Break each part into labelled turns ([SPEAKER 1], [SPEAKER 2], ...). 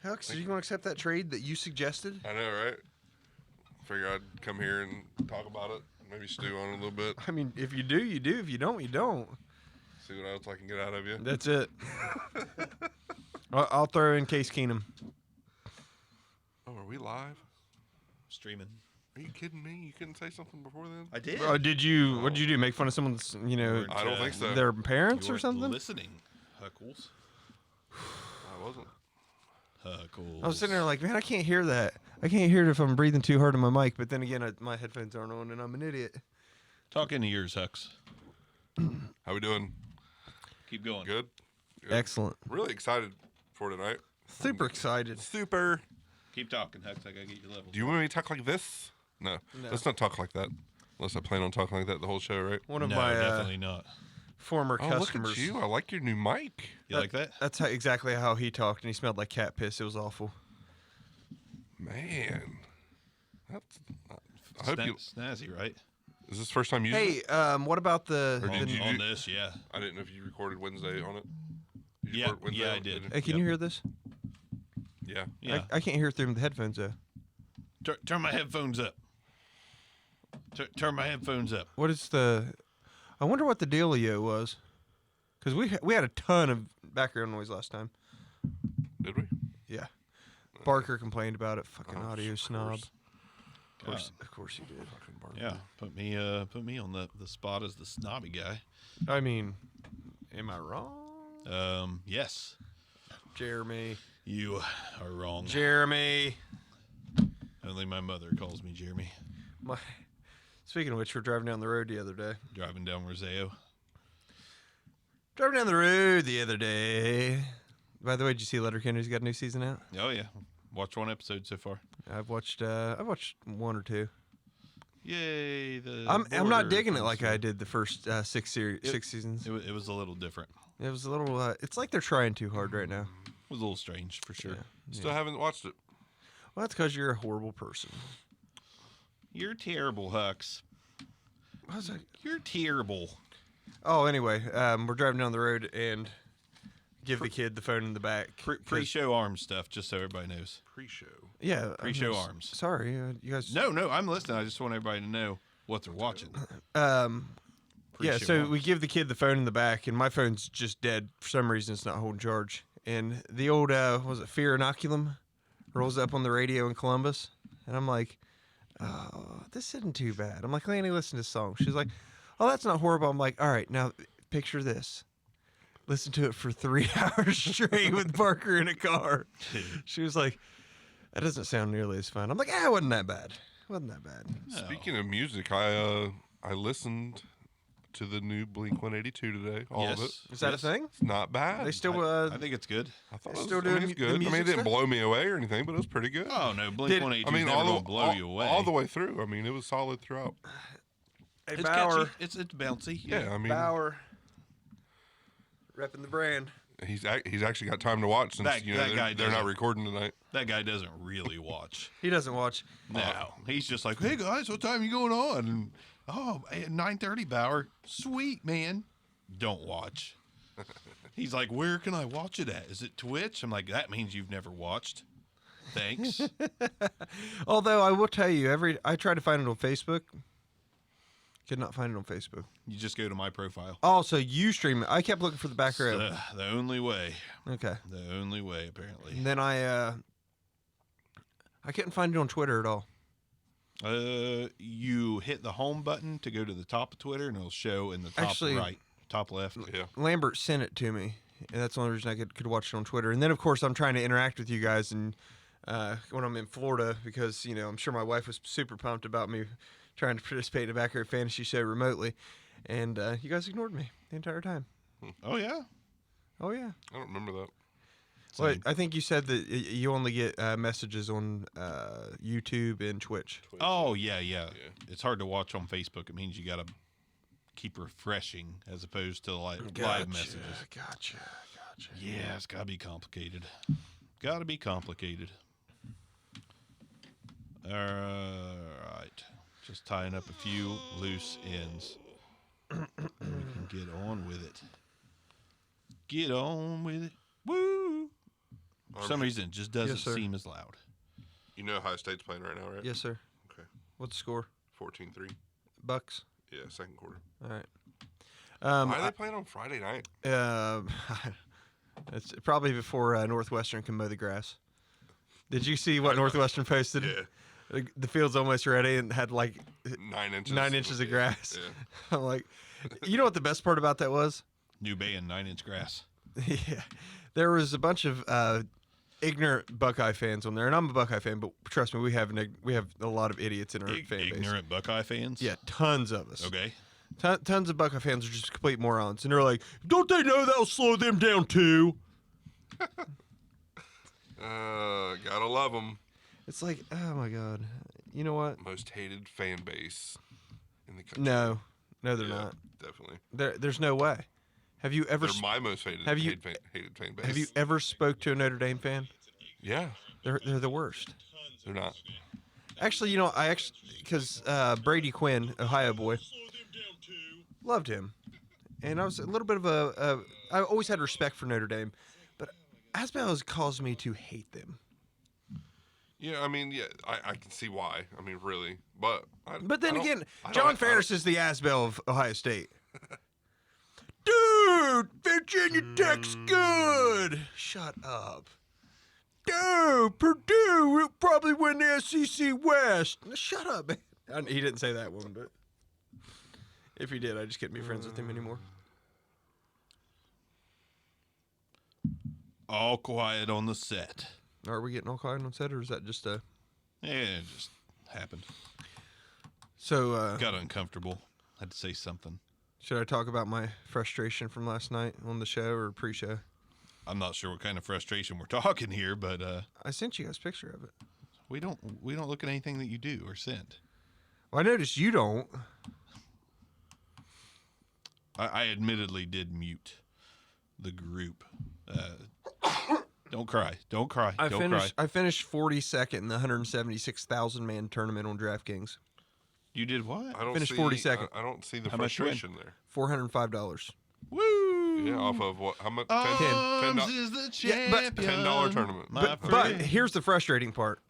[SPEAKER 1] Hux, are you going to accept that trade that you suggested?
[SPEAKER 2] I know, right? Figure I'd come here and talk about it. Maybe stew on it a little bit.
[SPEAKER 1] I mean, if you do, you do. If you don't, you don't.
[SPEAKER 2] See what else I can get out of you.
[SPEAKER 1] That's it. I'll throw in Case Keenum.
[SPEAKER 2] Oh, are we live?
[SPEAKER 3] Streaming.
[SPEAKER 2] Are you kidding me? You couldn't say something before then?
[SPEAKER 3] I did.
[SPEAKER 1] Did you? What did you do? Make fun of someone's,
[SPEAKER 2] I don't think so.
[SPEAKER 1] their parents
[SPEAKER 3] You
[SPEAKER 1] or
[SPEAKER 3] weren't
[SPEAKER 1] something?
[SPEAKER 3] listening, Huckles.
[SPEAKER 2] I wasn't.
[SPEAKER 3] Huckles.
[SPEAKER 1] I was sitting there like, man, I can't hear that. I can't hear it if I'm breathing too hard in my mic. But then again, my headphones aren't on, and I'm an idiot.
[SPEAKER 3] Talk into yours, Hux.
[SPEAKER 2] How we doing?
[SPEAKER 3] Keep going.
[SPEAKER 2] Good? Good.
[SPEAKER 1] Excellent.
[SPEAKER 2] Really excited for tonight.
[SPEAKER 1] Super excited.
[SPEAKER 2] Super.
[SPEAKER 3] Keep talking, Hux. I gotta get your level.
[SPEAKER 2] Do you want me to talk like this? No.
[SPEAKER 1] No.
[SPEAKER 2] Let's not talk like that. Unless I plan on talking like that the whole show, right?
[SPEAKER 1] One of
[SPEAKER 3] No,
[SPEAKER 1] my
[SPEAKER 3] definitely not.
[SPEAKER 1] former
[SPEAKER 2] Oh,
[SPEAKER 1] customers.
[SPEAKER 2] look at you. I like your new mic.
[SPEAKER 3] You like that?
[SPEAKER 1] That's exactly how he talked, and he smelled like cat piss. It was awful.
[SPEAKER 2] Man. That's, I hope you...
[SPEAKER 3] Snazzy, right?
[SPEAKER 2] Is this the first time using it?
[SPEAKER 1] Hey, what about the?
[SPEAKER 2] Or did
[SPEAKER 1] the-
[SPEAKER 2] you
[SPEAKER 3] On
[SPEAKER 2] do-
[SPEAKER 3] this, yeah.
[SPEAKER 2] I didn't know if you recorded Wednesday on it. Did you
[SPEAKER 3] Yeah,
[SPEAKER 2] record Wednesday
[SPEAKER 3] yeah,
[SPEAKER 2] on
[SPEAKER 3] I
[SPEAKER 2] it?
[SPEAKER 3] did.
[SPEAKER 2] you?
[SPEAKER 1] Hey, can you hear this?
[SPEAKER 2] Yeah.
[SPEAKER 3] Yeah.
[SPEAKER 1] I can't hear it through the headphones though.
[SPEAKER 3] Turn my headphones up. Turn my headphones up.
[SPEAKER 1] What is the? I wonder what the dealio was, because we had a ton of background noise last time.
[SPEAKER 2] Did we?
[SPEAKER 1] Yeah, Barker complained about it. Fucking
[SPEAKER 2] Oh,
[SPEAKER 1] audio
[SPEAKER 2] of
[SPEAKER 1] snob.
[SPEAKER 2] course.
[SPEAKER 1] Of course he did.
[SPEAKER 2] Fucking Barbie.
[SPEAKER 3] Yeah, put me on the spot as the snobby guy.
[SPEAKER 1] I mean, am I wrong?
[SPEAKER 3] Yes,
[SPEAKER 1] Jeremy.
[SPEAKER 3] you are wrong.
[SPEAKER 1] Jeremy.
[SPEAKER 3] Only my mother calls me Jeremy.
[SPEAKER 1] Speaking of which, we're driving down the road the other day.
[SPEAKER 3] Driving down Roseo.
[SPEAKER 1] Driving down the road the other day. By the way, did you see Letterkenny's got a new season out?
[SPEAKER 3] Oh yeah, watched one episode so far.
[SPEAKER 1] I've watched one or two.
[SPEAKER 3] Yay!
[SPEAKER 1] I'm not
[SPEAKER 3] border
[SPEAKER 1] digging it
[SPEAKER 3] comes
[SPEAKER 1] like
[SPEAKER 3] through.
[SPEAKER 1] I did the first six seasons.
[SPEAKER 3] It was a little different.
[SPEAKER 1] It was a little. It's like they're trying too hard right now.
[SPEAKER 3] It was a little strange for sure.
[SPEAKER 2] Still haven't watched it.
[SPEAKER 1] Well, that's because you're a horrible person.
[SPEAKER 3] You're terrible, Hux.
[SPEAKER 1] I was like,
[SPEAKER 3] You're terrible.
[SPEAKER 1] oh, anyway, we're driving down the road and give the kid the phone in the back. 'cause-
[SPEAKER 3] Pre-show arms stuff, just so everybody knows.
[SPEAKER 2] Pre-show.
[SPEAKER 1] Yeah,
[SPEAKER 3] pre-show
[SPEAKER 1] I'm
[SPEAKER 3] arms.
[SPEAKER 1] Sorry, you guys.
[SPEAKER 3] No, I'm listening. I just want everybody to know what they're watching.
[SPEAKER 1] Yeah,
[SPEAKER 3] Pre-show
[SPEAKER 1] so we
[SPEAKER 3] arms.
[SPEAKER 1] give the kid the phone in the back, and my phone's just dead. For some reason, it's not holding charge. And the old, was it Fear Inoculum? Rolls up on the radio in Columbus. And I'm like, oh, this isn't too bad. I'm like, Lanny, listen to this song. She's like, oh, that's not horrible. I'm like, all right, now picture this. Listen to it for 3 hours straight with Parker in a car. She was like, that doesn't sound nearly as fun. I'm like, it wasn't that bad. It wasn't that bad.
[SPEAKER 3] No.
[SPEAKER 2] Speaking of music, I listened to the new Blink-182 today. All of it.
[SPEAKER 1] Is that
[SPEAKER 3] Yes.
[SPEAKER 1] a thing?
[SPEAKER 2] It's not bad.
[SPEAKER 1] They still,
[SPEAKER 3] I think it's good.
[SPEAKER 2] I thought
[SPEAKER 1] they
[SPEAKER 2] it was,
[SPEAKER 1] still
[SPEAKER 2] I mean,
[SPEAKER 1] doing
[SPEAKER 2] it's
[SPEAKER 1] the
[SPEAKER 2] good. I mean,
[SPEAKER 1] music
[SPEAKER 2] it didn't
[SPEAKER 1] stuff?
[SPEAKER 2] blow me away or anything, but it was pretty good.
[SPEAKER 3] Oh no, Blink 182
[SPEAKER 2] I mean,
[SPEAKER 3] never gonna blow you away.
[SPEAKER 2] all the way through. I mean, it was solid throughout.
[SPEAKER 1] Hey,
[SPEAKER 3] It's
[SPEAKER 1] Bauer.
[SPEAKER 3] catchy. It's bouncy.
[SPEAKER 2] Yeah, I mean,
[SPEAKER 1] Bauer. Repping the brand.
[SPEAKER 2] he's actually got time to watch since
[SPEAKER 3] That
[SPEAKER 2] they're
[SPEAKER 3] guy
[SPEAKER 2] not
[SPEAKER 3] doesn't.
[SPEAKER 2] recording tonight.
[SPEAKER 3] That guy doesn't really watch.
[SPEAKER 1] He doesn't watch.
[SPEAKER 3] No, he's just like, hey guys, what time you going on? And, oh, at 9:30, Bauer. Sweet man. Don't watch. He's like, where can I watch it at? Is it Twitch? I'm like, that means you've never watched. Thanks.
[SPEAKER 1] Although I will tell you, I tried to find it on Facebook. Could not find it on Facebook.
[SPEAKER 3] You just go to my profile.
[SPEAKER 1] Also, you stream it. I kept looking for the back row.
[SPEAKER 3] The only way.
[SPEAKER 1] Okay.
[SPEAKER 3] The only way, apparently.
[SPEAKER 1] And then I couldn't find it on Twitter at all.
[SPEAKER 3] You hit the home button to go to the top of Twitter, and it'll show in the top
[SPEAKER 1] Actually-
[SPEAKER 3] right, top left.
[SPEAKER 2] Yeah.
[SPEAKER 1] Lambert sent it to me, and that's the only reason I could watch it on Twitter. And then, of course, I'm trying to interact with you guys and when I'm in Florida because, I'm sure my wife was super pumped about me trying to participate in a backyard fantasy show remotely. And you guys ignored me the entire time.
[SPEAKER 3] Oh yeah.
[SPEAKER 1] Oh, yeah.
[SPEAKER 2] I don't remember that.
[SPEAKER 1] Well, I think you said that you only get messages on YouTube and Twitch.
[SPEAKER 3] Oh yeah. It's hard to watch on Facebook. It means you got to keep refreshing as opposed to live messages.
[SPEAKER 1] Gotcha.
[SPEAKER 3] Yeah, it's gotta be complicated. Gotta be complicated. All right. Just tying up a few loose ends. We can get on with it. Get on with it. Woo! For some reason, it just doesn't
[SPEAKER 1] Yes, sir.
[SPEAKER 3] seem as loud.
[SPEAKER 2] You know Ohio State's playing right now, right?
[SPEAKER 1] Yes, sir.
[SPEAKER 2] Okay.
[SPEAKER 1] What's the score?
[SPEAKER 2] 14-3.
[SPEAKER 1] Bucks.
[SPEAKER 2] Yeah, second quarter.
[SPEAKER 1] All right.
[SPEAKER 2] Why are they playing on Friday night?
[SPEAKER 1] It's probably before Northwestern can mow the grass. Did you see what Northwestern posted?
[SPEAKER 2] Yeah.
[SPEAKER 1] The field's almost ready and had like
[SPEAKER 2] 9 inches.
[SPEAKER 1] 9 inches of grass.
[SPEAKER 2] Yeah.
[SPEAKER 1] I'm like, you know what the best part about that was?
[SPEAKER 3] New band, 9-inch grass.
[SPEAKER 1] Yeah, there was a bunch of ignorant Buckeye fans on there, and I'm a Buckeye fan, but trust me, we have a lot of idiots in our fan base.
[SPEAKER 3] Ignorant Buckeye fans?
[SPEAKER 1] Yeah, tons of us.
[SPEAKER 3] Okay.
[SPEAKER 1] Tons of Buckeye fans are just complete morons, and they're like, "Don't they know that'll slow them down too?"
[SPEAKER 2] Gotta love them.
[SPEAKER 1] It's like, oh my god, you know what?
[SPEAKER 2] Most hated fan base in the country.
[SPEAKER 1] No, they're
[SPEAKER 2] Yeah,
[SPEAKER 1] not.
[SPEAKER 2] Definitely.
[SPEAKER 1] There's no way. Have you ever
[SPEAKER 2] They're my most hated,
[SPEAKER 1] have you-
[SPEAKER 2] hated fan base.
[SPEAKER 1] have you ever spoke to a Notre Dame fan?
[SPEAKER 2] Yeah,
[SPEAKER 1] They're the worst.
[SPEAKER 2] they're not.
[SPEAKER 1] Actually, you know, because Brady Quinn, Ohio boy, loved him, and I was a little bit of I always had respect for Notre Dame, but Asbel has caused me to hate them.
[SPEAKER 2] Yeah, I mean, yeah, I can see why. I mean, really, but.
[SPEAKER 1] But then
[SPEAKER 2] I don't-
[SPEAKER 1] again,
[SPEAKER 2] I don't-
[SPEAKER 1] John
[SPEAKER 2] I don't-
[SPEAKER 1] Ferris is the Asbel of Ohio State. Dude, Virginia Tech's good. Shut up. Dude, Purdue will probably win the SEC West. Shut up, man. He didn't say that one, but if he did, I just couldn't be friends with him anymore.
[SPEAKER 3] All quiet on the set.
[SPEAKER 1] Are we getting all quiet on set, or is that just a...
[SPEAKER 3] Yeah, it just happened.
[SPEAKER 1] So,
[SPEAKER 3] Got uncomfortable. Had to say something.
[SPEAKER 1] should I talk about my frustration from last night on the show or pre-show?
[SPEAKER 3] I'm not sure what kind of frustration we're talking here, but
[SPEAKER 1] I sent you guys a picture of it.
[SPEAKER 3] we don't look at anything that you do or send.
[SPEAKER 1] Well, I noticed you don't.
[SPEAKER 3] I admittedly did mute the group. Don't cry. Don't cry. Don't cry.
[SPEAKER 1] I finished 42nd in the 176,000 man tournament on DraftKings.
[SPEAKER 3] You did what?
[SPEAKER 2] I don't
[SPEAKER 1] Finished
[SPEAKER 2] see,
[SPEAKER 1] 42nd.
[SPEAKER 2] I don't see the
[SPEAKER 3] How much you win?
[SPEAKER 2] frustration there.
[SPEAKER 1] $405.
[SPEAKER 3] Woo!
[SPEAKER 2] Yeah, off of what? How much?
[SPEAKER 3] Arms is the
[SPEAKER 1] Yeah, but-
[SPEAKER 3] champion.
[SPEAKER 2] $10 tournament.
[SPEAKER 3] my
[SPEAKER 1] But
[SPEAKER 3] friend.
[SPEAKER 1] here's the frustrating part.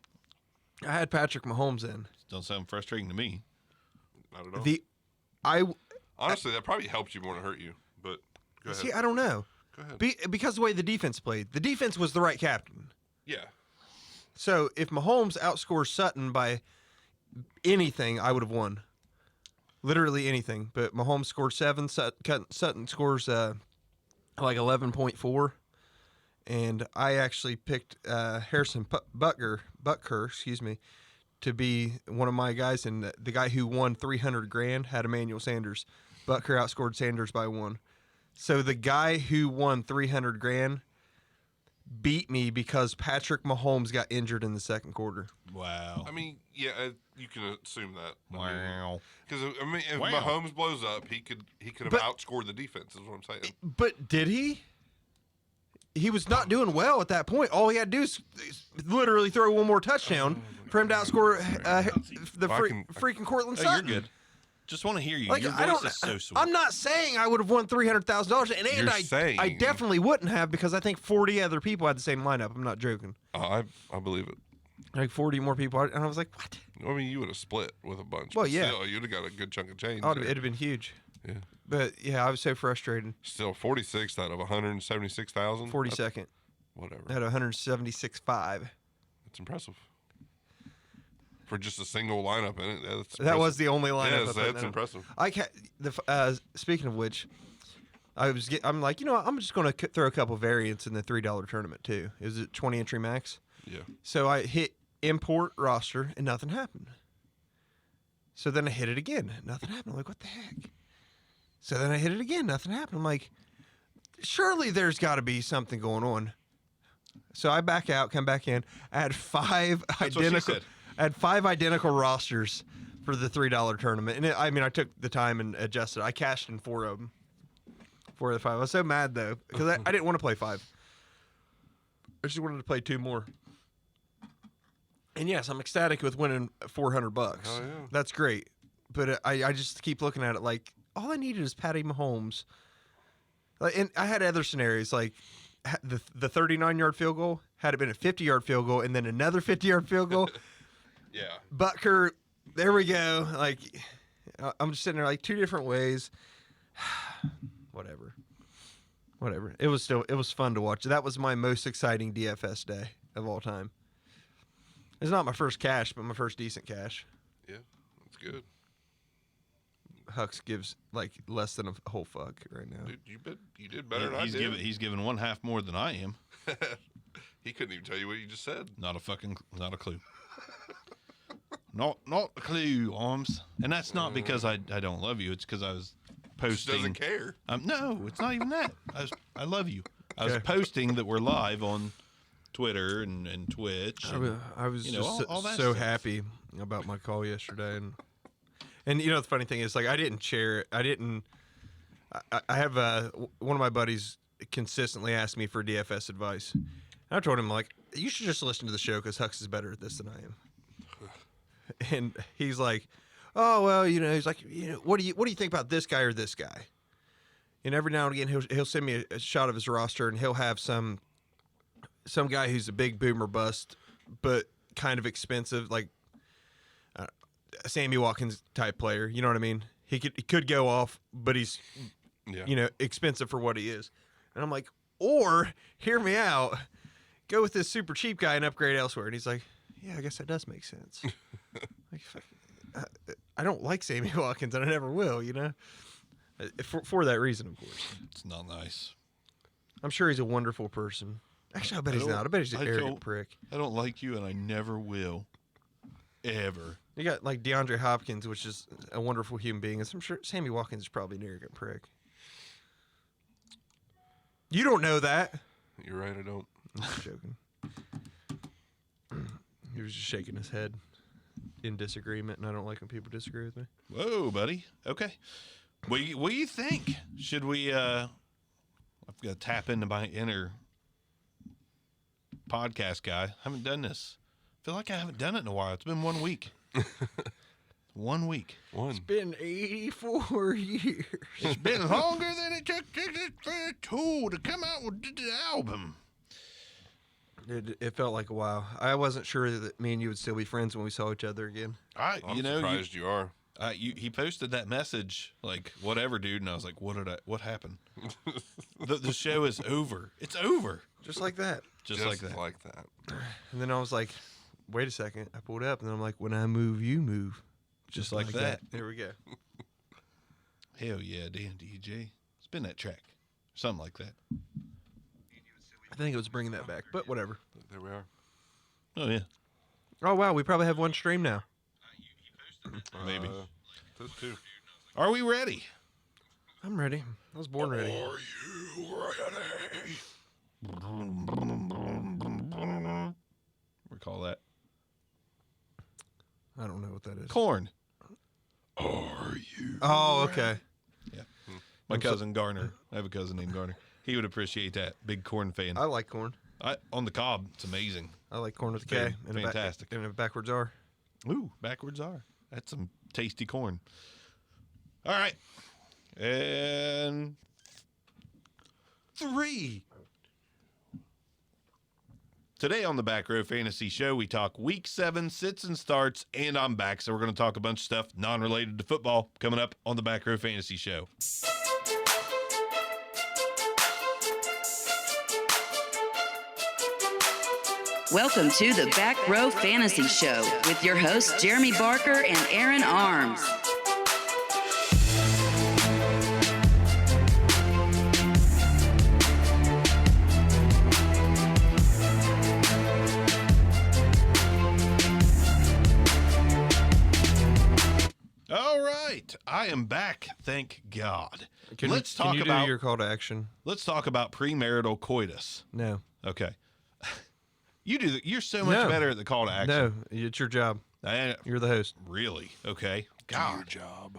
[SPEAKER 1] I had Patrick Mahomes in.
[SPEAKER 3] Don't sound frustrating to me.
[SPEAKER 2] Not at all.
[SPEAKER 1] I
[SPEAKER 2] Honestly, that probably helped you more than hurt you. But go ahead.
[SPEAKER 1] see. I don't know
[SPEAKER 2] Go ahead.
[SPEAKER 1] because of the way the defense played. The defense was the right captain.
[SPEAKER 2] Yeah.
[SPEAKER 1] So if Mahomes outscores Sutton by anything, I would have won. Literally anything. But Mahomes scored 7. Sutton scores like 11.4. And I actually picked Harrison Butker, excuse me, to be one of my guys. And the guy who won $300,000 had Emmanuel Sanders. Butker outscored Sanders by 1. So the guy who won $300,000 beat me because Patrick Mahomes got injured in the second quarter.
[SPEAKER 3] Wow.
[SPEAKER 2] I mean, yeah, you can assume that.
[SPEAKER 3] Wow.
[SPEAKER 2] Because I mean, if
[SPEAKER 3] Wow.
[SPEAKER 2] Mahomes blows up, he could have
[SPEAKER 1] But-
[SPEAKER 2] outscored the defense. Is what I'm saying.
[SPEAKER 1] But did he? He was not doing well at that point. All he had to do is literally throw one more touchdown for him to outscore the
[SPEAKER 2] I can-
[SPEAKER 1] freaking Cortland
[SPEAKER 3] Oh, you're
[SPEAKER 1] Sutton.
[SPEAKER 3] good. Just want to hear you.
[SPEAKER 1] Like,
[SPEAKER 3] Your
[SPEAKER 1] I
[SPEAKER 3] voice
[SPEAKER 1] don't.
[SPEAKER 3] is so sweet.
[SPEAKER 1] I'm not saying I would have won $300,000, and
[SPEAKER 2] You're
[SPEAKER 1] I
[SPEAKER 2] saying-
[SPEAKER 1] definitely wouldn't have because I think 40 other people had the same lineup. I'm not joking.
[SPEAKER 2] I believe it.
[SPEAKER 1] Like 40 more people, and I was like, what?
[SPEAKER 2] I mean, you would have split with a bunch.
[SPEAKER 1] Well,
[SPEAKER 2] but
[SPEAKER 1] yeah.
[SPEAKER 2] Still, you'd have got a good chunk of change.
[SPEAKER 1] Oh,
[SPEAKER 2] there.
[SPEAKER 1] it'd have been huge.
[SPEAKER 2] Yeah.
[SPEAKER 1] But yeah, I was so frustrated.
[SPEAKER 2] Still 46 out of 176,000.
[SPEAKER 1] 42nd
[SPEAKER 2] Whatever.
[SPEAKER 1] at 176.5.
[SPEAKER 2] That's impressive. For just a single lineup in it. That's
[SPEAKER 1] That was the only lineup.
[SPEAKER 2] Yes,
[SPEAKER 1] I put
[SPEAKER 2] that's
[SPEAKER 1] in.
[SPEAKER 2] impressive.
[SPEAKER 1] Speaking of which, I'm like, you know what? I'm just going to throw a couple variants in the $3 tournament too. Is it 20 entry max?
[SPEAKER 2] Yeah.
[SPEAKER 1] So I hit import roster and nothing happened. So then I hit it again. Nothing happened. I'm like, what the heck? So then I hit it again. Nothing happened. I'm like, surely there's got to be something going on. So I back out, come back in. I had five
[SPEAKER 3] That's what she
[SPEAKER 1] identical.
[SPEAKER 3] said.
[SPEAKER 1] I had 5 identical rosters for the $3 tournament, and I took the time and adjusted. I cashed in 4 of them. 4 of the 5. I was so mad though because I didn't want to play 5. I just wanted to play 2 more. And yes, I'm ecstatic with winning $400.
[SPEAKER 2] Oh, yeah.
[SPEAKER 1] That's great, but I just keep looking at it like all I needed is Patty Mahomes. Like, and I had other scenarios like the 39-yard field goal, had it been a 50-yard field goal and then another 50-yard field goal,
[SPEAKER 2] Yeah.
[SPEAKER 1] Butker, there we go. Like, I'm just sitting there like two different ways. Whatever. It was fun to watch. That was my most exciting DFS day of all time. It's not my first cash, but my first decent cash.
[SPEAKER 2] Yeah. That's good.
[SPEAKER 1] Hux gives like less than a whole fuck right now.
[SPEAKER 2] Dude, you did better than I did.
[SPEAKER 3] He's given one half more than I am.
[SPEAKER 2] He couldn't even tell you what you just said.
[SPEAKER 3] Not a clue. not a clue, Arms. And that's not because I don't love you. It's because I was
[SPEAKER 2] Just
[SPEAKER 3] posting.
[SPEAKER 2] doesn't care.
[SPEAKER 3] No, it's not even that. I love you. I was
[SPEAKER 1] Okay.
[SPEAKER 3] posting that we're live on Twitter and Twitch.
[SPEAKER 1] I was
[SPEAKER 3] you know,
[SPEAKER 1] just
[SPEAKER 3] all that
[SPEAKER 1] so
[SPEAKER 3] stuff.
[SPEAKER 1] happy about my call yesterday, and you know the funny thing is, like, I didn't share it. I have one of my buddies consistently asked me for DFS advice. And I told him, like, you should just listen to the show because Hux is better at this than I am. And he's like, oh well, you know, he's like, you know, what do you think about this guy or this guy? And every now and again he'll send me a shot of his roster, and he'll have some guy who's a big boomer bust, but kind of expensive, like a Sammy Watkins type player. You know what I mean? He could go off, but he's
[SPEAKER 2] Yeah.
[SPEAKER 1] you know, expensive for what he is. And I'm like, or hear me out, go with this super cheap guy and upgrade elsewhere. And he's like, yeah, I guess that does make sense. Like, fuck, I don't like Sammy Watkins, and I never will. You know, for that reason, of course.
[SPEAKER 3] It's not nice.
[SPEAKER 1] I'm sure he's a wonderful person. Actually, I bet he's not. I bet he's an arrogant prick.
[SPEAKER 3] I don't like you, and I never will. Ever.
[SPEAKER 1] You got like DeAndre Hopkins, which is a wonderful human being, and I'm sure Sammy Watkins is probably an arrogant prick. You don't know that.
[SPEAKER 2] You're right, I don't.
[SPEAKER 1] I'm just joking. He was just shaking his head in disagreement, and I don't like when people disagree with me.
[SPEAKER 3] Whoa, buddy. Okay. What do you think? Should we? I've got to tap into my inner podcast guy. I haven't done this. I feel like I haven't done it in a while. It's been 1 week. 1 week.
[SPEAKER 2] One.
[SPEAKER 1] Been 84 years.
[SPEAKER 3] It's been longer than it took Tool to come out with the album.
[SPEAKER 1] It felt like a while. I wasn't sure that me and you would still be friends when we saw each other again.
[SPEAKER 2] I'm surprised you are.
[SPEAKER 3] He posted that message like whatever, dude, and I was like, what happened? the show is over. It's over.
[SPEAKER 1] Just like that.
[SPEAKER 3] Just like that.
[SPEAKER 2] like that.
[SPEAKER 1] And then I was like, wait a second. I pulled up, and then I'm like, when I move, you move.
[SPEAKER 3] Just like that.
[SPEAKER 1] There we go.
[SPEAKER 3] Hell yeah, damn DJ. Spin that track. Something like that.
[SPEAKER 1] I think it was bringing that back, but whatever.
[SPEAKER 2] There we are.
[SPEAKER 3] Oh yeah.
[SPEAKER 1] Oh, wow. We probably have one stream now.
[SPEAKER 3] Maybe.
[SPEAKER 2] Those two.
[SPEAKER 3] Are we ready?
[SPEAKER 1] I'm ready. I was born ready.
[SPEAKER 2] Are you ready?
[SPEAKER 3] Recall that.
[SPEAKER 1] I don't know what that is.
[SPEAKER 3] Corn.
[SPEAKER 2] Are you?
[SPEAKER 1] Oh, okay.
[SPEAKER 3] My cousin Garner. I have a cousin named Garner. He would appreciate that. Big corn fan.
[SPEAKER 1] I like corn.
[SPEAKER 3] On the cob, it's amazing.
[SPEAKER 1] I like corn with a K.
[SPEAKER 3] Very
[SPEAKER 1] And
[SPEAKER 3] fantastic.
[SPEAKER 1] And a backwards R.
[SPEAKER 3] Ooh, backwards R. That's some tasty corn. All right. And 3. Today on the Back Row Fantasy Show, we talk Week 7 sits and starts, and I'm back. So we're going to talk a bunch of stuff non-related to football coming up on the Back Row Fantasy Show.
[SPEAKER 4] Welcome to the Back Row Fantasy Show with your hosts Jeremy Barker and Aaron Arms.
[SPEAKER 3] All right, I am back. Thank God. Let's
[SPEAKER 1] Can
[SPEAKER 3] talk
[SPEAKER 1] you
[SPEAKER 3] about
[SPEAKER 1] do your call to action?
[SPEAKER 3] let's talk about premarital coitus.
[SPEAKER 1] No.
[SPEAKER 3] Okay. You do. You're so much
[SPEAKER 1] No.
[SPEAKER 3] better at the call to action.
[SPEAKER 1] No. It's your job. You're the host.
[SPEAKER 3] Really? Okay.
[SPEAKER 2] Do your
[SPEAKER 3] God.
[SPEAKER 2] job.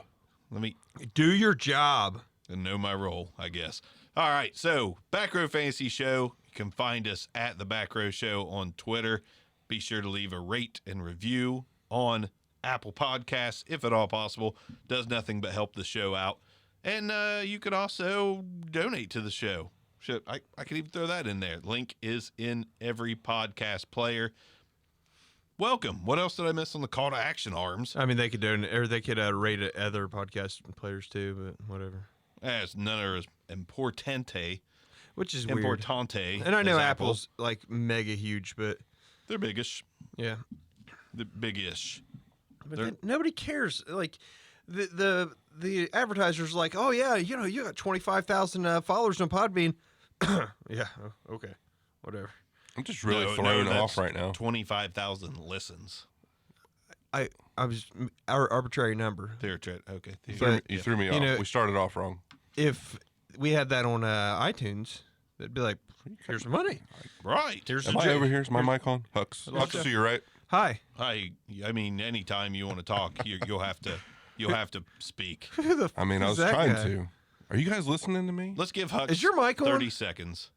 [SPEAKER 3] Let me
[SPEAKER 1] Do your job.
[SPEAKER 3] know my role, I guess. All right. So, Back Row Fantasy Show. You can find us at the Back Row Show on Twitter. Be sure to leave a rate and review on Apple Podcasts, if at all possible. Does nothing but help the show out. And you could also donate to the show. Shit, I could even throw that in there. Link is in every podcast player. Welcome. What else did I miss on the call to action, Arms?
[SPEAKER 1] I mean, they could donate, or they could rate other podcast players too, but whatever.
[SPEAKER 3] As none are as importante.
[SPEAKER 1] Which is weird.
[SPEAKER 3] Importante.
[SPEAKER 1] And I know
[SPEAKER 3] as
[SPEAKER 1] Apple's like mega huge, but
[SPEAKER 3] They're biggish.
[SPEAKER 1] yeah.
[SPEAKER 3] The big-ish.
[SPEAKER 1] But
[SPEAKER 3] They're-
[SPEAKER 1] then nobody cares. Like the advertisers like, oh yeah, you got 25,000 followers on Podbean. Yeah, okay, whatever.
[SPEAKER 2] I'm just really
[SPEAKER 3] No,
[SPEAKER 2] thrown
[SPEAKER 3] that's
[SPEAKER 2] off right now.
[SPEAKER 3] 25,000 listens.
[SPEAKER 1] I was our arbitrary number.
[SPEAKER 3] Okay.
[SPEAKER 2] You threw me off.
[SPEAKER 1] know-
[SPEAKER 2] We started off wrong.
[SPEAKER 1] If we had that on iTunes, they'd be like, here's some money.
[SPEAKER 3] Right.
[SPEAKER 1] Here's
[SPEAKER 2] Am
[SPEAKER 1] the
[SPEAKER 2] I
[SPEAKER 1] J-
[SPEAKER 2] over here? Is my mic on? Hux.
[SPEAKER 1] Hello,
[SPEAKER 2] Hux,
[SPEAKER 1] Jeff.
[SPEAKER 2] to your right.
[SPEAKER 1] Hi.
[SPEAKER 3] I mean, anytime you want to talk, you'll have to speak.
[SPEAKER 1] Who the
[SPEAKER 2] I mean, I
[SPEAKER 1] is
[SPEAKER 2] was
[SPEAKER 1] that
[SPEAKER 2] trying
[SPEAKER 1] guy?
[SPEAKER 2] to. Are you guys listening to me?
[SPEAKER 3] Let's give Hux
[SPEAKER 1] Is your mic on?
[SPEAKER 3] 30 seconds.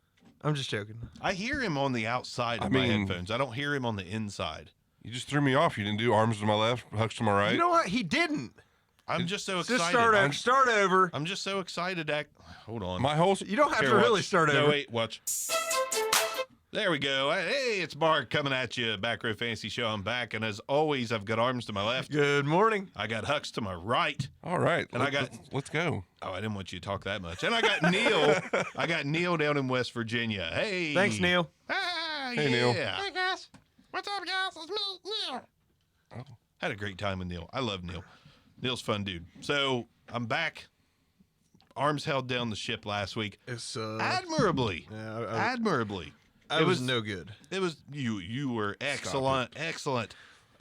[SPEAKER 1] I'm just joking.
[SPEAKER 3] I hear him on the outside of
[SPEAKER 2] I
[SPEAKER 3] my
[SPEAKER 2] mean-
[SPEAKER 3] headphones. I don't hear him on the inside.
[SPEAKER 2] You just threw me off. You didn't do arms to my left, Hux to my right.
[SPEAKER 1] You know what? He didn't.
[SPEAKER 3] I'm just so
[SPEAKER 1] Just
[SPEAKER 3] excited.
[SPEAKER 1] start over.
[SPEAKER 3] I'm just so excited. Hold on.
[SPEAKER 2] my whole.
[SPEAKER 1] You don't have
[SPEAKER 3] Here,
[SPEAKER 1] to really
[SPEAKER 3] watch.
[SPEAKER 1] start over.
[SPEAKER 3] No, wait, watch. There we go. Hey, it's Mark coming at you. Back Row Fantasy Show. I'm back. And as always, I've got Arms to my left.
[SPEAKER 1] Good morning.
[SPEAKER 3] I got Hux to my right.
[SPEAKER 2] All right.
[SPEAKER 3] And I got-
[SPEAKER 2] Let's go.
[SPEAKER 3] Oh, I didn't want you to talk that much. And I got Neil. I got Neil down in West Virginia. Hey.
[SPEAKER 1] Thanks, Neil.
[SPEAKER 3] Hey,
[SPEAKER 2] Neil.
[SPEAKER 3] Hey, guys. What's up, guys? It's me, Neil.
[SPEAKER 2] Oh.
[SPEAKER 3] Had a great time with Neil. I love Neil. Neil's a fun dude. So I'm back. Arms held down the ship last week.
[SPEAKER 1] It's
[SPEAKER 3] Admirably.
[SPEAKER 1] yeah,
[SPEAKER 3] Admirably.
[SPEAKER 1] I was no good.
[SPEAKER 3] It was you were excellent.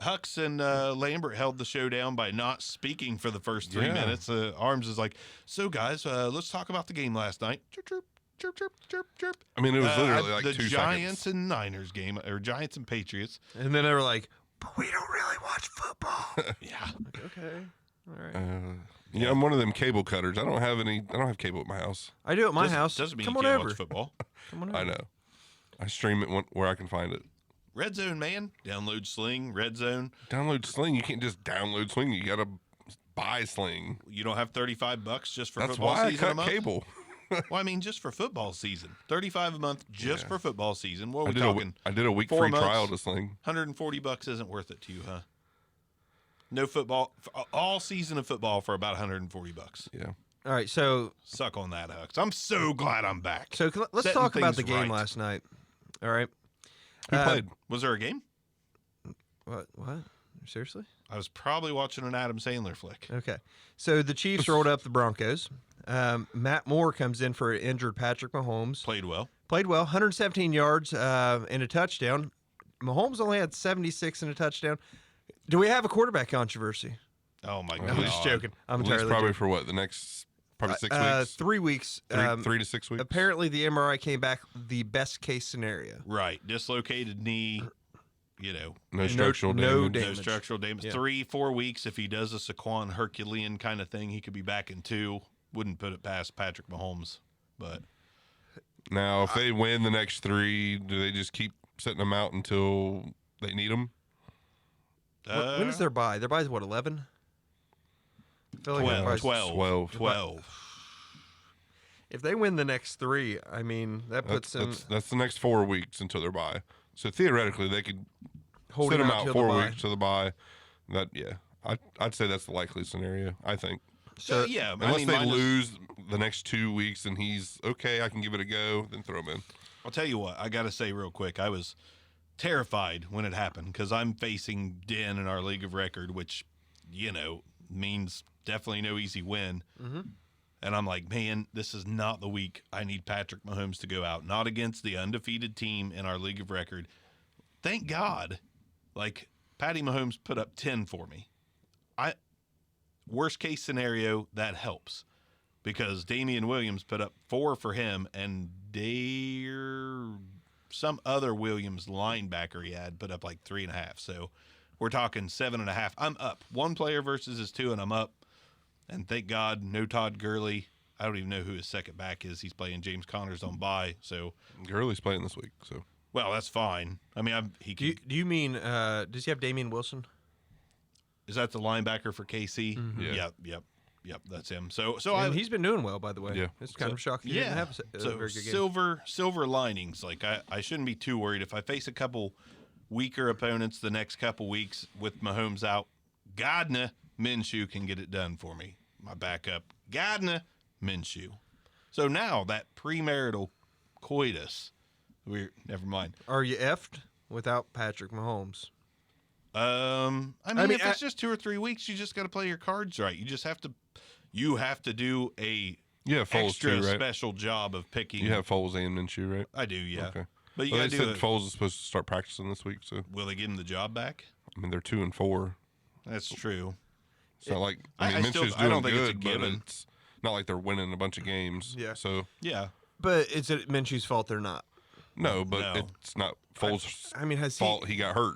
[SPEAKER 3] Hux and Lambert held the show down by not speaking for the first 3
[SPEAKER 2] Yeah.
[SPEAKER 3] minutes. Arms is like, so guys, let's talk about the game last night. Chirp, chirp, chirp, chirp, chirp, chirp.
[SPEAKER 2] I mean, it was literally like
[SPEAKER 3] the
[SPEAKER 2] 2
[SPEAKER 3] Giants
[SPEAKER 2] seconds.
[SPEAKER 3] and Niners game, or Giants and Patriots.
[SPEAKER 1] And then they were like, but we don't really watch football.
[SPEAKER 3] Yeah,
[SPEAKER 1] Like, okay. All right.
[SPEAKER 2] Yeah, I'm one of them cable cutters. I don't have cable at my house.
[SPEAKER 1] I do at my
[SPEAKER 3] Doesn't-
[SPEAKER 1] house.
[SPEAKER 3] doesn't mean
[SPEAKER 1] Come
[SPEAKER 3] you
[SPEAKER 1] on
[SPEAKER 3] can't
[SPEAKER 1] over.
[SPEAKER 3] watch football.
[SPEAKER 1] Come on over.
[SPEAKER 2] I know. I stream it where I can find it.
[SPEAKER 3] Red Zone, man, download Sling. Red Zone.
[SPEAKER 2] Download Sling. You can't just download Sling. You gotta buy Sling.
[SPEAKER 3] You don't have $35 just for
[SPEAKER 2] That's
[SPEAKER 3] football
[SPEAKER 2] why I
[SPEAKER 3] season a
[SPEAKER 2] cut
[SPEAKER 3] month.
[SPEAKER 2] cable.
[SPEAKER 3] Well, I mean, just for football season, $35 a month just
[SPEAKER 2] Yeah.
[SPEAKER 3] for football season. What are
[SPEAKER 2] I
[SPEAKER 3] we
[SPEAKER 2] did,
[SPEAKER 3] talking?
[SPEAKER 2] I did a week
[SPEAKER 3] 4
[SPEAKER 2] free
[SPEAKER 3] months?
[SPEAKER 2] trial to Sling.
[SPEAKER 3] $140 isn't worth it to you, huh? No football, all season of football for about $140.
[SPEAKER 2] Yeah.
[SPEAKER 1] All right. So
[SPEAKER 3] Suck on that, Hux. I'm so glad I'm back.
[SPEAKER 1] let's
[SPEAKER 3] Setting
[SPEAKER 1] talk about the
[SPEAKER 3] things
[SPEAKER 1] game
[SPEAKER 3] right.
[SPEAKER 1] last night. All right.
[SPEAKER 2] Who played?
[SPEAKER 3] Was there a game?
[SPEAKER 1] What? Seriously?
[SPEAKER 3] I was probably watching an Adam Sandler flick.
[SPEAKER 1] Okay. So the Chiefs rolled up the Broncos. Matt Moore comes in for an injured Patrick Mahomes.
[SPEAKER 3] Played well.
[SPEAKER 1] Played well, 117 yards and a touchdown. Mahomes only had 76 and a touchdown. Do we have a quarterback controversy?
[SPEAKER 3] Oh my
[SPEAKER 1] I'm
[SPEAKER 3] god!
[SPEAKER 1] just joking. I'm
[SPEAKER 2] At least
[SPEAKER 1] entirely
[SPEAKER 2] probably
[SPEAKER 1] joking.
[SPEAKER 2] for what? The next probably 6 weeks?
[SPEAKER 1] 3 weeks.
[SPEAKER 2] 3 to 6 weeks?
[SPEAKER 1] Apparently, the MRI came back the best case scenario.
[SPEAKER 3] Right, dislocated knee. You know,
[SPEAKER 2] No structural
[SPEAKER 1] no
[SPEAKER 2] damage.
[SPEAKER 3] no
[SPEAKER 1] damage.
[SPEAKER 3] structural damage.
[SPEAKER 1] Yeah.
[SPEAKER 3] 3-4 weeks. If he does a Saquon Herculean kind of thing, he could be back in 2. Wouldn't put it past Patrick Mahomes, but
[SPEAKER 2] Now, if they win the next 3, do they just keep setting them out until they need them?
[SPEAKER 1] When is their bye? Their bye is what, 11? I feel like their
[SPEAKER 3] 12?
[SPEAKER 1] bye's-
[SPEAKER 3] 12.
[SPEAKER 2] 12.
[SPEAKER 3] 12.
[SPEAKER 1] If they win the next 3, I mean, that puts them
[SPEAKER 2] That's the next 4 weeks until their bye. So theoretically, they could
[SPEAKER 1] holding
[SPEAKER 2] sit them
[SPEAKER 1] out
[SPEAKER 2] out
[SPEAKER 1] till
[SPEAKER 2] 4
[SPEAKER 1] the bye.
[SPEAKER 2] weeks to the bye. That I'd say that's the likely scenario. I think
[SPEAKER 3] So yeah,
[SPEAKER 2] unless
[SPEAKER 3] I mean,
[SPEAKER 2] they
[SPEAKER 3] minus-
[SPEAKER 2] lose the next 2 weeks and he's okay, I can give it a go. Then throw him in.
[SPEAKER 3] I'll tell you what, I got to say real quick, I was terrified when it happened because I'm facing Den in our league of record, which, you know, means definitely no easy win.
[SPEAKER 1] Mm-hmm.
[SPEAKER 3] And I'm like, man, this is not the week I need Patrick Mahomes to go out, not against the undefeated team in our league of record. Thank God, like, Patty Mahomes put up 10 for me. Worst case scenario, that helps. Because Damian Williams put up 4 for him, and some other Williams linebacker he had put up like 3.5. So we're talking 7.5. I'm up. 1 player versus his 2, and I'm up. And thank God, no Todd Gurley. I don't even know who his second back is. He's playing James Connors on bye. So,
[SPEAKER 2] Gurley's playing this week, so
[SPEAKER 3] well, that's fine. I mean,
[SPEAKER 1] Do you mean, does he have Damian Wilson?
[SPEAKER 3] is that the linebacker for KC?
[SPEAKER 2] Yeah.
[SPEAKER 3] Yep. Yep, that's him. So
[SPEAKER 1] And he's been doing well, by the way.
[SPEAKER 2] Yeah.
[SPEAKER 1] It's kind of shocking he didn't have a very good game.
[SPEAKER 3] silver linings. Like I shouldn't be too worried if I face a couple weaker opponents the next couple weeks with Mahomes out. Gardner Minshew can get it done for me. My backup, Gardner Minshew. So now that premarital coitus, never mind.
[SPEAKER 1] Are you effed without Patrick Mahomes?
[SPEAKER 3] I mean, if it's just 2 or 3 weeks, you just got to play your cards right. You have to do a
[SPEAKER 2] Foles
[SPEAKER 3] extra
[SPEAKER 2] too, right?
[SPEAKER 3] special job of picking.
[SPEAKER 2] You have Foles and Minshew, right?
[SPEAKER 3] I do, yeah.
[SPEAKER 2] Okay.
[SPEAKER 3] But you
[SPEAKER 2] Well,
[SPEAKER 3] got
[SPEAKER 2] they
[SPEAKER 3] to
[SPEAKER 2] said
[SPEAKER 3] do
[SPEAKER 2] Foles is supposed to start practicing this week, so
[SPEAKER 3] Will they give him the job back?
[SPEAKER 2] I mean they're 2-4.
[SPEAKER 3] That's true.
[SPEAKER 2] It's not like
[SPEAKER 3] I
[SPEAKER 2] Minshew's
[SPEAKER 3] still-
[SPEAKER 2] doing
[SPEAKER 3] I don't think it's a
[SPEAKER 2] good, but
[SPEAKER 3] given.
[SPEAKER 2] it's not like they're winning a bunch of games.
[SPEAKER 1] Yeah.
[SPEAKER 2] So
[SPEAKER 3] Yeah.
[SPEAKER 1] But is it Minshew's fault they're not?
[SPEAKER 2] no, but
[SPEAKER 3] No.
[SPEAKER 2] it's not Foles'
[SPEAKER 1] I mean, has
[SPEAKER 2] fault. He got hurt.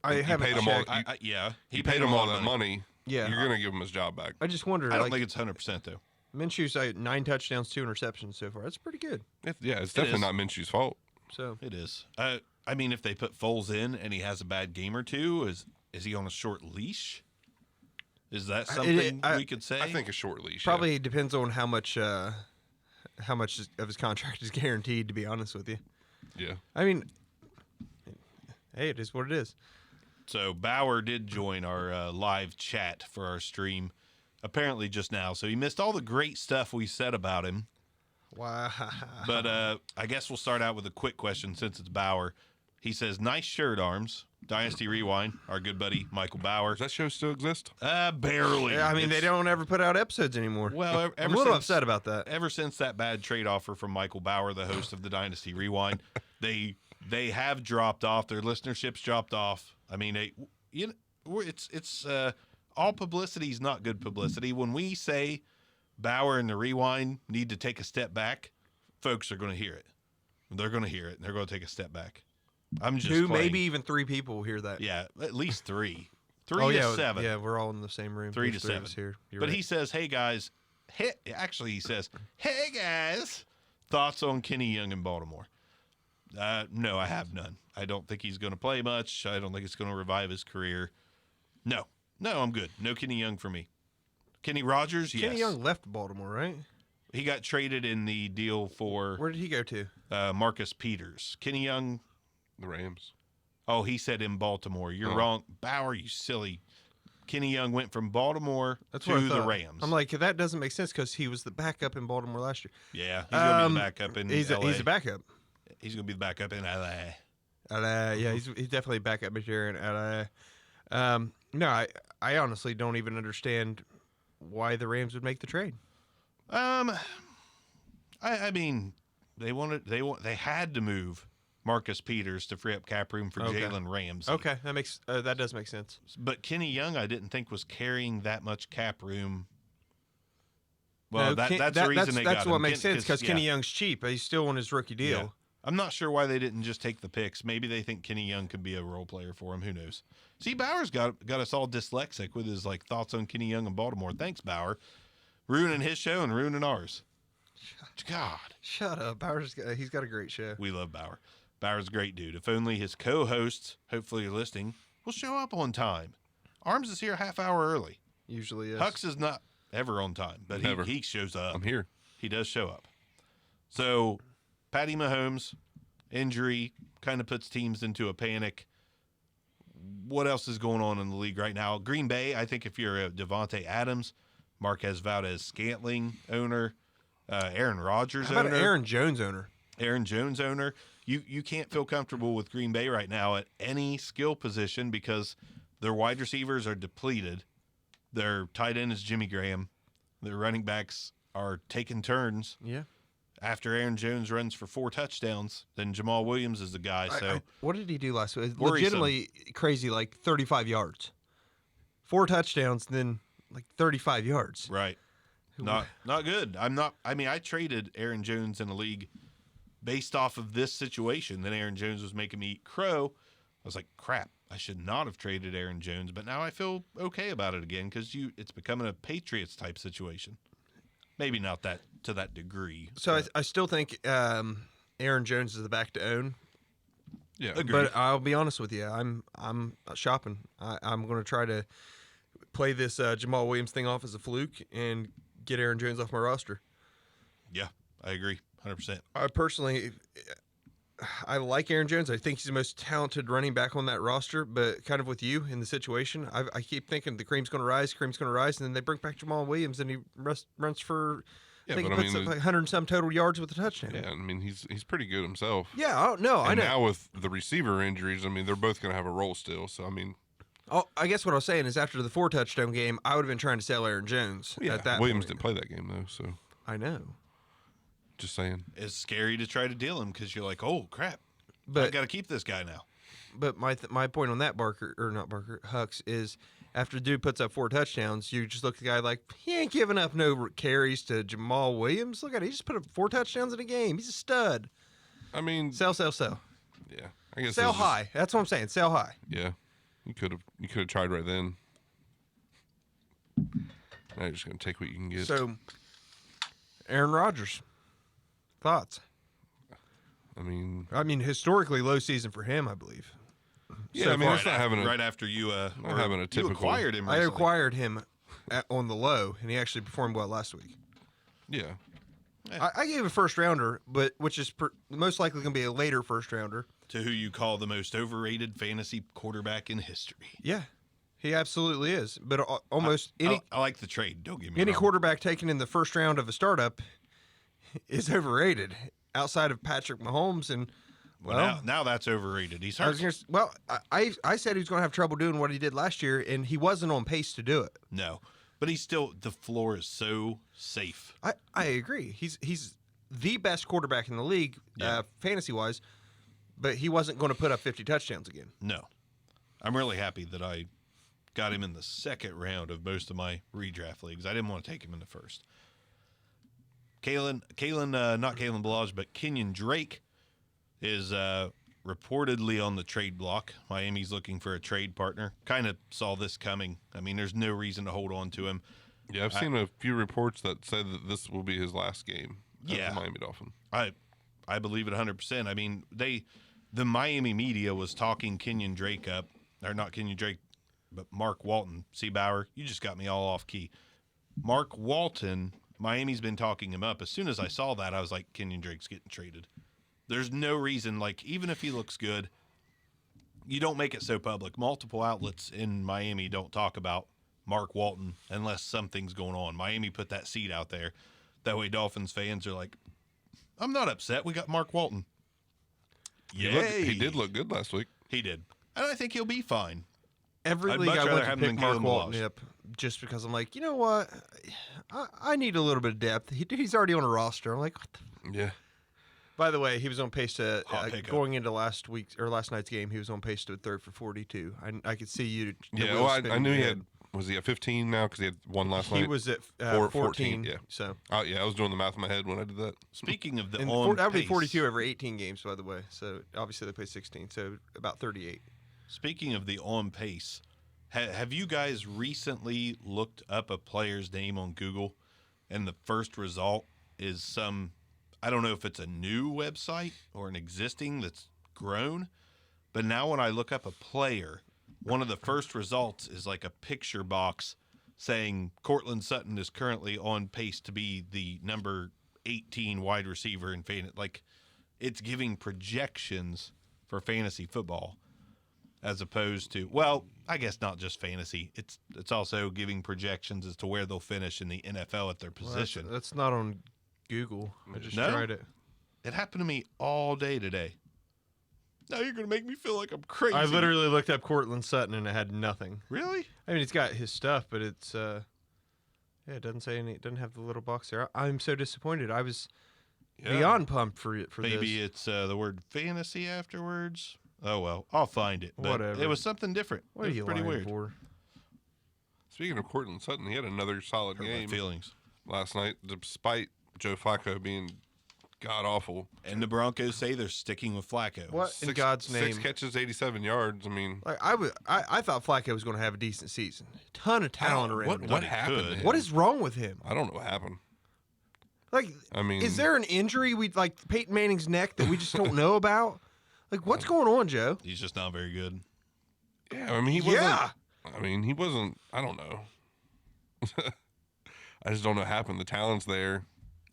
[SPEAKER 1] I haven't
[SPEAKER 2] paid him all-
[SPEAKER 1] checked.
[SPEAKER 2] You-
[SPEAKER 3] He
[SPEAKER 2] You paid him
[SPEAKER 3] a
[SPEAKER 2] all
[SPEAKER 3] lot
[SPEAKER 2] that
[SPEAKER 3] of
[SPEAKER 2] money.
[SPEAKER 1] Yeah.
[SPEAKER 2] You're gonna give him his job back.
[SPEAKER 1] I just wonder.
[SPEAKER 3] I don't
[SPEAKER 1] like,
[SPEAKER 3] think it's 100% though.
[SPEAKER 1] Minshew's 9 touchdowns, 2 interceptions so far. That's pretty good.
[SPEAKER 2] It's
[SPEAKER 3] It
[SPEAKER 2] definitely
[SPEAKER 3] is.
[SPEAKER 2] not Minshew's fault.
[SPEAKER 1] So
[SPEAKER 3] It is. I mean, if they put Foles in and he has a bad game or two, is he on a short leash? Is that something we could say?
[SPEAKER 2] I think a short leash.
[SPEAKER 1] probably depends on how much of his contract is guaranteed. To be honest with you,
[SPEAKER 2] Yeah.
[SPEAKER 1] I mean, hey, it is what it is.
[SPEAKER 3] So Bauer did join our live chat for our stream, apparently just now. So he missed all the great stuff we said about him.
[SPEAKER 1] Wow.
[SPEAKER 3] But I guess we'll start out with a quick question since it's Bauer. He says, "Nice shirt, Arms." Dynasty Rewind, our good buddy Michael Bauer.
[SPEAKER 2] Does that show still exist?
[SPEAKER 3] Barely.
[SPEAKER 1] Yeah, I mean, they don't ever put out episodes anymore.
[SPEAKER 3] Well,
[SPEAKER 1] I'm
[SPEAKER 3] ever
[SPEAKER 1] a little
[SPEAKER 3] since-
[SPEAKER 1] upset about that.
[SPEAKER 3] Ever since that bad trade offer from Michael Bauer, the host of the Dynasty Rewind, they have dropped off. Their listenership's dropped off. I mean, it's all publicity is not good publicity. When we say Bauer and the Rewind need to take a step back, folks are going to hear it. They're going to hear it, and they're going to take a step back. I'm just
[SPEAKER 1] 2,
[SPEAKER 3] playing.
[SPEAKER 1] maybe even 3 people will hear that.
[SPEAKER 3] Yeah, at least 3. 3
[SPEAKER 1] oh,
[SPEAKER 3] to
[SPEAKER 1] yeah,
[SPEAKER 3] 7.
[SPEAKER 1] Yeah, we're all in the same room.
[SPEAKER 3] 3
[SPEAKER 1] There's
[SPEAKER 3] to
[SPEAKER 1] 3 of
[SPEAKER 3] 7
[SPEAKER 1] us here. You're
[SPEAKER 3] But
[SPEAKER 1] right.
[SPEAKER 3] he says, "Hey guys," he says, "Hey guys, thoughts on Kenny Young in Baltimore?" No, I have none. I don't think he's going to play much. I don't think it's going to revive his career. No, I'm good. No Kenny Young for me. Kenny Rogers, yes.
[SPEAKER 1] Kenny Young left Baltimore, right?
[SPEAKER 3] He got traded in the deal for
[SPEAKER 1] Where did he go to?
[SPEAKER 3] Marcus Peters. Kenny Young.
[SPEAKER 2] The Rams.
[SPEAKER 3] Oh, he said in Baltimore. You're
[SPEAKER 2] Oh.
[SPEAKER 3] wrong, Bauer. You silly. Kenny Young went from Baltimore
[SPEAKER 1] That's
[SPEAKER 3] to
[SPEAKER 1] what I
[SPEAKER 3] the
[SPEAKER 1] thought.
[SPEAKER 3] Rams.
[SPEAKER 1] I'm like, that doesn't make sense because he was the backup in Baltimore last year.
[SPEAKER 3] yeah, he's going to be the backup in
[SPEAKER 1] he's
[SPEAKER 3] LA.
[SPEAKER 1] he's a backup.
[SPEAKER 3] He's going to be the backup in LA.
[SPEAKER 1] Yeah, he's definitely a backup material in LA. No, I honestly don't even understand why the Rams would make the trade.
[SPEAKER 3] I mean, they had to move Marcus Peters to free up cap room for
[SPEAKER 1] Okay.
[SPEAKER 3] Jalen Ramsey.
[SPEAKER 1] Okay, that does make sense.
[SPEAKER 3] But Kenny Young, I didn't think was carrying that much cap room. Well,
[SPEAKER 1] No,
[SPEAKER 3] that's the reason they got
[SPEAKER 1] that's
[SPEAKER 3] him.
[SPEAKER 1] what makes
[SPEAKER 3] Ken-
[SPEAKER 1] sense because
[SPEAKER 3] yeah.
[SPEAKER 1] Kenny Young's cheap. He's still on his rookie deal.
[SPEAKER 3] Yeah. I'm not sure why they didn't just take the picks. Maybe they think Kenny Young could be a role player for him. Who knows? See, Bauer's got us all dyslexic with his thoughts on Kenny Young in Baltimore. Thanks, Bauer. Ruining his show and ruining ours. God.
[SPEAKER 1] Shut up, he's got a great show.
[SPEAKER 3] We love Bauer. Bauer's a great dude. If only his co-hosts, hopefully you're listening, will show up on time. Arms is here a half hour early.
[SPEAKER 1] Usually is.
[SPEAKER 3] Hux is not ever on time, but
[SPEAKER 2] Never.
[SPEAKER 3] he shows up.
[SPEAKER 2] I'm here.
[SPEAKER 3] He does show up. So, Patty Mahomes, injury kind of puts teams into a panic. What else is going on in the league right now? Green Bay, I think if you're a Devontae Adams, Marquez Valdez-Scantling owner, Aaron Rodgers
[SPEAKER 1] How about
[SPEAKER 3] owner,
[SPEAKER 1] an Aaron Jones owner?
[SPEAKER 3] Aaron Jones owner, you can't feel comfortable with Green Bay right now at any skill position because their wide receivers are depleted. Their tight end is Jimmy Graham. Their running backs are taking turns.
[SPEAKER 1] Yeah.
[SPEAKER 3] After Aaron Jones runs for 4 touchdowns, then Jamal Williams is the guy. So
[SPEAKER 1] What did he do last week?
[SPEAKER 3] Worrisome.
[SPEAKER 1] Legitimately crazy, 35 yards. 4 touchdowns, then 35 yards.
[SPEAKER 3] right, not good. I traded Aaron Jones in a league based off of this situation. Then Aaron Jones was making me eat crow. I was like, crap, I should not have traded Aaron Jones. But now I feel okay about it again because it's becoming a Patriots type situation. Maybe not that to that degree.
[SPEAKER 1] So I still think Aaron Jones is the back to own.
[SPEAKER 2] Yeah.
[SPEAKER 3] Agreed.
[SPEAKER 1] But I'll be honest with you, I'm shopping. I'm going to try to play this Jamal Williams thing off as a fluke and get Aaron Jones off my roster.
[SPEAKER 3] Yeah, I agree, 100%.
[SPEAKER 1] I personally, I like Aaron Jones. I think he's the most talented running back on that roster. But kind of with you in the situation, I keep thinking the cream's going to rise, and then they bring back Jamal Williams, and he runs for.
[SPEAKER 2] Yeah,
[SPEAKER 1] I think
[SPEAKER 2] but
[SPEAKER 1] he
[SPEAKER 2] I
[SPEAKER 1] puts
[SPEAKER 2] mean,
[SPEAKER 1] up like 100 and some total yards with a touchdown.
[SPEAKER 2] Yeah, I mean he's pretty good himself.
[SPEAKER 1] Yeah, I know.
[SPEAKER 2] And now with the receiver injuries, I mean they're both going to have a role still. So I mean,
[SPEAKER 1] I guess what I was saying is after the 4 touchdown game, I would have been trying to sell Aaron Jones.
[SPEAKER 2] yeah,
[SPEAKER 1] at that
[SPEAKER 2] Williams
[SPEAKER 1] point.
[SPEAKER 2] didn't play that game though. So
[SPEAKER 1] I know,
[SPEAKER 2] just saying.
[SPEAKER 3] It's scary to try to deal him because you're like, oh, crap. I
[SPEAKER 1] but
[SPEAKER 3] got to keep this guy now.
[SPEAKER 1] But my point on that, Hux, is after the dude puts up 4 touchdowns, you just look at the guy like, he ain't giving up no carries to Jamal Williams. Look at it. He just put up 4 touchdowns in a game. He's a stud.
[SPEAKER 2] I mean,
[SPEAKER 1] Sell.
[SPEAKER 2] yeah, I guess
[SPEAKER 1] Sell
[SPEAKER 2] it's just-
[SPEAKER 1] high. That's what I'm saying. Sell high.
[SPEAKER 2] Yeah, you could have tried right then. Now you're just going to take what you can get.
[SPEAKER 1] So, Aaron Rodgers, thoughts?
[SPEAKER 2] I mean,
[SPEAKER 1] Historically low season for him, I believe.
[SPEAKER 2] yeah,
[SPEAKER 1] so
[SPEAKER 2] I mean,
[SPEAKER 1] far-
[SPEAKER 2] it's not having a
[SPEAKER 3] Right after you
[SPEAKER 2] having a
[SPEAKER 3] you
[SPEAKER 2] typical-
[SPEAKER 3] acquired him
[SPEAKER 1] I
[SPEAKER 3] recently.
[SPEAKER 1] acquired him on the low, and he actually performed well last week.
[SPEAKER 2] yeah.
[SPEAKER 1] I gave a first rounder, but which is most likely going to be a later first rounder.
[SPEAKER 3] To who you call the most overrated fantasy quarterback in history.
[SPEAKER 1] Yeah, he absolutely is. But almost any
[SPEAKER 3] I like the trade. Don't get me
[SPEAKER 1] any
[SPEAKER 3] wrong.
[SPEAKER 1] quarterback taken in the first round of a startup is overrated. Outside of Patrick Mahomes, and
[SPEAKER 3] Well, now that's overrated. He's
[SPEAKER 1] I was
[SPEAKER 3] hurt.
[SPEAKER 1] gonna, I said he was going to have trouble doing what he did last year, and he wasn't on pace to do it.
[SPEAKER 3] No, but he's still. The floor is so safe.
[SPEAKER 1] I agree. He's the best quarterback in the league,
[SPEAKER 3] Yeah.
[SPEAKER 1] fantasy wise, but he wasn't going to put up 50 touchdowns again.
[SPEAKER 3] No, I'm really happy that I got him in the second round of most of my redraft leagues. I didn't want to take him in the first. Not Kalen Balaj, but Kenyon Drake is reportedly on the trade block. Miami's looking for a trade partner. Kind of saw this coming. I mean, there's no reason to hold on to him.
[SPEAKER 2] Yeah, I've seen a few reports that said that this will be his last game as
[SPEAKER 3] Yeah.
[SPEAKER 2] a Miami Dolphin.
[SPEAKER 3] I believe it 100%. I mean, the Miami media was talking Kenyon Drake up, or not Kenyon Drake, but Mark Walton. See, Bauer, you just got me all off key. Mark Walton, Miami's been talking him up. As soon as I saw that, I was like, Kenyon Drake's getting traded. There's no reason, like, even if he looks good, you don't make it so public. Multiple outlets in Miami don't talk about Mark Walton unless something's going on. Miami put that seed out there. That way Dolphins fans are like, I'm not upset. We got Mark Walton.
[SPEAKER 2] He did look good last week.
[SPEAKER 3] He did. And I think he'll be fine.
[SPEAKER 1] Every
[SPEAKER 3] I'd
[SPEAKER 1] league
[SPEAKER 3] much
[SPEAKER 1] I
[SPEAKER 3] rather
[SPEAKER 1] went to
[SPEAKER 3] have him
[SPEAKER 1] pick
[SPEAKER 3] than
[SPEAKER 1] Mark
[SPEAKER 3] Kalen
[SPEAKER 1] Walton
[SPEAKER 3] Balaj.
[SPEAKER 1] up just because I'm like, you know what? I need a little bit of depth. He's already on a roster. I'm like, what the?
[SPEAKER 2] Yeah.
[SPEAKER 1] By the way, he was on pace to
[SPEAKER 3] Hot pickup.
[SPEAKER 1] going into last night's game. He was on pace to third for 42. I could see you. the
[SPEAKER 2] Yeah,
[SPEAKER 1] wheels
[SPEAKER 2] well, I
[SPEAKER 1] spinning
[SPEAKER 2] knew
[SPEAKER 1] in
[SPEAKER 2] he
[SPEAKER 1] your
[SPEAKER 2] had. Was he at 15 now? Because he had one last
[SPEAKER 1] head. He
[SPEAKER 2] night.
[SPEAKER 1] was at
[SPEAKER 2] 14,
[SPEAKER 1] 14.
[SPEAKER 2] yeah.
[SPEAKER 1] So
[SPEAKER 2] Oh yeah, I was doing the math in my head when I did that.
[SPEAKER 3] Speaking of the
[SPEAKER 1] and
[SPEAKER 3] on
[SPEAKER 1] that would be
[SPEAKER 3] pace,
[SPEAKER 1] 42 over 18 games, by the way. So obviously they play 16, so about 38.
[SPEAKER 3] Speaking of the on pace, have you guys recently looked up a player's name on Google, and the first result is some, I don't know if it's a new website or an existing that's grown, but now when I look up a player, one of the first results is like a picture box saying Cortland Sutton is currently on pace to be the number 18 wide receiver in fantasy. Like, it's giving projections for fantasy football. As opposed to, well, I guess not just fantasy. It's also giving projections as to where they'll finish in the NFL at their position.
[SPEAKER 1] That's not on Google. I just
[SPEAKER 3] No?
[SPEAKER 1] tried it.
[SPEAKER 3] It happened to me all day today. Now you're going to make me feel like I'm crazy.
[SPEAKER 1] I literally looked up Cortland Sutton and it had nothing.
[SPEAKER 3] Really?
[SPEAKER 1] I mean, it's got his stuff, but it's it doesn't say any. It doesn't have the little box there. I'm so disappointed. I was beyond pumped for
[SPEAKER 3] Maybe
[SPEAKER 1] this.
[SPEAKER 3] it's the word fantasy afterwards. Oh, well, I'll find it. But
[SPEAKER 1] Whatever.
[SPEAKER 3] It was something different.
[SPEAKER 1] What
[SPEAKER 3] it
[SPEAKER 1] are
[SPEAKER 3] was
[SPEAKER 1] you
[SPEAKER 3] pretty
[SPEAKER 1] lying
[SPEAKER 3] weird.
[SPEAKER 1] for?
[SPEAKER 2] Speaking of Cortland Sutton, he had another solid
[SPEAKER 3] Hurt my
[SPEAKER 2] game
[SPEAKER 3] feelings.
[SPEAKER 2] last night, despite Joe Flacco being god awful.
[SPEAKER 3] And the Broncos say they're sticking with Flacco.
[SPEAKER 1] What in God's name?
[SPEAKER 2] 6 catches, 87 yards. I mean,
[SPEAKER 1] Like I thought Flacco was going to have a decent season. Ton of talent around him.
[SPEAKER 2] what
[SPEAKER 3] he
[SPEAKER 2] happened?
[SPEAKER 3] could.
[SPEAKER 2] to him?
[SPEAKER 1] What is wrong with him?
[SPEAKER 2] I don't know what happened.
[SPEAKER 1] Like,
[SPEAKER 2] I mean,
[SPEAKER 1] is there an injury we like Peyton Manning's neck that we just don't know about? Like, what's going on, Joe?
[SPEAKER 3] He's just not very good.
[SPEAKER 2] Yeah, I mean, he wasn't.
[SPEAKER 1] Yeah,
[SPEAKER 2] I mean, he wasn't. I don't know. I just don't know what happened. The talent's there.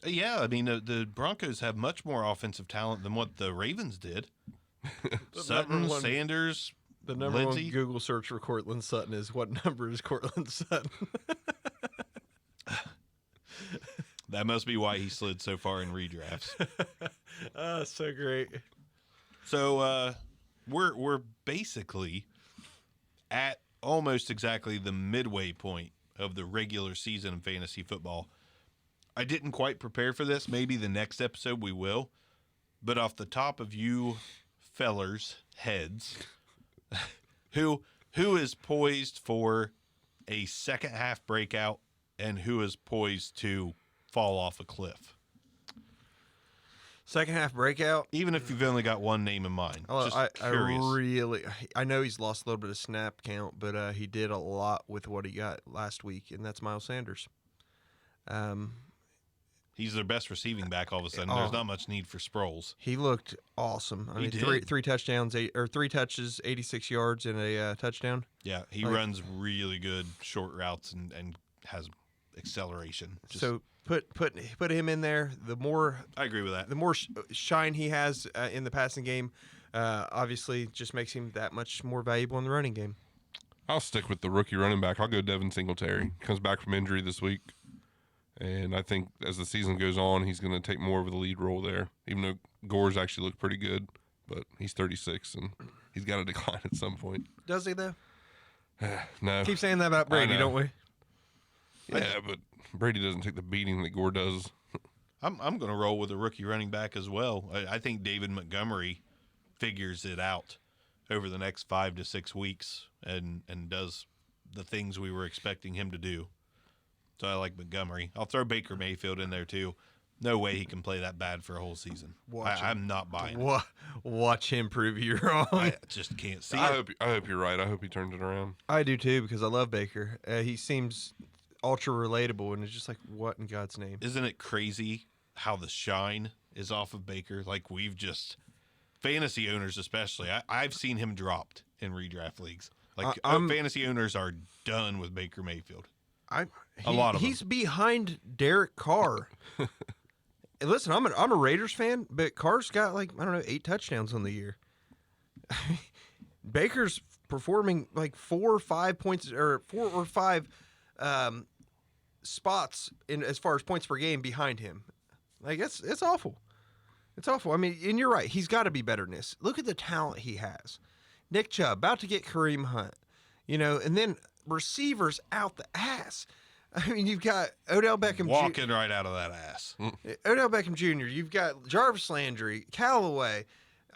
[SPEAKER 3] Yeah, I mean, the Broncos have much more offensive talent than what the Ravens did. Sutton,
[SPEAKER 1] number one-
[SPEAKER 3] Sanders,
[SPEAKER 1] The number
[SPEAKER 3] Lindsey?
[SPEAKER 1] one Google search for Cortland Sutton is what number is Cortland Sutton?
[SPEAKER 3] that must be why he slid so far in redrafts.
[SPEAKER 1] So great.
[SPEAKER 3] So we're basically at almost exactly the midway point of the regular season of fantasy football. I didn't quite prepare for this. Maybe the next episode we will. But off the top of you fellers' heads, who is poised for a second half breakout and who is poised to fall off a cliff?
[SPEAKER 1] Second half breakout.
[SPEAKER 3] Even if you've only got one name in mind. Just curious.
[SPEAKER 1] I know he's lost a little bit of snap count, but he did a lot with what he got last week, and that's Miles Sanders.
[SPEAKER 3] He's their best receiving back all of a sudden. There's not much need for Sproles.
[SPEAKER 1] He looked awesome. I
[SPEAKER 3] He
[SPEAKER 1] mean,
[SPEAKER 3] did.
[SPEAKER 1] three touchdowns, 3 touches, 86 yards, and a touchdown.
[SPEAKER 3] Yeah, he runs really good short routes and has acceleration.
[SPEAKER 1] So put him in there. The more
[SPEAKER 3] I agree with that.
[SPEAKER 1] the more shine he has in the passing game, obviously just makes him that much more valuable in the running game.
[SPEAKER 2] I'll stick with the rookie running back. I'll go Devin Singletary. Comes back from injury this week. And I think as the season goes on, he's going to take more of the lead role there. Even though Gore's actually looked pretty good, but he's 36 and he's got to decline at some point.
[SPEAKER 1] Does he though?
[SPEAKER 2] No.
[SPEAKER 1] Keep saying that about Brady,
[SPEAKER 2] know.
[SPEAKER 1] don't we?
[SPEAKER 2] Yeah, but Brady doesn't take the beating that Gore does.
[SPEAKER 3] I'm going to roll with a rookie running back as well. I think David Montgomery figures it out over the next 5 to 6 weeks and does the things we were expecting him to do. So I like Montgomery. I'll throw Baker Mayfield in there too. No way he can play that bad for a whole season. I'm not buying it.
[SPEAKER 1] Watch him prove you wrong.
[SPEAKER 3] I just can't see
[SPEAKER 2] I
[SPEAKER 3] it.
[SPEAKER 2] hope you're right. I hope he turns it around.
[SPEAKER 1] I do too because I love Baker. He seems ultra relatable, and it's just like, what in God's name?
[SPEAKER 3] Isn't it crazy how the shine is off of Baker? Like we've just fantasy owners, especially. I've seen him dropped in redraft leagues. Like fantasy owners are done with Baker Mayfield. A lot of
[SPEAKER 1] he's behind Derek Carr. And listen, I'm a Raiders fan, but Carr's got 8 touchdowns on the year. Baker's performing 4 or 5 points or 4 or 5 spots in as far as points per game behind him. It's awful. It's awful. I mean, and you're right. He's got to be better than this. Look at the talent he has. Nick Chubb about to get Kareem Hunt, and then receivers out the ass. I mean, you've got Odell Beckham
[SPEAKER 3] Walking right out of that ass.
[SPEAKER 1] Odell Beckham Jr. You've got Jarvis Landry, Callaway.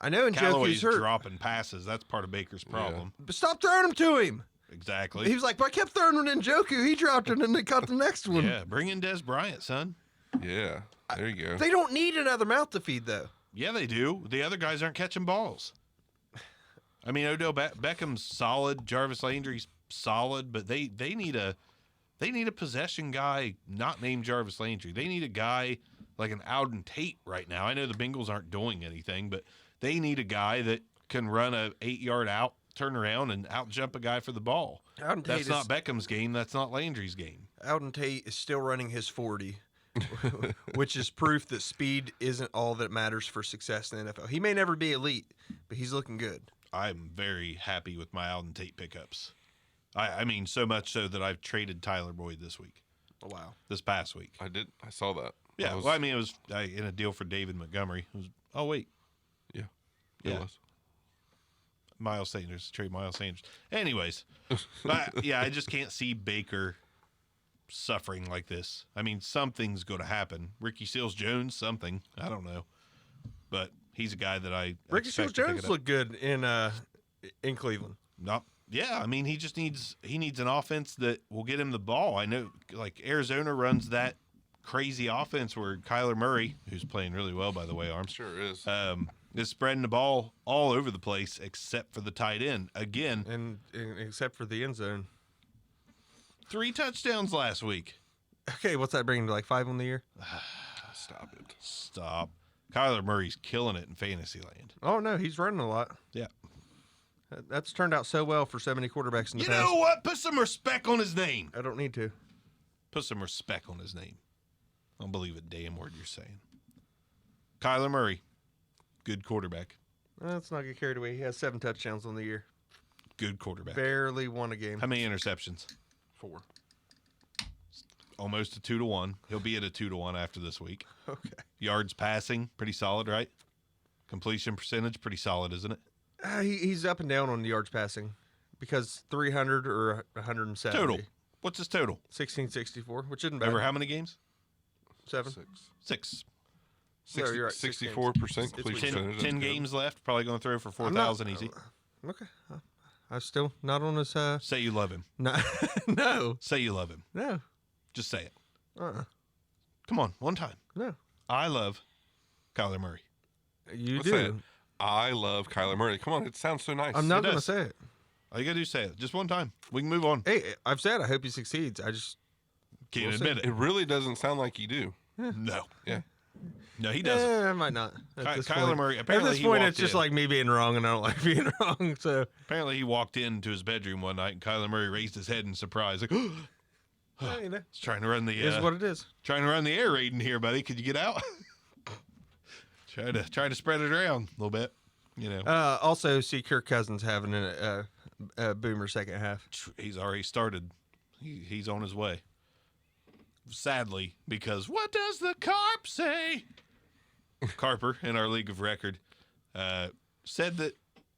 [SPEAKER 1] I know Njoku's
[SPEAKER 3] Callaway's
[SPEAKER 1] hurt,
[SPEAKER 3] dropping passes. That's part of Baker's problem.
[SPEAKER 1] but stop throwing them to him.
[SPEAKER 3] Exactly.
[SPEAKER 1] He was like, but I kept throwing them to Njoku. He dropped it and they caught the next one.
[SPEAKER 3] Yeah, bring in Des Bryant, son.
[SPEAKER 2] Yeah, there you go.
[SPEAKER 1] They don't need another mouth to feed, though.
[SPEAKER 3] Yeah, they do. The other guys aren't catching balls. I mean, Odell Beckham's solid. Jarvis Landry's solid, but they need a possession guy not named Jarvis Landry. They need a guy like an Alden Tate right now. I know the Bengals aren't doing anything, but they need a guy that can run a 8-yard out, turn around, and out jump a guy for the ball.
[SPEAKER 1] Alden Tate
[SPEAKER 3] That's not Beckham's game. That's not Landry's game.
[SPEAKER 1] Alden Tate is still running his 40, which is proof that speed isn't all that matters for success in the NFL. He may never be elite, but he's looking good.
[SPEAKER 3] I'm very happy with my Alden Tate pickups. I mean, so much so that I've traded Tyler Boyd this week.
[SPEAKER 1] Oh, wow.
[SPEAKER 3] This past week.
[SPEAKER 2] I saw that.
[SPEAKER 3] Yeah,
[SPEAKER 2] I was,
[SPEAKER 3] well, I mean, it was in a deal for David Montgomery. It was, oh, wait.
[SPEAKER 2] yeah,
[SPEAKER 3] Yeah.
[SPEAKER 2] it was.
[SPEAKER 3] Miles Sanders. Trade Miles Sanders. Anyways. But, yeah, I just can't see Baker suffering like this. I mean, something's going to happen. Ricky Seals-Jones, something. I don't know. But he's a guy that I
[SPEAKER 1] Ricky
[SPEAKER 3] expect to pick
[SPEAKER 1] Seals-Jones
[SPEAKER 3] it up.
[SPEAKER 1] looked good in Cleveland.
[SPEAKER 3] Yeah, I mean, he needs an offense that will get him the ball. I know, like, Arizona runs that crazy offense where Kyler Murray, who's playing really well, by the way, Arms,
[SPEAKER 2] Sure is.
[SPEAKER 3] is spreading the ball all over the place except for the tight end. Again,
[SPEAKER 1] And except for the end zone.
[SPEAKER 3] 3 touchdowns last week.
[SPEAKER 1] Okay, what's that bringing to 5 on the year?
[SPEAKER 2] Stop it.
[SPEAKER 3] Stop. Kyler Murray's killing it in fantasy land.
[SPEAKER 1] Oh, no, he's running a lot.
[SPEAKER 3] Yeah.
[SPEAKER 1] That's turned out so well for so many quarterbacks in the
[SPEAKER 3] You
[SPEAKER 1] past.
[SPEAKER 3] know what? Put some respect on his name.
[SPEAKER 1] I don't need to.
[SPEAKER 3] Put some respect on his name. I don't believe a damn word you're saying. Kyler Murray, good quarterback.
[SPEAKER 1] Let's not get carried away. He has 7 touchdowns on the year.
[SPEAKER 3] Good quarterback.
[SPEAKER 1] Barely won a game.
[SPEAKER 3] How many interceptions?
[SPEAKER 2] 4.
[SPEAKER 3] Almost a 2-1. He'll be at a 2-1 after this week.
[SPEAKER 1] Okay.
[SPEAKER 3] Yards passing, pretty solid, right? Completion percentage, pretty solid, isn't it?
[SPEAKER 1] He's up and down on the yards passing because 300 or 170.
[SPEAKER 3] Total. What's his total?
[SPEAKER 1] 1664, which isn't bad.
[SPEAKER 3] Over how many games?
[SPEAKER 1] 7.
[SPEAKER 3] 6.
[SPEAKER 1] So you're right,
[SPEAKER 2] 64% completion
[SPEAKER 1] weak.
[SPEAKER 3] 10,
[SPEAKER 2] percentage.
[SPEAKER 3] 10 games left. Probably going to throw for 4,000 easy.
[SPEAKER 1] Okay. I'm still not on his.
[SPEAKER 3] Say you love him.
[SPEAKER 1] No. No.
[SPEAKER 3] Say you love him.
[SPEAKER 1] No.
[SPEAKER 3] Just say it.
[SPEAKER 1] Uh-uh.
[SPEAKER 3] Come on, one time.
[SPEAKER 1] No.
[SPEAKER 3] I love Kyler Murray.
[SPEAKER 1] You
[SPEAKER 2] Let's
[SPEAKER 1] do.
[SPEAKER 2] say it. I love Kyler Murray. Come on, it sounds so nice.
[SPEAKER 1] I'm not going to
[SPEAKER 3] does.
[SPEAKER 1] say it.
[SPEAKER 3] All you got to do is say it. Just one time. We can move on.
[SPEAKER 1] Hey, I've said I hope he succeeds. I just
[SPEAKER 3] Can't
[SPEAKER 1] we'll
[SPEAKER 3] admit
[SPEAKER 2] It
[SPEAKER 3] it.
[SPEAKER 2] really doesn't sound like you do.
[SPEAKER 3] No.
[SPEAKER 2] Yeah.
[SPEAKER 3] No, he doesn't.
[SPEAKER 1] I might not. At this
[SPEAKER 3] Kyler
[SPEAKER 1] point.
[SPEAKER 3] Murray,
[SPEAKER 1] At
[SPEAKER 3] apparently
[SPEAKER 1] this
[SPEAKER 3] he
[SPEAKER 1] point,
[SPEAKER 3] walked
[SPEAKER 1] it's just
[SPEAKER 3] in.
[SPEAKER 1] like me being wrong, and I don't like being wrong. So
[SPEAKER 3] Apparently, he walked into his bedroom one night, and Kyler Murray raised his head in surprise, like,
[SPEAKER 1] you know,
[SPEAKER 3] "He's trying to run the
[SPEAKER 1] it is what it is.
[SPEAKER 3] trying to run the air raid in here, buddy. Could you get out?" try to spread it around a little bit. You know,
[SPEAKER 1] Also, see Kirk Cousins having a boomer second half.
[SPEAKER 3] he's already started. He's on his way. Sadly, because what does the carp say? Carper in our league of record said that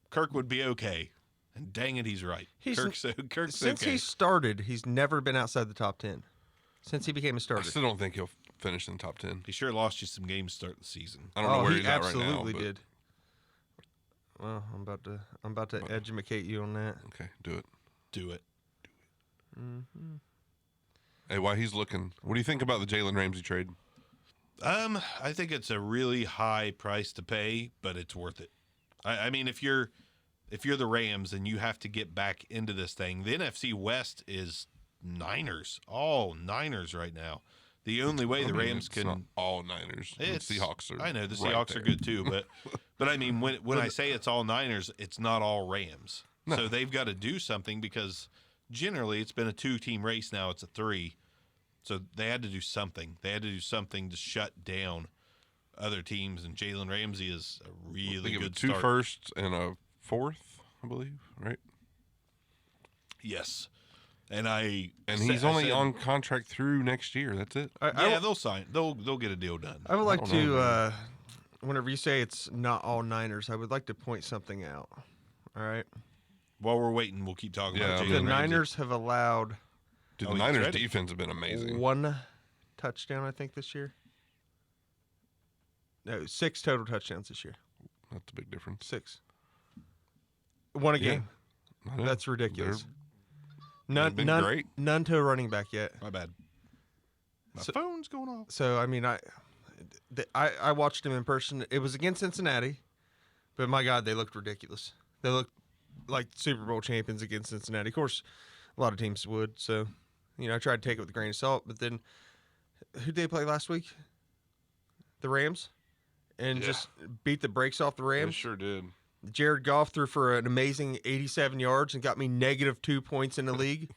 [SPEAKER 3] Kirk would be okay, and dang it, he's right. Kirk's
[SPEAKER 1] Since
[SPEAKER 3] okay.
[SPEAKER 1] he started, he's never been outside the top 10. Since he became a
[SPEAKER 2] I
[SPEAKER 1] starter.
[SPEAKER 2] still don't think he'll finish in the top 10.
[SPEAKER 3] He sure lost you some games to start the season.
[SPEAKER 2] I don't know where
[SPEAKER 1] he
[SPEAKER 2] he's at right now.
[SPEAKER 1] absolutely
[SPEAKER 2] But,
[SPEAKER 1] did. Well, I'm about to educate you on that.
[SPEAKER 2] Okay, do it.
[SPEAKER 3] Do it.
[SPEAKER 2] Hey, while he's looking, what do you think about the Jalen Ramsey trade?
[SPEAKER 3] I think it's a really high price to pay, but it's worth it. I mean, if you're the Rams and you have to get back into this thing, the NFC West is Niners, all Niners right now. The only way the Rams
[SPEAKER 2] it's not
[SPEAKER 3] can
[SPEAKER 2] all Niners. The Seahawks are.
[SPEAKER 3] I know the
[SPEAKER 2] right
[SPEAKER 3] Seahawks are
[SPEAKER 2] there.
[SPEAKER 3] good too, but I mean when I say it's all Niners, it's not all Rams.
[SPEAKER 2] No.
[SPEAKER 3] So they've got to do something because generally it's been a 2-team race now. It's a 3. So they had to do something. They had to do something to shut down other teams, and Jalen Ramsey is a
[SPEAKER 2] I
[SPEAKER 3] really
[SPEAKER 2] think it was
[SPEAKER 3] good
[SPEAKER 2] 2
[SPEAKER 3] start.
[SPEAKER 2] firsts and a 4th, I believe. Right.
[SPEAKER 3] Yes, and I
[SPEAKER 2] And
[SPEAKER 3] sa-
[SPEAKER 2] he's
[SPEAKER 3] I
[SPEAKER 2] only
[SPEAKER 3] said-
[SPEAKER 2] on contract through next year. That's it.
[SPEAKER 3] Yeah, they'll sign. They'll get a deal done.
[SPEAKER 1] I would like
[SPEAKER 2] don't
[SPEAKER 1] to,
[SPEAKER 2] know,
[SPEAKER 1] whenever you say it's not all Niners, I would like to point something out. All right.
[SPEAKER 3] While we're waiting, we'll keep talking
[SPEAKER 2] Yeah,
[SPEAKER 3] about
[SPEAKER 2] I
[SPEAKER 3] Jalen
[SPEAKER 1] The
[SPEAKER 2] mean,
[SPEAKER 3] Ramsey.
[SPEAKER 1] Niners have allowed
[SPEAKER 2] Dude,
[SPEAKER 3] Oh,
[SPEAKER 2] the
[SPEAKER 3] he's
[SPEAKER 2] Niners'
[SPEAKER 3] ready.
[SPEAKER 2] defense have been amazing.
[SPEAKER 1] 1 touchdown, I think, this year. No, 6 total touchdowns this year.
[SPEAKER 2] That's a big difference.
[SPEAKER 1] 6. 1 a
[SPEAKER 2] Yeah.
[SPEAKER 1] game.
[SPEAKER 2] I know.
[SPEAKER 1] That's ridiculous.
[SPEAKER 2] they've been great.
[SPEAKER 1] None to a running back yet.
[SPEAKER 3] My bad. My
[SPEAKER 1] So-
[SPEAKER 3] phone's going off.
[SPEAKER 1] So I mean, I watched him in person. It was against Cincinnati, but my God, they looked ridiculous. They looked like Super Bowl champions against Cincinnati. Of course, a lot of teams would. So, you know, I tried to take it with a grain of salt. But then, who did they play last week? The Rams, and
[SPEAKER 2] Yeah.
[SPEAKER 1] just beat the brakes off the
[SPEAKER 2] They
[SPEAKER 1] Rams.
[SPEAKER 2] sure did.
[SPEAKER 1] Jared Goff threw for an amazing 87 yards and got me -2 points in the league.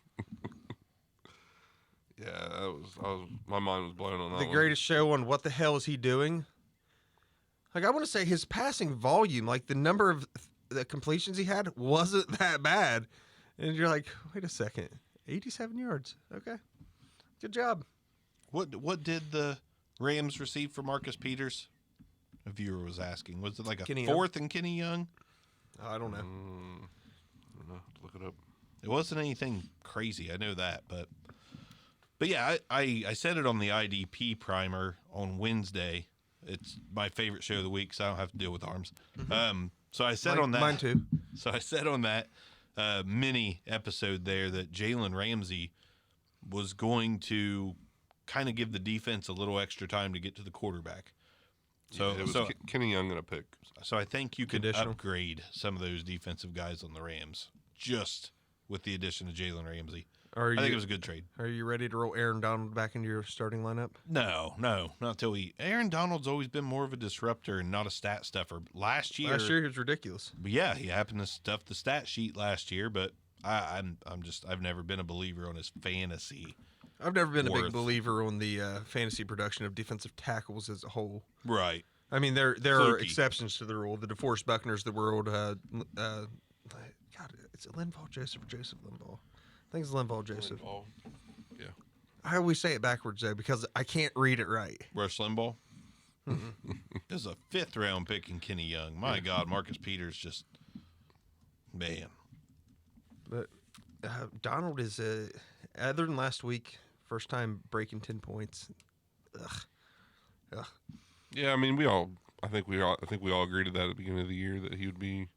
[SPEAKER 2] Yeah, my mind was blown on that
[SPEAKER 1] The
[SPEAKER 2] one.
[SPEAKER 1] greatest show on what the hell is he doing? Like, I want to say his passing volume, like the number of the completions he had wasn't that bad. And you're like, wait a second, 87 yards. Okay. Good job.
[SPEAKER 3] What did the Rams receive for Marcus Peters? A viewer was asking. Was it like a
[SPEAKER 1] Kenny Young.
[SPEAKER 3] 4th and Kenny Young?
[SPEAKER 1] I don't know.
[SPEAKER 2] I don't know. Look it up.
[SPEAKER 3] It wasn't anything crazy. I know that, but yeah, I said it on the IDP primer on Wednesday. It's my favorite show of the week, so I don't have to deal with arms. So I said on that.
[SPEAKER 1] Mine too.
[SPEAKER 3] So I said on that mini episode there that Jalen Ramsey was going to kind of give the defense a little extra time to get to the quarterback. So
[SPEAKER 2] Yeah, it was
[SPEAKER 3] so
[SPEAKER 2] Kenny Young gonna pick.
[SPEAKER 3] so I think you could
[SPEAKER 1] Conditional.
[SPEAKER 3] upgrade some of those defensive guys on the Rams just with the addition of Jalen Ramsey.
[SPEAKER 1] Are
[SPEAKER 3] I think
[SPEAKER 1] you
[SPEAKER 3] it was a good trade.
[SPEAKER 1] Are you ready to roll Aaron Donald back into your starting lineup?
[SPEAKER 3] No, not until Aaron Donald's always been more of a disruptor and not a stat stuffer. Last year
[SPEAKER 1] Last year he was ridiculous.
[SPEAKER 3] yeah, he happened to stuff the stat sheet last year, but I've never been a believer on his fantasy.
[SPEAKER 1] I've never been a big
[SPEAKER 3] Worth.
[SPEAKER 1] believer on the fantasy production of defensive tackles as a whole.
[SPEAKER 3] Right.
[SPEAKER 1] I mean, there are
[SPEAKER 3] Fluky.
[SPEAKER 1] exceptions to the rule. The DeForest Buckners, the world. God, it's Linval Joseph or Joseph Linval. I think it's Linval Joseph.
[SPEAKER 2] Oh, yeah.
[SPEAKER 1] I always say it backwards though because I can't read it right.
[SPEAKER 3] Rush Limbaugh. This is a 5th round pick in Kenny Young. My God, Marcus Peters just man.
[SPEAKER 1] But Donald is other than last week, first time breaking 10 points. Ugh.
[SPEAKER 2] Yeah, I mean, I think we all agreed to that at the beginning of the year that he would be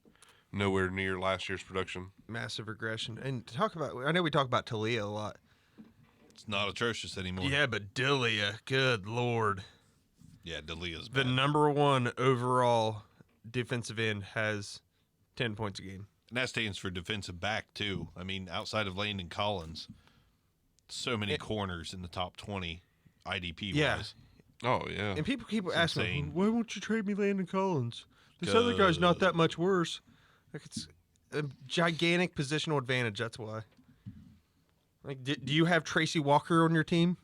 [SPEAKER 2] nowhere near last year's production.
[SPEAKER 1] Massive regression. And to talk about, I know we talk about Talia a lot.
[SPEAKER 3] It's not atrocious anymore.
[SPEAKER 1] Yeah, but Delia, good Lord.
[SPEAKER 3] Yeah, Delia's
[SPEAKER 1] The
[SPEAKER 3] bad.
[SPEAKER 1] number one overall defensive end has 10 points a game.
[SPEAKER 3] And that stands for defensive back, too. I mean, outside of Landon Collins, so many corners in the top 20 IDP
[SPEAKER 1] Yeah.
[SPEAKER 3] wise.
[SPEAKER 2] Oh yeah.
[SPEAKER 1] And people keep asking me,
[SPEAKER 3] insane.
[SPEAKER 1] why won't you trade me Landon Collins? This other guy's not that much worse. Like, it's a gigantic positional advantage. That's why. Like, do you have Tracy Walker on your team?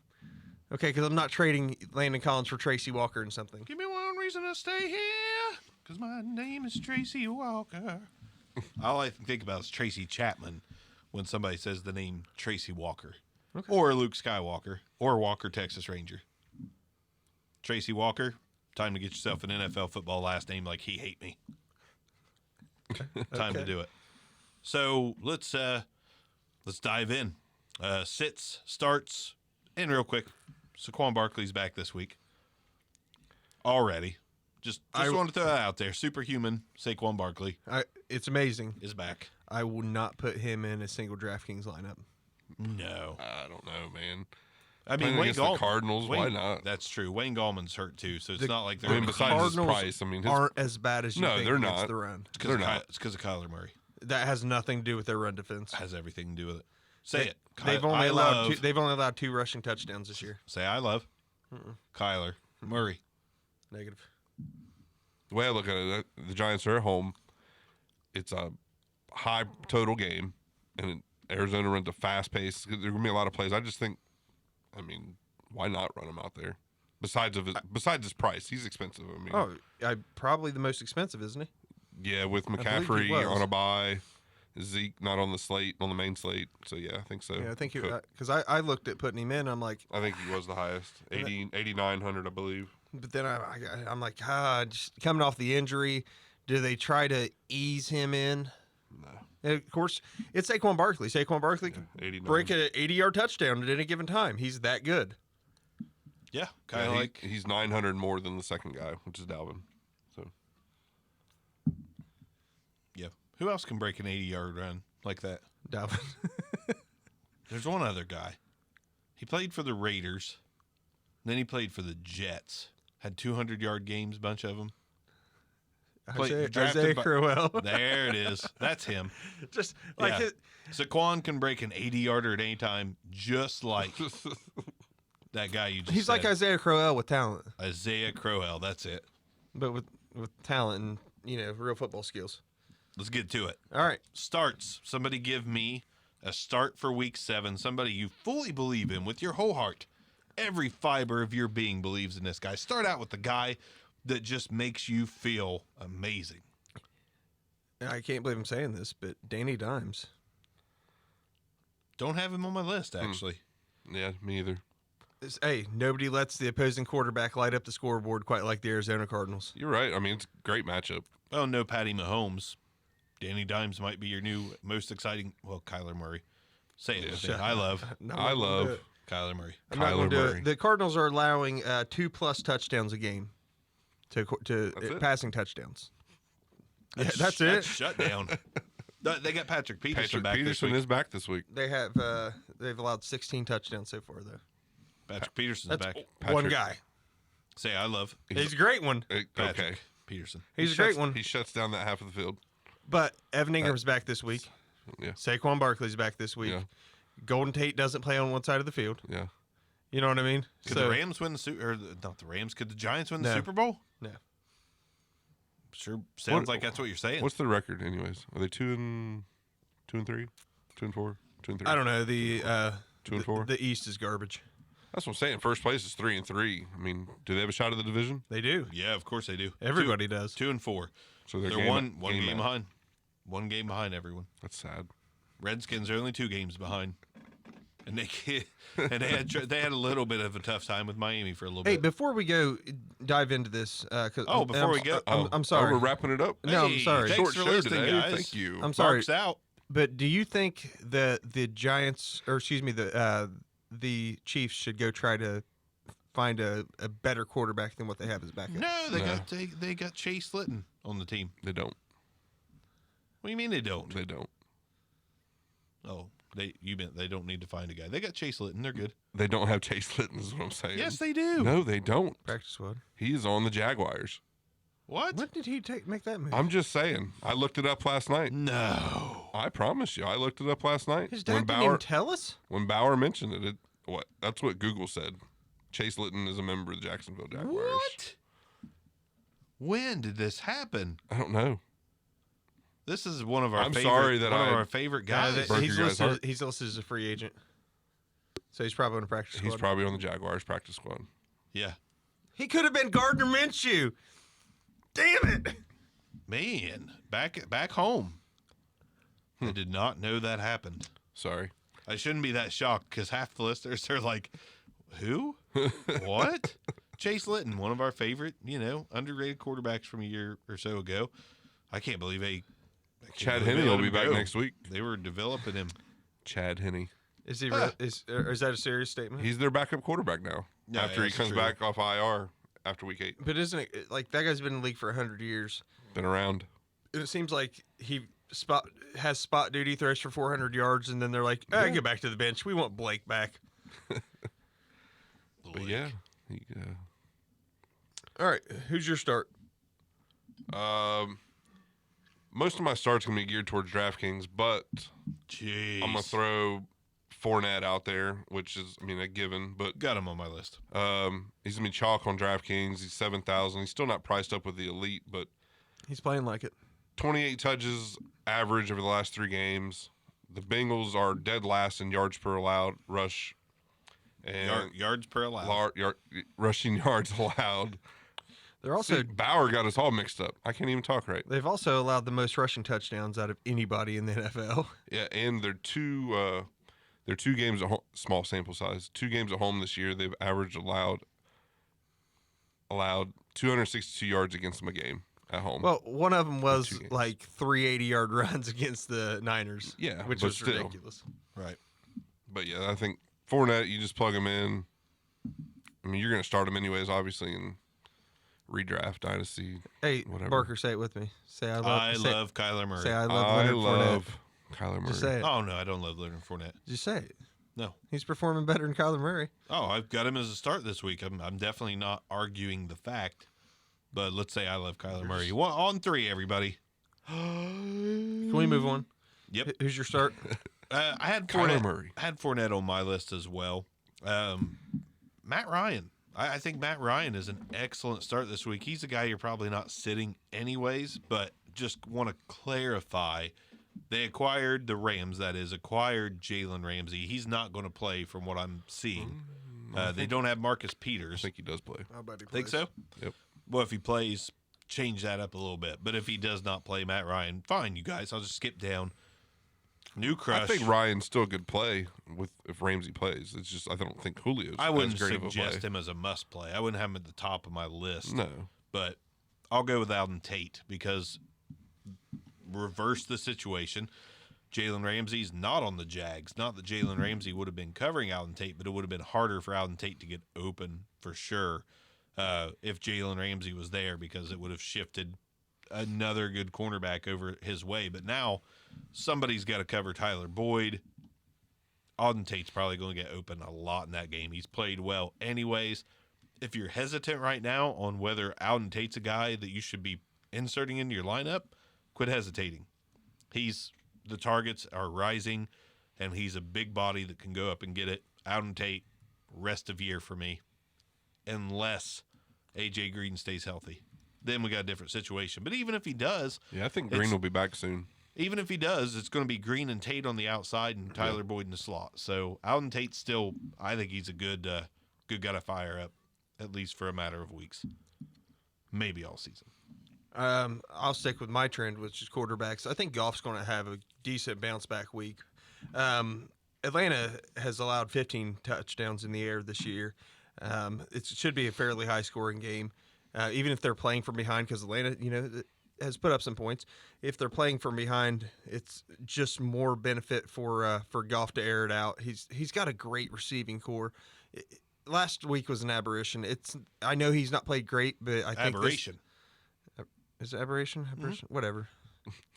[SPEAKER 1] Okay, because I'm not trading Landon Collins for Tracy Walker and something.
[SPEAKER 3] Give me one reason to stay here, because my name is Tracy Walker. All I think about is Tracy Chapman when somebody says the name Tracy Walker.
[SPEAKER 1] Okay.
[SPEAKER 3] Or Luke Skywalker. Or Walker, Texas Ranger. Tracy Walker, time to get yourself an NFL football last name like he hate me. Time to do it. So let's dive in. Sits, starts, and real quick, Saquon Barkley's back this week. Already. Just wanted to throw that out there. Superhuman Saquon Barkley
[SPEAKER 1] It's amazing.
[SPEAKER 3] is back.
[SPEAKER 1] I will not put him in a single DraftKings lineup.
[SPEAKER 3] No.
[SPEAKER 2] I don't know, man.
[SPEAKER 3] I mean,
[SPEAKER 2] Playing
[SPEAKER 3] Wayne
[SPEAKER 2] against the
[SPEAKER 3] Gallman.
[SPEAKER 2] Cardinals, why not?
[SPEAKER 3] That's true. Wayne Gallman's hurt too, so it's
[SPEAKER 1] The-
[SPEAKER 3] not like
[SPEAKER 2] I
[SPEAKER 3] they're
[SPEAKER 2] mean, besides his
[SPEAKER 1] Cardinals
[SPEAKER 2] price, I mean, his,
[SPEAKER 1] aren't as bad as you
[SPEAKER 2] No,
[SPEAKER 1] think
[SPEAKER 2] they're
[SPEAKER 1] against
[SPEAKER 2] not.
[SPEAKER 1] the run.
[SPEAKER 2] they're not.
[SPEAKER 3] It's because of Kyler Murray.
[SPEAKER 1] That has nothing to do with their run defense.
[SPEAKER 3] Has everything to do with it. Say it.
[SPEAKER 1] They've only
[SPEAKER 3] I
[SPEAKER 1] allowed
[SPEAKER 3] love.
[SPEAKER 1] they've only allowed 2 rushing touchdowns this year.
[SPEAKER 3] Say I love. Kyler Murray.
[SPEAKER 1] Negative.
[SPEAKER 2] The way I look at it, the Giants are at home. It's a high total game, and Arizona runs a fast pace. There are going to be a lot of plays. I just think, I mean, why not run him out there? Besides his price, he's expensive. I mean,
[SPEAKER 1] Probably the most expensive, isn't he?
[SPEAKER 2] yeah, with
[SPEAKER 1] believe he
[SPEAKER 2] McCaffrey
[SPEAKER 1] was.
[SPEAKER 2] on a bye, Zeke not on the main slate. So yeah, I think so.
[SPEAKER 1] Yeah, I think
[SPEAKER 2] Cook.
[SPEAKER 1] because I looked at putting him in. I'm like,
[SPEAKER 2] I think he was the highest, 8,900, I believe.
[SPEAKER 1] but then I'm like, just coming off the injury, do they try to ease him in?
[SPEAKER 2] No,
[SPEAKER 1] And of course, it's Saquon Barkley. Saquon Barkley can
[SPEAKER 2] 89.
[SPEAKER 1] break an 80-yard touchdown at any given time. He's that good.
[SPEAKER 3] Yeah,
[SPEAKER 2] Yeah,
[SPEAKER 3] kind of like.
[SPEAKER 2] he's 900 more than the second guy, which is Dalvin. So
[SPEAKER 3] Yeah. Who else can break an 80-yard run like that?
[SPEAKER 1] Dalvin.
[SPEAKER 3] There's one other guy. He played for the Raiders. Then he played for the Jets. Had 200-yard games, bunch of them. drafted
[SPEAKER 1] Isaiah
[SPEAKER 3] by-
[SPEAKER 1] Crowell.
[SPEAKER 3] There it is. That's him.
[SPEAKER 1] Just like
[SPEAKER 3] Yeah. Saquon can break an 80-yarder at any time, just like that guy you just
[SPEAKER 1] he's like
[SPEAKER 3] said.
[SPEAKER 1] Isaiah Crowell with talent,
[SPEAKER 3] Isaiah Crowell. That's it.
[SPEAKER 1] but with talent and real football skills.
[SPEAKER 3] Let's get to it.
[SPEAKER 1] All right.
[SPEAKER 3] Starts. Somebody give me a start for week 7. Somebody you fully believe in with your whole heart. Every fiber of your being believes in this guy. Start out with the guy that just makes you feel amazing.
[SPEAKER 1] I can't believe I'm saying this, but Danny Dimes.
[SPEAKER 3] Don't have him on my list, actually.
[SPEAKER 2] yeah, me either.
[SPEAKER 1] Hey, nobody lets the opposing quarterback light up the scoreboard quite like the Arizona Cardinals.
[SPEAKER 2] You're right. I mean, it's a great matchup.
[SPEAKER 3] Well, no Patty Mahomes. Danny Dimes might be your new most exciting. Well, Kyler Murray. Say it with me. I love
[SPEAKER 1] No,
[SPEAKER 2] I
[SPEAKER 1] I'm not gonna
[SPEAKER 2] love
[SPEAKER 1] do it.
[SPEAKER 3] Kyler Murray.
[SPEAKER 1] I'm not
[SPEAKER 2] Kyler
[SPEAKER 1] going to do
[SPEAKER 2] Murray.
[SPEAKER 1] it. The Cardinals are allowing 2+ touchdowns a game to
[SPEAKER 2] That's it?
[SPEAKER 1] passing touchdowns. Yeah, that's it.
[SPEAKER 3] That's shut down. They got Patrick Peterson
[SPEAKER 2] Patrick
[SPEAKER 3] back this
[SPEAKER 2] Peterson
[SPEAKER 3] week.
[SPEAKER 2] is back this week.
[SPEAKER 1] They have they've allowed 16 touchdowns so far though.
[SPEAKER 3] Patrick Peterson's
[SPEAKER 1] That's
[SPEAKER 3] back.
[SPEAKER 1] one
[SPEAKER 2] Patrick-
[SPEAKER 1] guy.
[SPEAKER 3] Say I love
[SPEAKER 1] He's a great one,
[SPEAKER 3] Patrick
[SPEAKER 2] Okay.
[SPEAKER 3] Peterson.
[SPEAKER 1] He's
[SPEAKER 2] He
[SPEAKER 1] a great
[SPEAKER 2] shuts-
[SPEAKER 1] one.
[SPEAKER 2] He shuts down that half of the field.
[SPEAKER 1] but Evan Ingram's back this week.
[SPEAKER 2] Yeah.
[SPEAKER 1] Saquon Barkley's back this week.
[SPEAKER 2] Yeah.
[SPEAKER 1] Golden Tate doesn't play on one side of the field.
[SPEAKER 2] Yeah.
[SPEAKER 1] You know what I mean?
[SPEAKER 3] Could the Rams win the Super? Or not the Rams? Could the Giants win the
[SPEAKER 1] No.
[SPEAKER 3] Super Bowl?
[SPEAKER 1] No.
[SPEAKER 3] Sure, sounds
[SPEAKER 2] What-
[SPEAKER 3] like that's what you're saying.
[SPEAKER 2] What's the record, anyways? Are they 2-3, 2-4, 2-3?
[SPEAKER 1] I don't know. The
[SPEAKER 2] 2-4.
[SPEAKER 1] The East is garbage.
[SPEAKER 2] That's what I'm saying. First place is 3-3. I mean, do they have a shot at the division?
[SPEAKER 1] They do.
[SPEAKER 3] Yeah, of course they do.
[SPEAKER 1] Everybody does.
[SPEAKER 3] 2-4.
[SPEAKER 2] So
[SPEAKER 3] They're one game behind. One game behind everyone.
[SPEAKER 2] That's sad.
[SPEAKER 3] Redskins are only 2 games behind, and they had a little bit of a tough time with Miami for a little
[SPEAKER 1] Hey,
[SPEAKER 3] bit.
[SPEAKER 1] before we go dive into this,
[SPEAKER 3] Before we go-
[SPEAKER 1] I'm sorry.
[SPEAKER 2] Oh, we're wrapping it up.
[SPEAKER 1] No, I'm
[SPEAKER 3] Hey,
[SPEAKER 1] sorry.
[SPEAKER 3] Thanks
[SPEAKER 2] Short
[SPEAKER 3] for
[SPEAKER 2] show
[SPEAKER 3] listening,
[SPEAKER 2] today.
[SPEAKER 3] guys.
[SPEAKER 2] Thank you.
[SPEAKER 1] I'm sorry.
[SPEAKER 3] Mark's out.
[SPEAKER 1] But do you think that the Giants, or excuse me, the Chiefs should go try to find a better quarterback than what they have as backup?
[SPEAKER 3] No, they got Chase Litton on the team.
[SPEAKER 2] They don't.
[SPEAKER 3] What do you mean they don't?
[SPEAKER 2] They don't.
[SPEAKER 3] Oh, you meant they don't need to find a guy. They got Chase Litton. They're good.
[SPEAKER 2] They don't have Chase Litton, is what I'm saying.
[SPEAKER 3] Yes, they do.
[SPEAKER 2] No, they don't.
[SPEAKER 1] Practice squad.
[SPEAKER 2] He is on the Jaguars.
[SPEAKER 3] What?
[SPEAKER 1] When did he make that move?
[SPEAKER 2] I'm just saying. I looked it up last night.
[SPEAKER 3] No.
[SPEAKER 2] I promise you. I looked it up last night.
[SPEAKER 1] His dad didn't even tell us?
[SPEAKER 2] When Bauer mentioned it, that's what Google said. Chase Litton is a member of the Jacksonville Jaguars.
[SPEAKER 3] What? When did this happen?
[SPEAKER 2] I don't know.
[SPEAKER 3] This is one of our
[SPEAKER 2] I'm
[SPEAKER 3] favorite,
[SPEAKER 2] sorry that
[SPEAKER 3] one of
[SPEAKER 2] I-
[SPEAKER 3] our favorite guys.
[SPEAKER 2] Broke
[SPEAKER 1] he's,
[SPEAKER 2] your guys'
[SPEAKER 1] listed,
[SPEAKER 2] heart.
[SPEAKER 1] he's listed as a free agent. So he's probably on a practice squad.
[SPEAKER 2] He's probably on the Jaguars practice squad.
[SPEAKER 3] Yeah.
[SPEAKER 1] He could have been Gardner Minshew. Damn it.
[SPEAKER 3] Man, back home. I did not know that happened.
[SPEAKER 2] Sorry.
[SPEAKER 3] I shouldn't be that shocked because half the listeners are like, who? What? Chase Litton, one of our favorite, underrated quarterbacks from a year or so ago. I can't believe
[SPEAKER 2] Chad Henne will
[SPEAKER 3] let
[SPEAKER 2] be
[SPEAKER 3] him
[SPEAKER 2] back
[SPEAKER 3] go.
[SPEAKER 2] next week.
[SPEAKER 3] They were developing him.
[SPEAKER 2] Chad Henne.
[SPEAKER 1] Is he? Is that a serious statement?
[SPEAKER 2] He's their backup quarterback now.
[SPEAKER 3] Yeah,
[SPEAKER 2] after he
[SPEAKER 3] that's
[SPEAKER 2] comes
[SPEAKER 3] true.
[SPEAKER 2] back off IR after week 8.
[SPEAKER 1] But isn't it like that guy's been in the league for 100 years?
[SPEAKER 2] Been around.
[SPEAKER 1] And it seems like he has spot duty, throws for 400 yards, and then they're like, "Go back to the bench. We want Blake back."
[SPEAKER 2] But yeah.
[SPEAKER 1] All right, who's your start?
[SPEAKER 2] Most of my starts going to be geared towards DraftKings, but
[SPEAKER 3] Jeez.
[SPEAKER 2] I'm going to throw Fournette out there, which is, a given. But
[SPEAKER 3] Got him on my list.
[SPEAKER 2] he's going to be chalk on DraftKings. He's 7,000. He's still not priced up with the elite, but
[SPEAKER 1] He's playing like it.
[SPEAKER 2] 28 touches average over the last 3 games. The Bengals are dead last in yards per allowed rush. And
[SPEAKER 3] Yards per allowed.
[SPEAKER 2] rushing yards allowed.
[SPEAKER 1] They're also
[SPEAKER 2] See, Bauer got us all mixed up. I can't even talk right.
[SPEAKER 1] they've also allowed the most rushing touchdowns out of anybody in the NFL.
[SPEAKER 2] Yeah, and they're two games at home, small sample size. 2 games at home this year. They've averaged allowed 262 yards against them a game at home.
[SPEAKER 1] Well, one of them was
[SPEAKER 2] 2 games.
[SPEAKER 1] like 380-yard runs against the Niners.
[SPEAKER 2] Yeah,
[SPEAKER 1] which
[SPEAKER 2] but
[SPEAKER 1] was
[SPEAKER 2] still.
[SPEAKER 1] ridiculous.
[SPEAKER 3] Right.
[SPEAKER 2] But yeah, I think Fournette, you just plug him in. You're going to start him anyways, obviously, in redraft, dynasty.
[SPEAKER 1] Hey,
[SPEAKER 2] Whatever.
[SPEAKER 1] Barker, say it with me. Say I love
[SPEAKER 3] Kyler Murray.
[SPEAKER 1] Say I love
[SPEAKER 2] I
[SPEAKER 1] Leonard Fournette.
[SPEAKER 2] love Kyler Murray.
[SPEAKER 1] Just say it.
[SPEAKER 3] Oh, no, I don't love Leonard Fournette.
[SPEAKER 1] Just say it.
[SPEAKER 3] No.
[SPEAKER 1] He's performing better than Kyler Murray.
[SPEAKER 3] Oh, I've got him as a start this week. I'm definitely not arguing the fact, but let's say I love Kyler Murray. On 3, everybody.
[SPEAKER 1] Can we move on?
[SPEAKER 3] Yep.
[SPEAKER 1] Who's your start?
[SPEAKER 3] I had
[SPEAKER 2] Kyler
[SPEAKER 3] Fournette.
[SPEAKER 2] Murray.
[SPEAKER 3] I had Fournette on my list as well. Matt Ryan. I think Matt Ryan is an excellent start this week. He's a guy you're probably not sitting anyways, but just want to clarify. They acquired the Rams, that is, acquired Jalen Ramsey. He's not going to play from what I'm seeing. They don't have Marcus
[SPEAKER 2] I
[SPEAKER 3] Peters.
[SPEAKER 2] think he does play.
[SPEAKER 3] Think so?
[SPEAKER 2] Yep.
[SPEAKER 3] Well, if he plays, change that up a little bit. But if he does not play Matt Ryan, fine, you guys. I'll just skip down. New crush.
[SPEAKER 2] I think Ryan's still a good play if Ramsey plays. It's just I don't think Julio's
[SPEAKER 3] I wouldn't
[SPEAKER 2] as great of a
[SPEAKER 3] suggest
[SPEAKER 2] play.
[SPEAKER 3] him as a must play. I wouldn't have him at the top of my list.
[SPEAKER 2] No.
[SPEAKER 3] But I'll go with Alden Tate because reverse the situation. Jalen Ramsey's not on the Jags. Not that Jalen Ramsey would have been covering Alden Tate, but it would have been harder for Alden Tate to get open for sure if Jalen Ramsey was there because it would have shifted another good cornerback over his way. But now somebody's got to cover Tyler Boyd. Alden Tate's probably going to get open a lot in that game. He's played well anyways. If you're hesitant right now on whether Alden Tate's a guy that you should be inserting into your lineup, quit hesitating. He's the targets are rising, and he's a big body that can go up and get it. Auden Tate, rest of year for me, unless A.J. Green stays healthy. Then we got a different situation. But even if he does,
[SPEAKER 2] Yeah, I think Green will be back soon.
[SPEAKER 3] even if he does, it's going to be Green and Tate on the outside and Tyler Boyd in the slot. So Auden Tate still, I think he's a good guy to fire up, at least for a matter of weeks, maybe all season.
[SPEAKER 1] I'll stick with my trend, which is quarterbacks. I think Goff's going to have a decent bounce back week. Atlanta has allowed 15 touchdowns in the air this year. It should be a fairly high scoring game, even if they're playing from behind, because Atlanta, has put up some points. If they're playing from behind, it's just more benefit for Goff to air it out. He's got a great receiving core. Last week was an aberration. I know he's not played great, but I think
[SPEAKER 3] Aberration.
[SPEAKER 1] Is it aberration? Aberration? Whatever.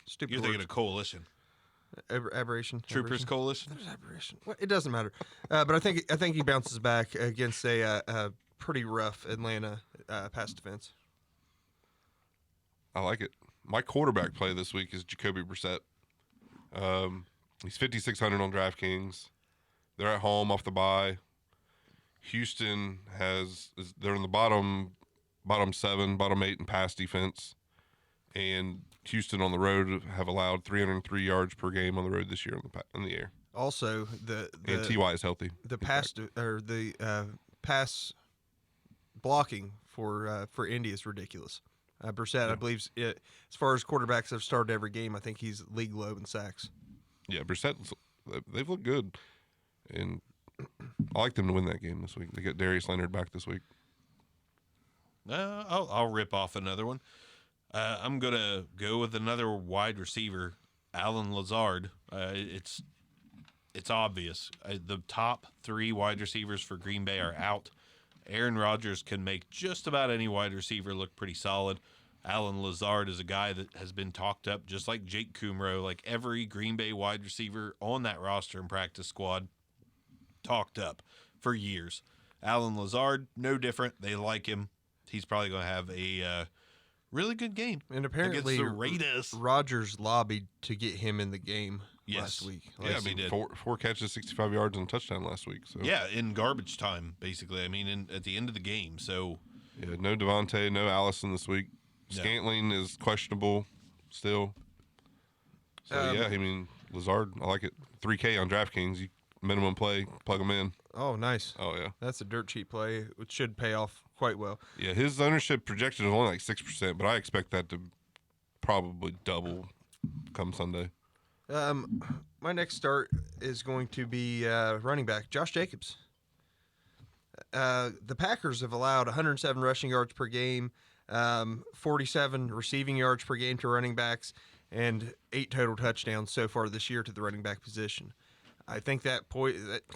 [SPEAKER 1] Stupid.
[SPEAKER 3] You're thinking
[SPEAKER 1] words.
[SPEAKER 3] of coalition.
[SPEAKER 1] Aberration.
[SPEAKER 3] Troopers
[SPEAKER 1] Aberration?
[SPEAKER 3] Coalition.
[SPEAKER 1] There's aberration. Well, it doesn't matter. But I think he bounces back against a pretty rough Atlanta pass defense.
[SPEAKER 2] I like it. My quarterback play this week is Jacoby Brissett. He's 5,600 on DraftKings. They're at home off the bye. Houston they're in the bottom 7, bottom 8 in pass defense, and Houston on the road have allowed 303 yards per game on the road this year in the air.
[SPEAKER 1] Also,
[SPEAKER 2] And Ty is healthy.
[SPEAKER 1] the pass blocking for Indy is ridiculous. Brissett, I believe, as far as quarterbacks that have started every game, I think he's league low in sacks.
[SPEAKER 2] Yeah, Brissett, they've looked good, and I like them to win that game this week. They get Darius Leonard back this week.
[SPEAKER 3] I'll rip off another one. I'm going to go with another wide receiver, Alan Lazard. It's obvious. The top 3 wide receivers for Green Bay are out. Aaron Rodgers can make just about any wide receiver look pretty solid. Alan Lazard is a guy that has been talked up just like Jake Kumro, like every Green Bay wide receiver on that roster and practice squad talked up for years. Alan Lazard, no different. They like him. He's probably going to have a really good game.
[SPEAKER 1] And apparently,
[SPEAKER 3] against the Raiders.
[SPEAKER 1] Rodgers lobbied to get him in the game last week.
[SPEAKER 2] Yeah,
[SPEAKER 3] he did.
[SPEAKER 2] four catches, 65 yards, and a touchdown last week. So
[SPEAKER 3] Yeah, in garbage time, basically. I mean, at the end of the game. So,
[SPEAKER 2] yeah, no Devontae, no Allison this week.
[SPEAKER 3] No.
[SPEAKER 2] Scantling is questionable still. So Lazard, I like it. 3K on DraftKings, you minimum play, plug him in.
[SPEAKER 1] Oh, nice.
[SPEAKER 2] Oh yeah,
[SPEAKER 1] That's a dirt cheap play, which should pay off quite well.
[SPEAKER 2] yeah. His ownership projection is only like 6%, but I expect that to probably double come Sunday.
[SPEAKER 1] My next start is going to be running back Josh Jacobs. The Packers have allowed 107 rushing yards per game, 47 receiving yards per game to running backs, and 8 total touchdowns so far this year to the running back position. I think that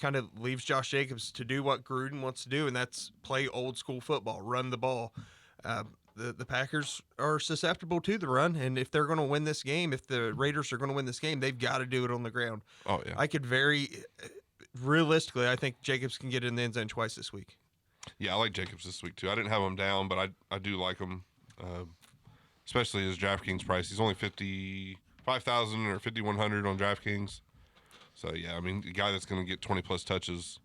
[SPEAKER 1] kind of leaves Josh Jacobs to do what Gruden wants to do, and that's play old school football, run the ball. The Packers are susceptible to the run, and if they're going to win this game, if the Raiders are going to win this game, they've got to do it on the ground.
[SPEAKER 2] Oh yeah,
[SPEAKER 1] I could realistically, I think Jacobs can get in the end zone twice this week.
[SPEAKER 2] yeah. I like Jacobs this week too. I didn't have him down, but I do like him, especially his DraftKings price. He's only 55,000 or 5,100 on DraftKings. So yeah, I mean, the guy that's going to get 20 plus touches,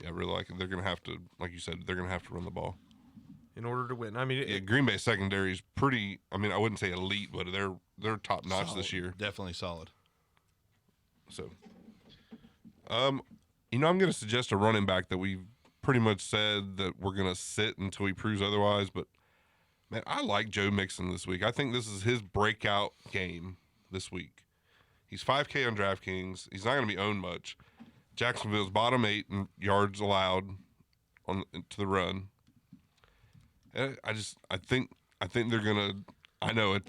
[SPEAKER 2] yeah, I really like it. They're going to have to, like you said, they're going to have to run the ball
[SPEAKER 1] in order to win. I mean,
[SPEAKER 2] Yeah, Green Bay secondary is pretty. I mean, I wouldn't say elite, but they're top notch
[SPEAKER 3] solid.
[SPEAKER 2] this year.
[SPEAKER 3] Definitely solid.
[SPEAKER 2] So, I'm going to suggest a running back that we've pretty much said that we're going to sit until he proves otherwise. But man, I like Joe Mixon this week. I think this is his breakout game this week. He's 5K on DraftKings. He's not going to be owned much. Jacksonville's bottom 8 in yards allowed to the run. And I think they're gonna. I know it.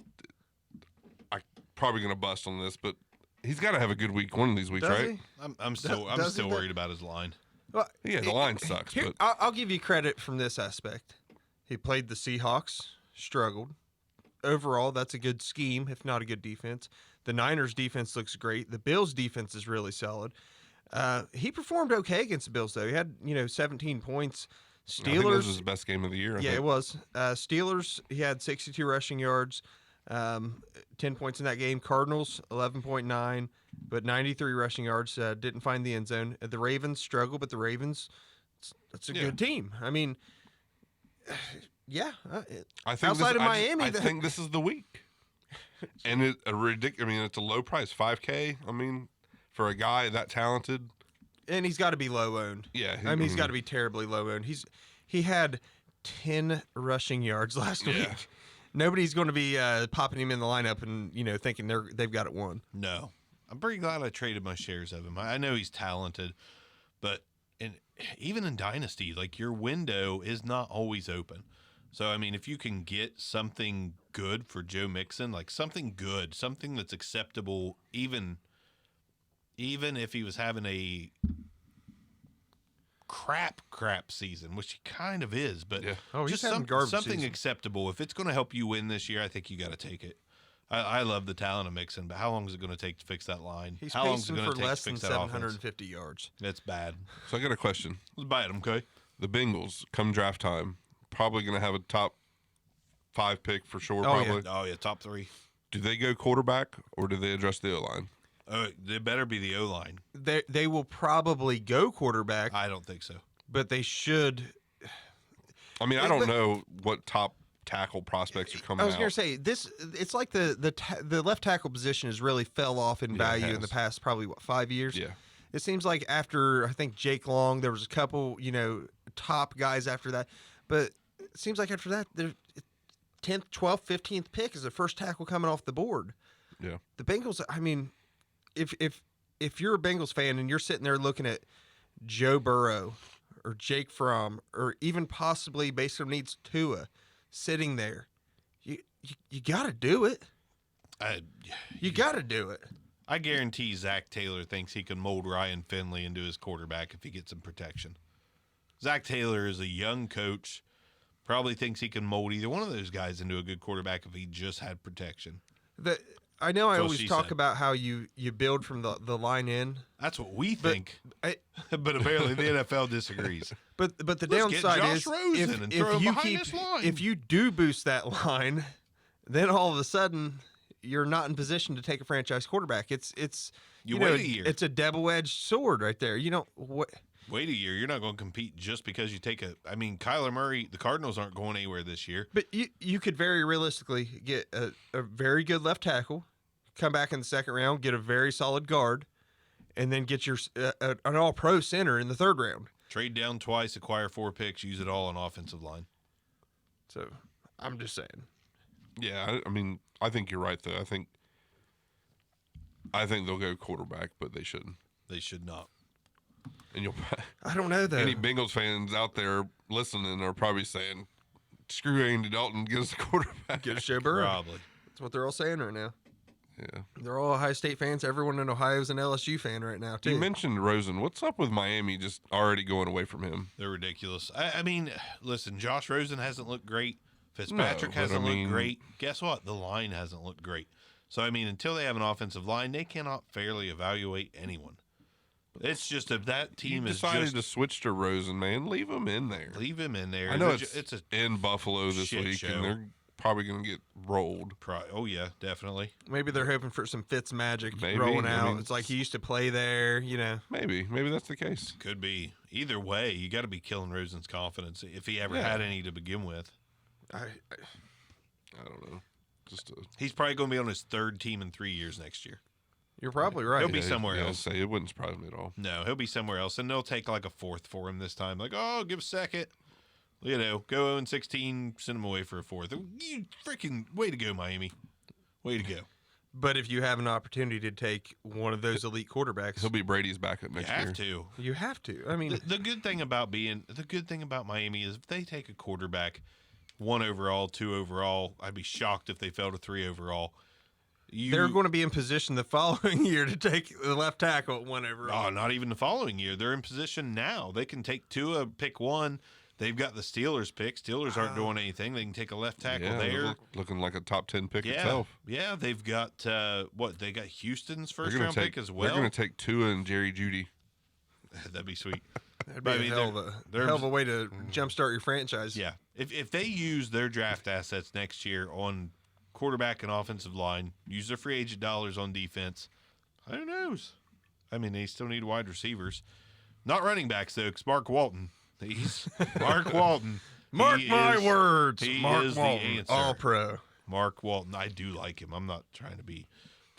[SPEAKER 2] I'm probably gonna bust on this, but he's got to have a good week one of these weeks,
[SPEAKER 1] does
[SPEAKER 2] right?
[SPEAKER 1] he?
[SPEAKER 3] I'm still
[SPEAKER 1] Does he?
[SPEAKER 3] worried about his line.
[SPEAKER 1] Well,
[SPEAKER 2] Yeah, the line sucks,
[SPEAKER 1] Here,
[SPEAKER 2] but
[SPEAKER 1] I'll give you credit from this aspect. He played the Seahawks, struggled. Overall, that's a good scheme, if not a good defense. The Niners' defense looks great. The Bills' defense is really solid. He performed okay against the Bills, though. He had 17 points.
[SPEAKER 2] I think this was
[SPEAKER 1] Steelers,
[SPEAKER 2] his best game of the year. I
[SPEAKER 1] yeah,
[SPEAKER 2] think.
[SPEAKER 1] it was. Steelers, he had 62 rushing yards. 10 points in that game. Cardinals 11.9, but 93 rushing yards. Didn't find the end zone. The Ravens struggle, but the Ravens, that's a good team. I mean, yeah.
[SPEAKER 2] I think
[SPEAKER 1] outside
[SPEAKER 2] this,
[SPEAKER 1] of Miami,
[SPEAKER 2] I think this is the week. And it's a low price, $5K. I mean, for a guy that talented,
[SPEAKER 1] and he's got to be low owned.
[SPEAKER 2] yeah.
[SPEAKER 1] He's got to be terribly low owned. He had 10 rushing yards last week. Nobody's going to be popping him in the lineup and thinking they've got it won.
[SPEAKER 3] No, I'm pretty glad I traded my shares of him. I know he's talented, but even in Dynasty, like your window is not always open. So I mean, if you can get something good for Joe Mixon, like something good, something that's acceptable, even if he was having a crap season, which he kind of is, but
[SPEAKER 1] he's
[SPEAKER 3] just
[SPEAKER 1] having garbage
[SPEAKER 3] something
[SPEAKER 1] season.
[SPEAKER 3] acceptable. If it's going to help you win this year, I think you got to take it. I love the talent of Mixon, but how long is it going to take to fix that line?
[SPEAKER 1] He's
[SPEAKER 3] How long is it
[SPEAKER 1] pacing
[SPEAKER 3] going
[SPEAKER 1] for
[SPEAKER 3] to take
[SPEAKER 1] less
[SPEAKER 3] to
[SPEAKER 1] than
[SPEAKER 3] fix that offense?
[SPEAKER 1] 750 yards.
[SPEAKER 3] That's bad.
[SPEAKER 2] So I got a question.
[SPEAKER 3] Let's buy it, okay?
[SPEAKER 2] The Bengals, come draft time, probably going to have a top 5 pick for sure.
[SPEAKER 1] Oh, yeah.
[SPEAKER 2] Probably.
[SPEAKER 3] Oh, yeah, top 3.
[SPEAKER 2] Do they go quarterback or do they address the O-line?
[SPEAKER 3] Oh, they better be the O-line.
[SPEAKER 1] They will probably go quarterback,
[SPEAKER 3] I don't think so.
[SPEAKER 1] but they should.
[SPEAKER 2] I mean, I don't know what top tackle prospects are coming
[SPEAKER 1] I was
[SPEAKER 2] out.
[SPEAKER 1] going to say this. It's like the left tackle position has really fell off in
[SPEAKER 2] Yeah, it
[SPEAKER 1] value in
[SPEAKER 2] has.
[SPEAKER 1] the past probably 5 years.
[SPEAKER 2] Yeah.
[SPEAKER 1] It seems like after I think Jake Long, there was a couple top guys after that, but it seems like after that, the 10th, 12th, 15th pick is the first tackle coming off the board.
[SPEAKER 2] Yeah.
[SPEAKER 1] The Bengals. I mean, if you're a Bengals fan and you're sitting there looking at Joe Burrow or Jake Fromm or even possibly Baker needs Tua sitting there, you got to do it. You got to do it.
[SPEAKER 3] I guarantee Zach Taylor thinks he can mold Ryan Finley into his quarterback if he gets some protection. Zach Taylor is a young coach, probably thinks he can mold either one of those guys into a good quarterback if he just had protection.
[SPEAKER 1] I know I
[SPEAKER 3] So
[SPEAKER 1] always
[SPEAKER 3] she
[SPEAKER 1] talk
[SPEAKER 3] said.
[SPEAKER 1] about how you build from the line in,
[SPEAKER 3] That's what we think,
[SPEAKER 1] I,
[SPEAKER 3] but apparently the NFL disagrees.
[SPEAKER 1] but the
[SPEAKER 3] Let's get
[SPEAKER 1] downside
[SPEAKER 3] Josh
[SPEAKER 1] is
[SPEAKER 3] Rosen and throw him behind this line.
[SPEAKER 1] if you do boost that line, then all of a sudden you're not in position to take a franchise quarterback. It's
[SPEAKER 3] You
[SPEAKER 1] know,
[SPEAKER 3] wait a year.
[SPEAKER 1] It's a double-edged sword right there. You know what?
[SPEAKER 3] Wait a year. You're not going to compete just because you take a. I mean, Kyler Murray, the Cardinals aren't going anywhere this year.
[SPEAKER 1] But you could very realistically get a very good left tackle, come back in the second round, get a very solid guard, and then get your an all-pro center in the third round.
[SPEAKER 3] Trade down twice, acquire 4 picks, use it all on offensive line.
[SPEAKER 1] So I'm just saying.
[SPEAKER 2] Yeah, I mean, I think you're right though. I think they'll go quarterback, but they shouldn't.
[SPEAKER 3] They should not.
[SPEAKER 2] And you'll
[SPEAKER 1] I don't know though.
[SPEAKER 2] any Bengals fans out there listening are probably saying, "Screw Andy Dalton, get us a quarterback."
[SPEAKER 1] Get a Joe Burrow.
[SPEAKER 3] Probably.
[SPEAKER 1] That's what they're all saying right now.
[SPEAKER 2] Yeah.
[SPEAKER 1] They're all Ohio State fans. Everyone in Ohio is an LSU fan right now too.
[SPEAKER 2] You mentioned Rosen. What's up with Miami just already going away from him?
[SPEAKER 3] They're ridiculous. I mean, listen, Josh Rosen hasn't looked great. Fitzpatrick
[SPEAKER 2] No, but
[SPEAKER 3] hasn't
[SPEAKER 2] I mean-
[SPEAKER 3] looked great. Guess what? The line hasn't looked great. So, I mean, until they have an offensive line, they cannot fairly evaluate anyone. It's just if that
[SPEAKER 2] You
[SPEAKER 3] team is
[SPEAKER 2] decided
[SPEAKER 3] just
[SPEAKER 2] to switch to Rosen, man. Leave him in there.
[SPEAKER 3] leave him in there.
[SPEAKER 2] I know
[SPEAKER 3] They're
[SPEAKER 2] it's
[SPEAKER 3] a
[SPEAKER 2] in Buffalo this
[SPEAKER 3] shit
[SPEAKER 2] week,
[SPEAKER 3] show.
[SPEAKER 2] and they're probably going to get rolled.
[SPEAKER 3] oh yeah, definitely.
[SPEAKER 1] Maybe they're hoping for some Fitz magic
[SPEAKER 2] Maybe.
[SPEAKER 1] rolling
[SPEAKER 2] I
[SPEAKER 1] out.
[SPEAKER 2] mean,
[SPEAKER 1] it's like he used to play there, you know.
[SPEAKER 2] Maybe that's the case.
[SPEAKER 3] Could be. Either way, you got to be killing Rosen's confidence if he ever
[SPEAKER 2] Yeah.
[SPEAKER 3] had any to begin with.
[SPEAKER 2] I don't know. Just
[SPEAKER 3] He's probably going to be on his 3rd team in 3 years next year.
[SPEAKER 1] you're probably right.
[SPEAKER 3] He'll be somewhere else.
[SPEAKER 2] Say it wouldn't surprise me at all.
[SPEAKER 3] No, he'll be somewhere else, and they'll take like a 4th for him this time. Like, oh, give a second. You know, go 0-16, send him away for a 4th. You freaking way to go, Miami. Way to go.
[SPEAKER 1] But if you have an opportunity to take one of those elite quarterbacks,
[SPEAKER 2] He'll be Brady's backup
[SPEAKER 3] You
[SPEAKER 2] next
[SPEAKER 3] have
[SPEAKER 2] year.
[SPEAKER 3] to.
[SPEAKER 1] you have to. I mean,
[SPEAKER 3] The good thing about Miami is if they take a quarterback 1 overall, 2 overall, I'd be shocked if they fell to 3 overall.
[SPEAKER 1] they're going to be in position the following year to take the left tackle at 1 overall.
[SPEAKER 3] Oh, not even the following year. They're in position now. They can take Tua, pick 1. They've got the Steelers pick. Steelers aren't doing anything. They can take a left tackle
[SPEAKER 2] Yeah,
[SPEAKER 3] there.
[SPEAKER 2] looking like a top 10 pick
[SPEAKER 3] Yeah,
[SPEAKER 2] itself.
[SPEAKER 3] yeah. They've got what? They got Houston's
[SPEAKER 2] They're
[SPEAKER 3] first
[SPEAKER 2] gonna
[SPEAKER 3] round
[SPEAKER 2] take
[SPEAKER 3] pick as
[SPEAKER 2] They're
[SPEAKER 3] well.
[SPEAKER 2] going to take Tua and Jerry Judy.
[SPEAKER 3] That'd be sweet.
[SPEAKER 1] That'd be
[SPEAKER 3] I
[SPEAKER 1] a
[SPEAKER 3] mean,
[SPEAKER 1] hell of a way to jumpstart your franchise.
[SPEAKER 3] Yeah, if they use their draft assets next year on quarterback and offensive line. Use their free agent dollars on defense. Who knows? I mean, they still need wide receivers. Not running backs, though, because Mark Walton. He's Mark Walton.
[SPEAKER 1] Mark my words.
[SPEAKER 3] He
[SPEAKER 1] Mark
[SPEAKER 3] is
[SPEAKER 1] Walton,
[SPEAKER 3] the answer.
[SPEAKER 1] all pro.
[SPEAKER 3] Mark Walton. I do like him. I'm not trying to be.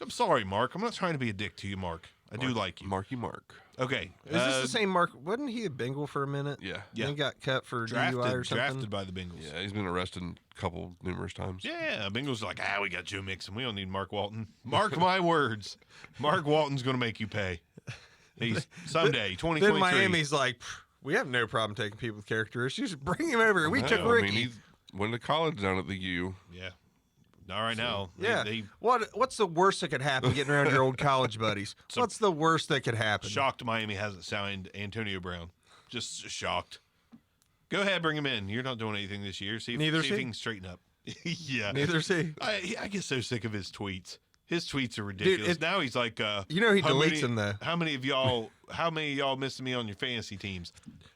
[SPEAKER 3] I'm sorry, Mark. I'm not trying to be a dick to you, Mark. I do like you.
[SPEAKER 2] Marky Mark.
[SPEAKER 3] Okay.
[SPEAKER 1] Is this the same Mark? Wasn't he a Bengal for a minute?
[SPEAKER 2] Yeah.
[SPEAKER 3] Yeah.
[SPEAKER 1] Then he got cut for DUI or something.
[SPEAKER 3] Drafted by the Bengals.
[SPEAKER 2] Yeah, he's been arrested numerous times.
[SPEAKER 3] Yeah, Bengals are like, we got Joe Mixon. We don't need Mark Walton. Mark my words. Mark Walton's going to make you pay. He's someday, 2023.
[SPEAKER 1] Then Miami's like, we have no problem taking people with character issues. Bring him over. We took
[SPEAKER 2] No,
[SPEAKER 1] Ricky.
[SPEAKER 2] I mean, he went to college down at the U.
[SPEAKER 3] Yeah. Not right now.
[SPEAKER 1] yeah.
[SPEAKER 3] They
[SPEAKER 1] What's the worst that could happen getting around your old college buddies? What's the worst that could happen?
[SPEAKER 3] shocked Miami hasn't signed Antonio Brown. Just shocked. Go ahead, bring him in. You're not doing anything this year. See if,
[SPEAKER 1] Neither
[SPEAKER 3] see
[SPEAKER 1] is
[SPEAKER 3] if
[SPEAKER 1] he.
[SPEAKER 3] he can straighten up. Yeah.
[SPEAKER 1] Neither is he.
[SPEAKER 3] I get so sick of his tweets. His tweets are ridiculous. Now he's like,
[SPEAKER 1] You know he
[SPEAKER 3] how
[SPEAKER 1] deletes
[SPEAKER 3] many-
[SPEAKER 1] them, though.
[SPEAKER 3] How many of y'all missing me on your fantasy teams?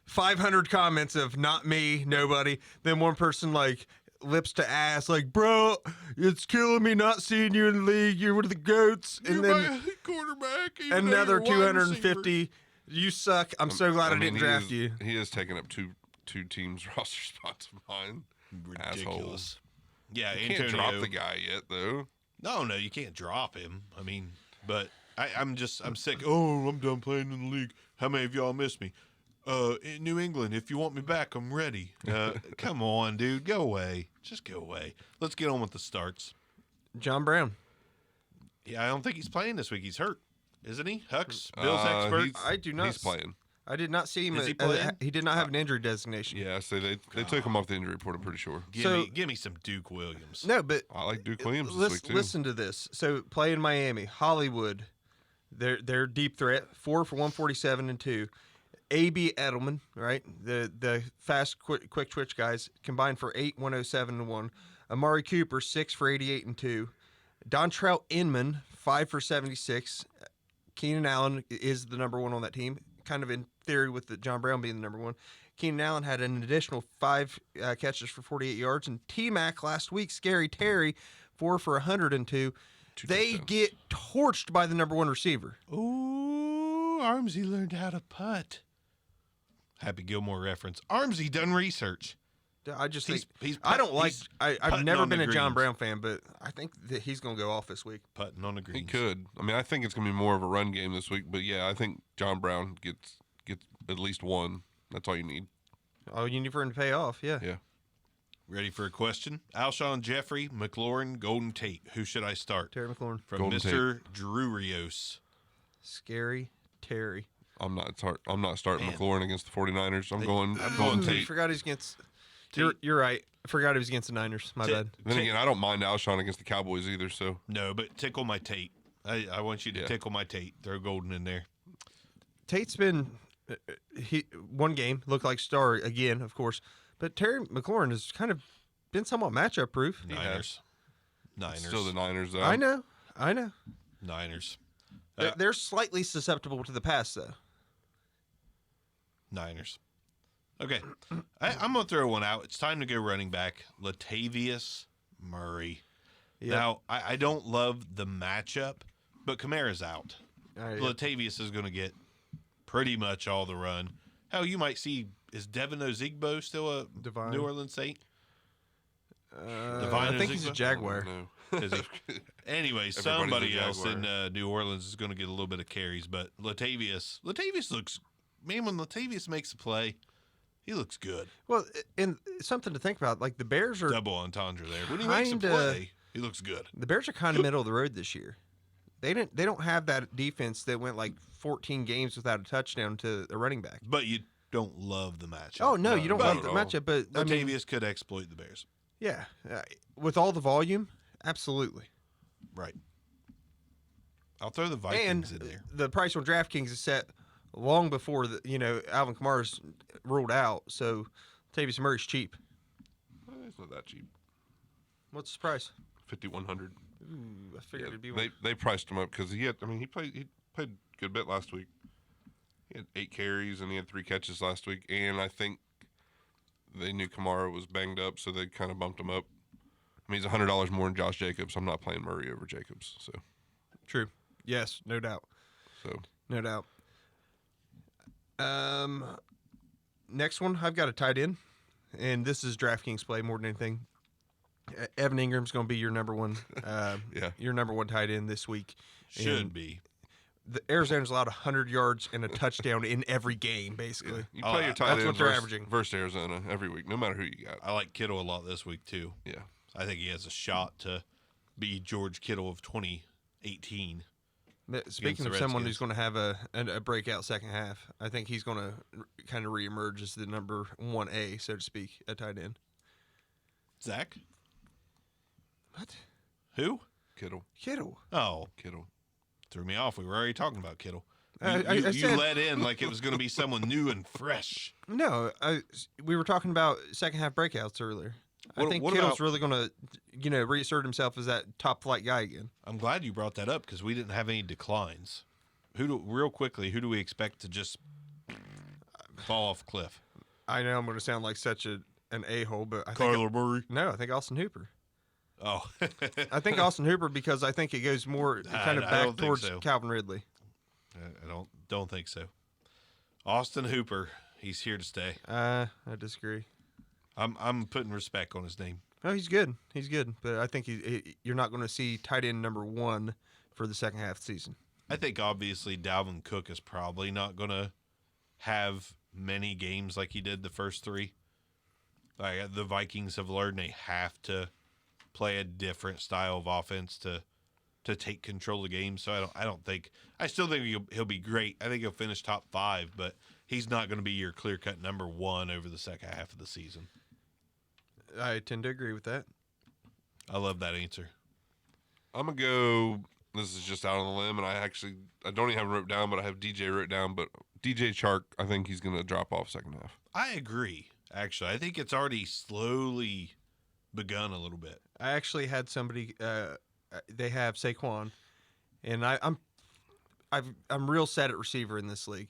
[SPEAKER 1] 500 comments of not me, nobody. Then one person like lips to ass, like, bro, it's killing me not seeing you in the league. You're one of the goats. And
[SPEAKER 3] You're
[SPEAKER 1] then
[SPEAKER 3] my quarterback. even though
[SPEAKER 1] another
[SPEAKER 3] you're a wide receiver.
[SPEAKER 1] 250. You suck. I'm so glad I
[SPEAKER 2] mean,
[SPEAKER 1] didn't draft you.
[SPEAKER 2] He has taken up two teams' roster spots of mine. Asshole.
[SPEAKER 3] Ridiculous. Yeah,
[SPEAKER 2] You
[SPEAKER 3] Antonio.
[SPEAKER 2] can't drop the guy yet, though.
[SPEAKER 3] No, you can't drop him. I mean, but I'm sick. Oh, I'm done playing in the league. How many of y'all miss me? In New England, if you want me back, I'm ready. Come on, dude. Go away. Just go away. Let's get on with the starts.
[SPEAKER 1] John Brown.
[SPEAKER 3] Yeah, I don't think he's playing this week. He's hurt, isn't he? Hux, Bill's expert.
[SPEAKER 2] He's-
[SPEAKER 1] I do not
[SPEAKER 2] He's playing.
[SPEAKER 1] I did not see him.
[SPEAKER 3] Is he playing?
[SPEAKER 1] He did not have an injury designation.
[SPEAKER 2] Yeah, so they took him off the injury report, I'm pretty sure.
[SPEAKER 3] Give me some Duke Williams.
[SPEAKER 1] No, but
[SPEAKER 2] I like Duke Williams this week, too.
[SPEAKER 1] listen to this. So play in Miami, Hollywood, they're deep threat, 4 for 147 and 2. A.B. Edelman, right? The fast, quick twitch guys combined for 8, 107 and 1. Amari Cooper, 6 for 88 and 2. Dontrell Inman, 5 for 76. Keenan Allen is the number one on that team, kind of in theory with the John Brown being the number one. Keenan Allen had an additional 5 catches for 48 yards. And T-Mac last week, Scary Terry, 4 for 102. They
[SPEAKER 2] touchdowns.
[SPEAKER 1] get torched by the number one receiver.
[SPEAKER 3] Ooh, Armsy learned how to putt. Happy Gilmore reference. Armsy done research.
[SPEAKER 1] I just
[SPEAKER 3] He's-
[SPEAKER 1] think
[SPEAKER 3] he's
[SPEAKER 1] I don't
[SPEAKER 3] putt-
[SPEAKER 1] like.
[SPEAKER 3] he's
[SPEAKER 1] I've
[SPEAKER 3] putting
[SPEAKER 1] never
[SPEAKER 3] on the
[SPEAKER 1] been a John
[SPEAKER 3] greens.
[SPEAKER 1] Brown fan, but I think that he's going to go off this week.
[SPEAKER 3] Putting on the
[SPEAKER 2] He
[SPEAKER 3] greens.
[SPEAKER 2] could. I mean, I think it's going to be more of a run game this week, but yeah, I think John Brown gets at least one. That's all you need.
[SPEAKER 1] Oh, you need for him to pay off. Yeah.
[SPEAKER 2] Yeah.
[SPEAKER 3] Ready for a question? Alshon Jeffrey, McLaurin, Golden Tate. Who should I start?
[SPEAKER 1] Terry McLaurin,
[SPEAKER 3] From
[SPEAKER 2] Golden
[SPEAKER 3] Mr. Drew Rios.
[SPEAKER 1] Scary Terry.
[SPEAKER 2] I'm not starting
[SPEAKER 3] Man.
[SPEAKER 2] McLaurin against the 49ers. I'm going
[SPEAKER 1] I
[SPEAKER 2] Golden Tate.
[SPEAKER 1] forgot he's against.
[SPEAKER 3] Tate.
[SPEAKER 1] You're right. I forgot he was against the Niners. My
[SPEAKER 3] Tate.
[SPEAKER 1] bad.
[SPEAKER 2] Then again, I don't mind Alshon against the Cowboys either, so
[SPEAKER 3] No, but tickle my Tate. I want you to
[SPEAKER 2] Yeah.
[SPEAKER 3] tickle my Tate. Throw Golden in there.
[SPEAKER 1] Tate's been he one game looked like star again, of course, but Terry McLaurin has kind of been somewhat matchup proof.
[SPEAKER 2] He
[SPEAKER 3] Niners.
[SPEAKER 2] it's still the Niners, though.
[SPEAKER 1] I know.
[SPEAKER 3] Niners.
[SPEAKER 1] They're slightly susceptible to the pass, though.
[SPEAKER 3] Niners. Okay. I'm going to throw one out. It's time to go running back. Latavius Murray.
[SPEAKER 1] Yep.
[SPEAKER 3] Now, I don't love the matchup, but Kamara's out.
[SPEAKER 1] All right.
[SPEAKER 3] Latavius is going to get pretty much all the run. Hell, you might see, is Devin Ozigbo still a
[SPEAKER 1] Divine.
[SPEAKER 3] New Orleans Saint?
[SPEAKER 1] I think he's a
[SPEAKER 3] Ozigbo?
[SPEAKER 1] Jaguar.
[SPEAKER 2] No.
[SPEAKER 3] Is he? Anyway,
[SPEAKER 2] Everybody's
[SPEAKER 3] somebody
[SPEAKER 2] a
[SPEAKER 3] else in
[SPEAKER 2] Jaguar.
[SPEAKER 3] New Orleans is going to get a little bit of carries, but Latavius looks, man, when Latavius makes a play, he looks good.
[SPEAKER 1] Well, and something to think about, like the Bears are
[SPEAKER 3] Double entendre there. When he makes a
[SPEAKER 1] Kinda-
[SPEAKER 3] play, he looks good.
[SPEAKER 1] the Bears are kind of middle of the road this year. They don't have that defense that went like 14 games without a touchdown to a running back.
[SPEAKER 3] But you don't love the matchup.
[SPEAKER 1] Oh no, you don't
[SPEAKER 2] not
[SPEAKER 1] love the
[SPEAKER 2] at all.
[SPEAKER 1] matchup, but I mean,
[SPEAKER 3] Latavius could exploit the Bears.
[SPEAKER 1] yeah, with all the volume, absolutely.
[SPEAKER 3] Right. I'll throw the
[SPEAKER 1] And
[SPEAKER 3] Vikings in there.
[SPEAKER 1] the price on DraftKings is set long before Alvin Kamara's ruled out, so Tavius Murray's cheap.
[SPEAKER 2] It's not that cheap.
[SPEAKER 1] What's the price?
[SPEAKER 2] 5,100.
[SPEAKER 1] Ooh, I figured
[SPEAKER 2] Yeah,
[SPEAKER 1] it'd be one.
[SPEAKER 2] they priced him up because he played a good bit last week. He had 8 carries and he had 3 catches last week, and I think they knew Kamara was banged up, so they kind of bumped him up. I mean, he's $100 more than Josh Jacobs. I'm not playing Murray over Jacobs. So,
[SPEAKER 1] True. Yes, no doubt. No doubt. Next one, I've got a tight end, and this is DraftKings play more than anything. Evan Ingram's going to be your number one.
[SPEAKER 2] Yeah.
[SPEAKER 1] Your number one tight end this week.
[SPEAKER 3] Should
[SPEAKER 1] And
[SPEAKER 3] be.
[SPEAKER 1] The Arizona's allowed 100 yards and a touchdown in every game, basically.
[SPEAKER 2] You play your tight
[SPEAKER 1] that's
[SPEAKER 2] ends
[SPEAKER 1] what they're averaging.
[SPEAKER 2] versus Arizona every week, no matter who you got.
[SPEAKER 3] I like Kittle a lot this week, too.
[SPEAKER 2] Yeah.
[SPEAKER 3] I think he has a shot to be George Kittle of 2018.
[SPEAKER 1] Speaking
[SPEAKER 3] the
[SPEAKER 1] of someone
[SPEAKER 3] Redskins.
[SPEAKER 1] who's going to have a breakout second half, I think he's going to kind of reemerge as the number 1A, so to speak, at tight end.
[SPEAKER 3] Zach?
[SPEAKER 1] What?
[SPEAKER 3] Who?
[SPEAKER 2] Kittle.
[SPEAKER 3] Oh,
[SPEAKER 2] Kittle.
[SPEAKER 3] threw me off. We were already talking about Kittle.
[SPEAKER 1] I
[SPEAKER 3] You
[SPEAKER 1] said-
[SPEAKER 3] let in like it was going to be someone new and fresh.
[SPEAKER 1] No, we were talking about second half breakouts earlier. I
[SPEAKER 3] What-
[SPEAKER 1] think
[SPEAKER 3] what
[SPEAKER 1] Kittle's
[SPEAKER 3] about-
[SPEAKER 1] really going to, reassert himself as that top flight guy again.
[SPEAKER 3] I'm glad you brought that up because we didn't have any declines. Real quickly, who do we expect to just fall off a cliff?
[SPEAKER 1] I know I'm going to sound like such an a-hole, but I think
[SPEAKER 3] Murray.
[SPEAKER 1] no, I think Austin Hooper.
[SPEAKER 3] Oh,
[SPEAKER 1] I think Austin Hooper because I think it goes more kind of
[SPEAKER 3] I
[SPEAKER 1] back
[SPEAKER 3] don't think
[SPEAKER 1] towards
[SPEAKER 3] so.
[SPEAKER 1] Calvin Ridley.
[SPEAKER 3] I don't think so. Austin Hooper, he's here to stay.
[SPEAKER 1] I disagree.
[SPEAKER 3] I'm putting respect on his name.
[SPEAKER 1] Oh, he's good. He's good, but I think you're not going to see tight end number 1 for the second half of the season.
[SPEAKER 3] I think obviously Dalvin Cook is probably not going to have many games like he did the first 3. Like the Vikings have learned they have to play a different style of offense to take control of the game. So I still think he'll be great. I think he'll finish top 5, but he's not going to be your clear-cut number 1 over the second half of the season.
[SPEAKER 1] I tend to agree with that.
[SPEAKER 3] I love that answer.
[SPEAKER 2] I'm going to go. This is just out on the limb, and I don't even have it wrote down, but I have DJ wrote down. But DJ Chark, I think he's going to drop off second half.
[SPEAKER 3] I agree, actually. I think it's already slowly begun a little bit.
[SPEAKER 1] I actually had somebody. They have Saquon, and I'm real set at receiver in this league.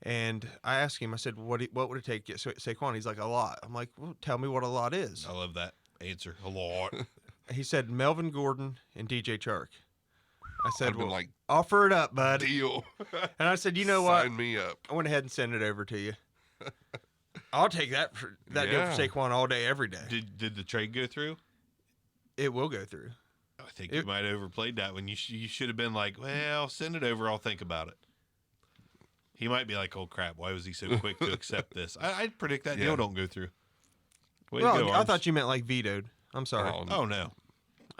[SPEAKER 1] And I asked him. I said, "What would it take to get Saquon?" He's like, "A lot." I'm like, "Well, tell me what a lot is."
[SPEAKER 3] I love that answer a lot.
[SPEAKER 1] He said Melvin Gordon and DJ Chark. I said,
[SPEAKER 2] I'd been
[SPEAKER 1] "Well,
[SPEAKER 2] like,
[SPEAKER 1] offer it up, bud."
[SPEAKER 2] deal.
[SPEAKER 1] And I said, "You know what?
[SPEAKER 2] Sign me up.
[SPEAKER 1] I went ahead and sent it over to you. I'll take that deal
[SPEAKER 2] Yeah.
[SPEAKER 1] for Saquon all day, every day.
[SPEAKER 3] Did the trade go through?
[SPEAKER 1] It will go through."
[SPEAKER 3] I think you might have overplayed that one. You should have been like, well, send it over. I'll think about it. He might be like, oh, crap. Why was he so quick to accept this? I'd predict that deal
[SPEAKER 2] Yeah.
[SPEAKER 3] don't go through. Way to
[SPEAKER 1] Well,
[SPEAKER 3] go,
[SPEAKER 1] I
[SPEAKER 3] Arms.
[SPEAKER 1] thought you meant like vetoed. I'm sorry.
[SPEAKER 2] Oh,
[SPEAKER 3] Oh, no.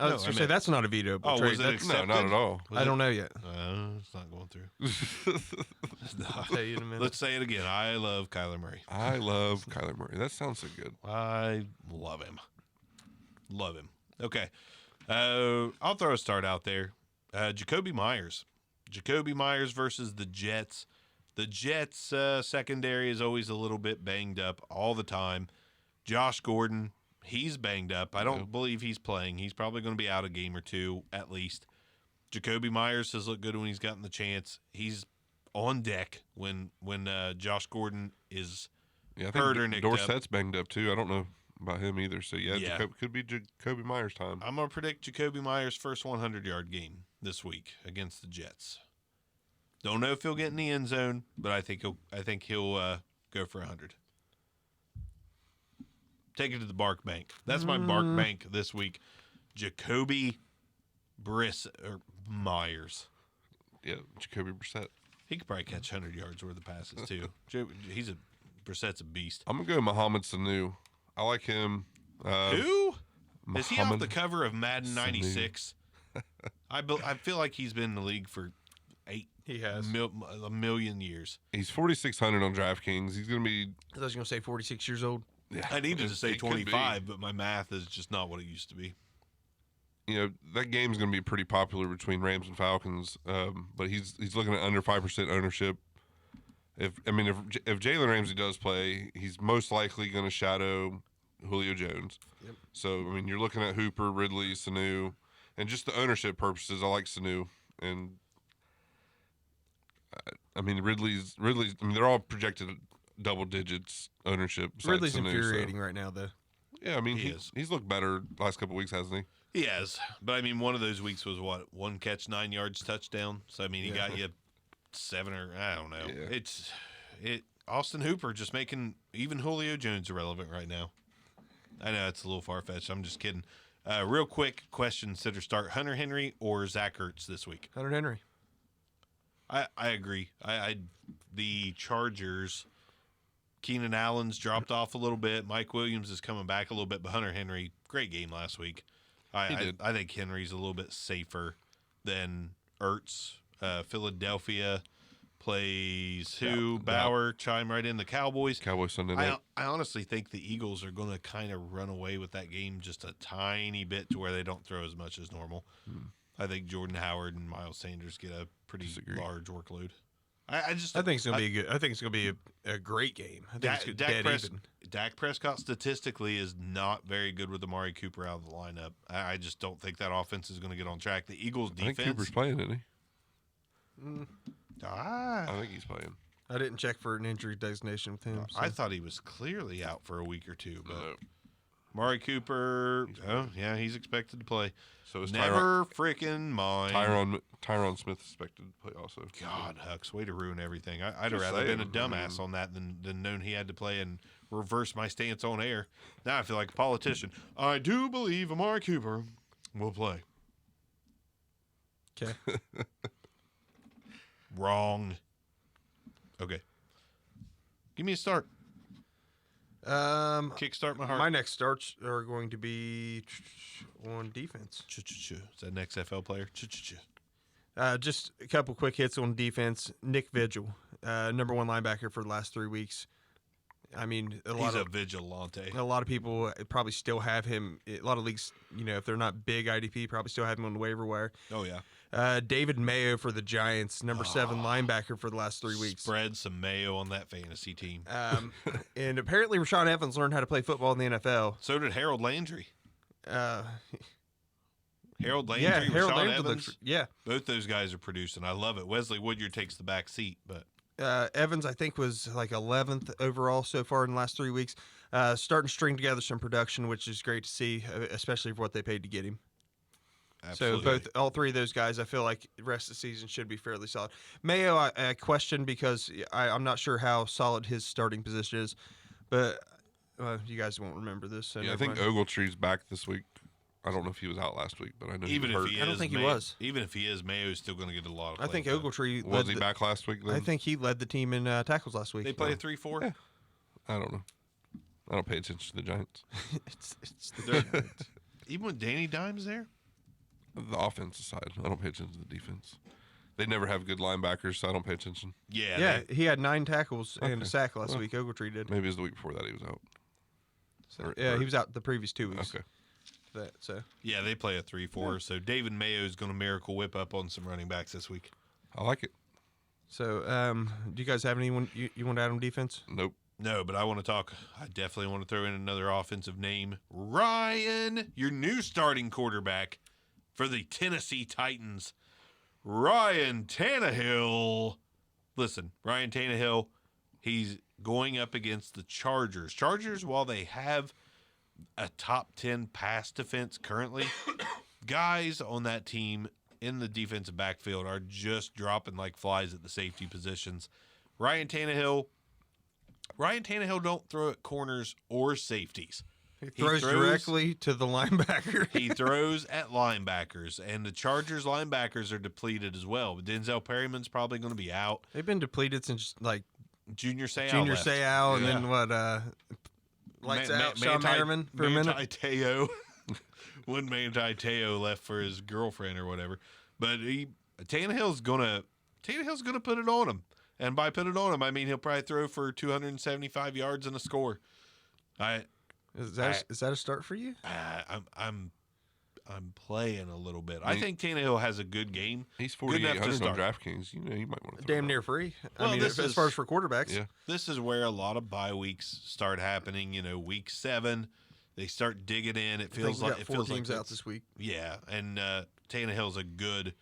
[SPEAKER 1] I was
[SPEAKER 3] no,
[SPEAKER 1] gonna
[SPEAKER 3] I
[SPEAKER 1] say
[SPEAKER 3] meant-
[SPEAKER 1] that's not a veto.
[SPEAKER 3] Oh,
[SPEAKER 1] trade.
[SPEAKER 3] was it
[SPEAKER 1] That's-
[SPEAKER 2] no,
[SPEAKER 3] accepted?
[SPEAKER 2] not at all.
[SPEAKER 3] Was
[SPEAKER 1] I
[SPEAKER 3] it-
[SPEAKER 1] don't know yet.
[SPEAKER 3] It's not going through.
[SPEAKER 1] I'll tell you in a minute.
[SPEAKER 3] Let's say it again. I love Kyler Murray.
[SPEAKER 2] I love Kyler Murray. That sounds so good.
[SPEAKER 3] I love him. Love him. Okay. I'll throw a start out there. Jacoby Myers. Jacoby Myers versus the Jets. The Jets' secondary is always a little bit banged up all the time. Josh Gordon, he's banged up. I don't believe he's playing. He's probably going to be out a game or two at least. Jacoby Myers has looked good when he's gotten the chance. He's on deck when Josh Gordon is
[SPEAKER 2] Yeah, I
[SPEAKER 3] Hurt or
[SPEAKER 2] think
[SPEAKER 3] nicked up.
[SPEAKER 2] Dorsett's banged up too. I don't know about him either. So yeah,
[SPEAKER 3] Yeah.
[SPEAKER 2] Could be Jacoby Myers time.
[SPEAKER 3] I'm going to predict Jacoby Myers' first 100-yard game this week against the Jets. Don't know if he'll get in the end zone, but I think he'll go for 100. Take it to the Bark Bank. That's my Bark Bank this week. Jacoby Myers.
[SPEAKER 2] Yeah, Jacoby Brissett.
[SPEAKER 3] He could probably catch 100 yards worth of passes too. Brissett's a beast.
[SPEAKER 2] I'm gonna go Mohamed Sanu. I like him.
[SPEAKER 3] Who? Is he off
[SPEAKER 2] Mohamed
[SPEAKER 3] the cover of Madden
[SPEAKER 2] Sanu.
[SPEAKER 3] 96? I feel like he's been in the league for
[SPEAKER 1] He has.
[SPEAKER 3] a million years.
[SPEAKER 2] He's 4,600 on DraftKings. He's gonna be.
[SPEAKER 1] I was going to say 46 years old.
[SPEAKER 2] Yeah,
[SPEAKER 3] I needed to say
[SPEAKER 2] it could be.
[SPEAKER 3] 25, but my math is just not what it used to be.
[SPEAKER 2] You know that game's gonna be pretty popular between Rams and Falcons. But he's looking at under 5% ownership. If Jalen Ramsey does play, he's most likely going to shadow Julio Jones.
[SPEAKER 1] Yep.
[SPEAKER 2] So I mean, you're looking at Hooper, Ridley, Sanu, and just the ownership purposes, I like Sanu. And I mean, Ridley's. I mean, they're all projected double digits ownership. besides
[SPEAKER 1] Ridley's
[SPEAKER 2] Sanu, so-
[SPEAKER 1] infuriating right now, though.
[SPEAKER 2] Yeah, I mean,
[SPEAKER 3] He is.
[SPEAKER 2] he's looked better last couple weeks, hasn't he?
[SPEAKER 3] He has, but I mean, one of those weeks was what, 1 catch, 9 yards, touchdown. So I mean, he got you 7 or I don't know.
[SPEAKER 2] Yeah.
[SPEAKER 3] Austin Hooper just making even Julio Jones irrelevant right now. I know it's a little far fetched. I'm just kidding. Real quick question: consider start Hunter Henry or Zach Ertz this week?
[SPEAKER 1] Hunter Henry.
[SPEAKER 3] I agree. The Chargers. Keenan Allen's dropped off a little bit. Mike Williams is coming back a little bit, but Hunter Henry, great game last week.
[SPEAKER 2] He did.
[SPEAKER 3] I think Henry's a little bit safer than Ertz. Philadelphia plays who? Bauer chime right in. The Cowboys.
[SPEAKER 2] Cowboys Sunday night.
[SPEAKER 3] I honestly think the Eagles are going to kind of run away with that game just a tiny bit to where they don't throw as much as normal. I think Jordan Howard and Miles Sanders get a pretty
[SPEAKER 2] Disagree.
[SPEAKER 3] large workload. I
[SPEAKER 1] think it's gonna be good. I think it's gonna be a great game. I think it's dead even.
[SPEAKER 3] Dak Prescott statistically is not very good with Amari Cooper out of the lineup. I just don't think that offense is going to get on track. The Eagles'
[SPEAKER 2] I think
[SPEAKER 3] defense.
[SPEAKER 2] Cooper's playing, isn't he?
[SPEAKER 3] Ah,
[SPEAKER 2] I think he's playing.
[SPEAKER 1] I didn't check for an injury designation with him. So.
[SPEAKER 3] I thought he was clearly out for a week or two, but
[SPEAKER 2] No.
[SPEAKER 3] Amari Cooper. Oh yeah, he's expected to play.
[SPEAKER 2] So is
[SPEAKER 3] Never freaking mind.
[SPEAKER 2] Tyron Smith expected to play also.
[SPEAKER 3] God, Hux, way to ruin everything. I'd have
[SPEAKER 2] Just
[SPEAKER 3] rather been a
[SPEAKER 2] saying,
[SPEAKER 3] dumbass on that than known he had to play and reverse my stance on air. Now I feel like a politician. I do believe Amari Cooper will play.
[SPEAKER 1] Okay.
[SPEAKER 3] Wrong. Okay. Give me a start. Kickstart my heart.
[SPEAKER 1] My next starts are going to be on defense.
[SPEAKER 3] Is that an XFL player?
[SPEAKER 1] Just a couple quick hits on defense. Nick Vigil, number 1 linebacker for the last 3 weeks. I mean,
[SPEAKER 3] He's a vigilante.
[SPEAKER 1] a lot of people probably still have him. A lot of leagues, if they're not big IDP, probably still have him on the waiver wire.
[SPEAKER 3] Oh, yeah.
[SPEAKER 1] David Mayo for the Giants, number 7 linebacker for the last 3 weeks.
[SPEAKER 3] Spread some mayo on that fantasy team.
[SPEAKER 1] And apparently Rashawn Evans learned how to play football in the NFL.
[SPEAKER 3] So did Harold Landry. Harold Landry,
[SPEAKER 1] Yeah, Harold
[SPEAKER 3] Rashawn
[SPEAKER 1] Landry
[SPEAKER 3] Evans.
[SPEAKER 1] looks. Yeah,
[SPEAKER 3] Both those guys are producing. I love it. Wesley Woodyard takes the back seat, but
[SPEAKER 1] Evans, I think, was like 11th overall so far in the last 3 weeks. Starting to string together some production, which is great to see, especially for what they paid to get him.
[SPEAKER 3] absolutely.
[SPEAKER 1] So all 3 of those guys, I feel like the rest of the season should be fairly solid. Mayo, I question because I'm not sure how solid his starting position is, but you guys won't remember this. So
[SPEAKER 2] Yeah, I
[SPEAKER 1] never
[SPEAKER 2] think
[SPEAKER 1] mind.
[SPEAKER 2] Ogletree's back this week. I don't know if he was out last week, but I know
[SPEAKER 3] even
[SPEAKER 2] he was
[SPEAKER 3] if
[SPEAKER 2] hurt.
[SPEAKER 3] he
[SPEAKER 1] I don't
[SPEAKER 3] is,
[SPEAKER 1] think he
[SPEAKER 3] Mayo-
[SPEAKER 1] was.
[SPEAKER 3] Even if he is, Mayo's still going to get a lot of.
[SPEAKER 1] I think
[SPEAKER 3] playing time.
[SPEAKER 1] Ogletree
[SPEAKER 2] Was
[SPEAKER 1] led
[SPEAKER 2] he back last week then?
[SPEAKER 1] I think he led the team in tackles last week.
[SPEAKER 3] They play a 3-4.
[SPEAKER 2] Yeah. I don't know. I don't pay attention to the Giants.
[SPEAKER 1] it's the
[SPEAKER 3] Even when Danny Dimes there.
[SPEAKER 2] The offensive side. I don't pay attention to the defense. They never have good linebackers, so I don't pay attention.
[SPEAKER 3] Yeah.
[SPEAKER 1] yeah. He had 9 tackles and a
[SPEAKER 2] Okay.
[SPEAKER 1] sack last
[SPEAKER 2] Well,
[SPEAKER 1] week. Ogletree did.
[SPEAKER 2] Maybe it was the week before that he was out.
[SPEAKER 1] So, yeah, he was out the previous 2 weeks.
[SPEAKER 2] Okay.
[SPEAKER 1] So
[SPEAKER 3] They play a 3-4. So David Mayo is going to miracle whip up on some running backs this week.
[SPEAKER 2] I like it.
[SPEAKER 1] So, do you guys have anyone you want to add on defense?
[SPEAKER 2] Nope.
[SPEAKER 3] No, but I want to talk. I definitely want to throw in another offensive name. Ryan, your new starting quarterback for the Tennessee Titans. Ryan Tannehill. Listen, Ryan Tannehill, he's going up against the Chargers. Chargers, while they have a top 10 pass defense currently, guys on that team in the defensive backfield are just dropping like flies at the safety positions. Ryan Tannehill don't throw at corners or safeties.
[SPEAKER 1] He throws directly to the linebacker.
[SPEAKER 3] He throws at linebackers, and the Chargers linebackers are depleted as well. But Denzel Perryman's probably going to be out.
[SPEAKER 1] They've been depleted since like
[SPEAKER 3] Junior Seau
[SPEAKER 1] Junior
[SPEAKER 3] left.
[SPEAKER 1] Seau, and
[SPEAKER 3] Yeah.
[SPEAKER 1] then what? Lights out. Sean Merriman for a minute.
[SPEAKER 3] Manti Te'o. When Manti Te'o left for his girlfriend or whatever. But Tannehill's gonna put it on him. And by put it on him, I mean he'll probably throw for 275 yards and a score.
[SPEAKER 1] Is that a start for you?
[SPEAKER 3] I'm playing a little bit. I think Tannehill has a good game.
[SPEAKER 2] He's
[SPEAKER 3] Good enough to
[SPEAKER 2] 4,800 on
[SPEAKER 3] start.
[SPEAKER 2] DraftKings. You know, you might want to throw
[SPEAKER 1] Damn
[SPEAKER 2] it
[SPEAKER 1] near
[SPEAKER 2] out.
[SPEAKER 1] free.
[SPEAKER 3] Well,
[SPEAKER 1] I mean,
[SPEAKER 3] this
[SPEAKER 1] as
[SPEAKER 3] is-
[SPEAKER 1] far as for quarterbacks.
[SPEAKER 2] Yeah.
[SPEAKER 3] This is where a lot of bye weeks start happening. Week 7, they start digging in. It
[SPEAKER 1] I think
[SPEAKER 3] feels
[SPEAKER 1] we
[SPEAKER 3] like
[SPEAKER 1] got
[SPEAKER 3] it
[SPEAKER 1] 4
[SPEAKER 3] feels
[SPEAKER 1] teams
[SPEAKER 3] like
[SPEAKER 1] out
[SPEAKER 3] it's-
[SPEAKER 1] this week.
[SPEAKER 3] Yeah, and Tannehill's a good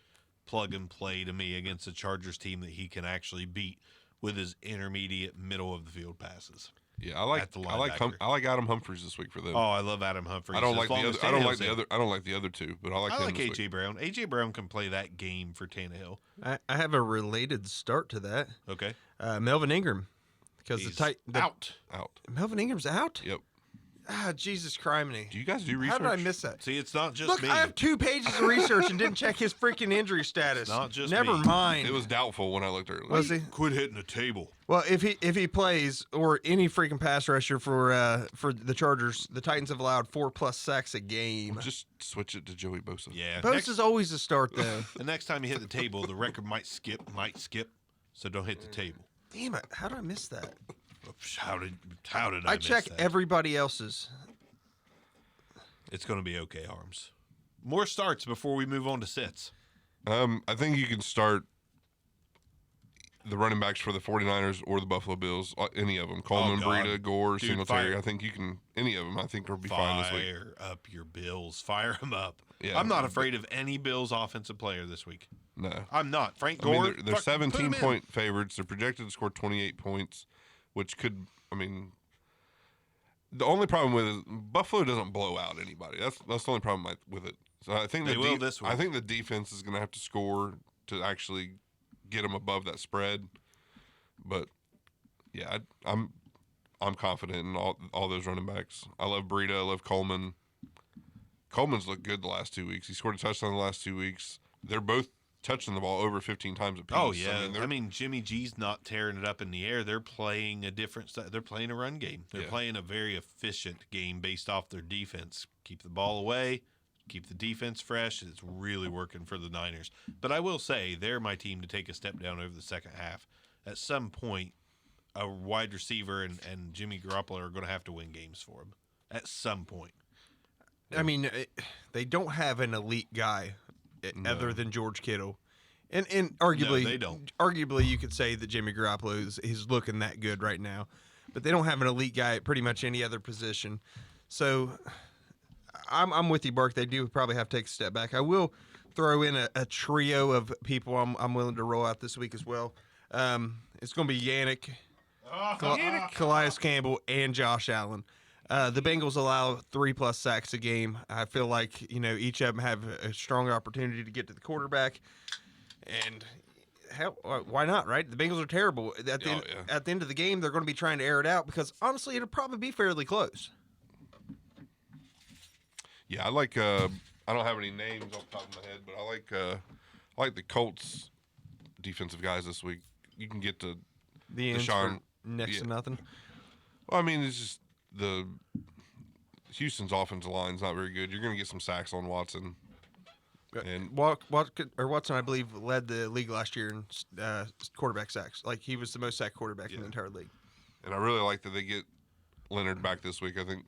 [SPEAKER 3] plug and play to me against a Chargers team that he can actually beat with his intermediate middle of the field passes.
[SPEAKER 2] Yeah, I
[SPEAKER 3] at the
[SPEAKER 2] like Adam Humphries this week for them.
[SPEAKER 3] Oh, I love Adam Humphries.
[SPEAKER 2] I don't
[SPEAKER 3] As
[SPEAKER 2] like
[SPEAKER 3] long
[SPEAKER 2] the
[SPEAKER 3] as
[SPEAKER 2] other. I don't like
[SPEAKER 3] Tannehill's
[SPEAKER 2] the
[SPEAKER 3] in.
[SPEAKER 2] other. I don't like the other two, but I like
[SPEAKER 3] I
[SPEAKER 2] him
[SPEAKER 3] like
[SPEAKER 2] this
[SPEAKER 3] AJ
[SPEAKER 2] week.
[SPEAKER 3] Brown. AJ Brown can play that game for Tannehill.
[SPEAKER 1] I have a related start to that.
[SPEAKER 3] Okay,
[SPEAKER 1] Melvin Ingram, because
[SPEAKER 3] he's
[SPEAKER 1] the
[SPEAKER 3] out.
[SPEAKER 2] Out.
[SPEAKER 1] Melvin Ingram's out.
[SPEAKER 2] Yep.
[SPEAKER 1] Ah, Jesus criminy.
[SPEAKER 2] Do you guys do research?
[SPEAKER 1] How did I miss that?
[SPEAKER 3] See, it's not just
[SPEAKER 1] Look,
[SPEAKER 3] me.
[SPEAKER 1] I have 2 pages of research and didn't check his freaking injury status.
[SPEAKER 3] Not just
[SPEAKER 1] Never
[SPEAKER 3] me.
[SPEAKER 1] mind.
[SPEAKER 2] It was doubtful when I looked earlier.
[SPEAKER 1] Was he?
[SPEAKER 3] Quit hitting the table.
[SPEAKER 1] Well, if he plays or any freaking pass rusher for the Chargers, the Titans have allowed 4+ sacks a game.
[SPEAKER 2] Just switch it to Joey Bosa.
[SPEAKER 3] Yeah.
[SPEAKER 1] Bosa is always a start though.
[SPEAKER 3] The next time you hit the table, the record might skip. So don't hit the table.
[SPEAKER 1] Damn it! How did I miss that?
[SPEAKER 3] How did I
[SPEAKER 1] I
[SPEAKER 3] miss
[SPEAKER 1] check
[SPEAKER 3] that?
[SPEAKER 1] everybody else's.
[SPEAKER 3] It's going to be okay, Arms. More starts before we move on to sits.
[SPEAKER 2] I think you can start the running backs for the 49ers or the Buffalo Bills, any of them. Coleman,
[SPEAKER 3] God.
[SPEAKER 2] Breida, Gore,
[SPEAKER 3] Dude,
[SPEAKER 2] Singletary.
[SPEAKER 3] fire.
[SPEAKER 2] I think you can, any of them, I think will be fine this week.
[SPEAKER 3] Fire up your Bills. Fire them up.
[SPEAKER 2] Yeah.
[SPEAKER 3] I'm not afraid of any Bills offensive player this week.
[SPEAKER 2] No.
[SPEAKER 3] I'm not. Frank
[SPEAKER 2] I
[SPEAKER 3] Gore.
[SPEAKER 2] mean, they're
[SPEAKER 3] fucking put him in.
[SPEAKER 2] 17-point favorites. They're projected to score 28 points, which could, the only problem with it is Buffalo doesn't blow out anybody. That's the only problem with it. So I think
[SPEAKER 3] They will this week.
[SPEAKER 2] I think the defense is going to have to score to actually get them above that spread. But yeah, I'm confident in all those running backs. I love Breida. I love Coleman. Coleman's looked good the last 2 weeks. He scored a touchdown the last 2 weeks. They're both touching the ball over 15 times apiece.
[SPEAKER 3] Oh yeah,
[SPEAKER 2] I mean,
[SPEAKER 3] Jimmy G's not tearing it up in the air. They're playing a different. They're playing a run game. They're
[SPEAKER 2] Yeah.
[SPEAKER 3] playing a very efficient game based off their defense. Keep the ball away, keep the defense fresh. It's really working for the Niners. But I will say they're my team to take a step down over the second half. At some point, a wide receiver and Jimmy Garoppolo are going to have to win games for them. At some point.
[SPEAKER 1] I mean, they don't have an elite guy other than George Kittle, and arguably,
[SPEAKER 3] No, they don't.
[SPEAKER 1] Arguably, you could say that Jimmy Garoppolo is looking that good right now, but they don't have an elite guy at pretty much any other position. So, I'm with you, Bark. They do probably have to take a step back. I will throw in a trio of people I'm willing to roll out this week as well. It's going to be Yannick, Calais Campbell, and Josh Allen. The Bengals allow 3+ sacks a game. I feel like each of them have a strong opportunity to get to the quarterback, and hell, why not? Right? The Bengals are terrible. At the end of the game, they're going to be trying to air it out because honestly, it'll probably be fairly close.
[SPEAKER 2] yeah, I like. I don't have any names off the top of my head, but I like the Colts defensive guys this week. You can get to
[SPEAKER 1] The ends
[SPEAKER 2] Deshaun-
[SPEAKER 1] for next to nothing.
[SPEAKER 2] Well, I mean, it's just the Houston's offensive line's not very good. You're going to get some sacks on Watson. And
[SPEAKER 1] Watson, I believe, led the league last year in quarterback sacks. Like he was the most sacked quarterback in the entire league.
[SPEAKER 2] And I really like that they get Leonard back this week. I think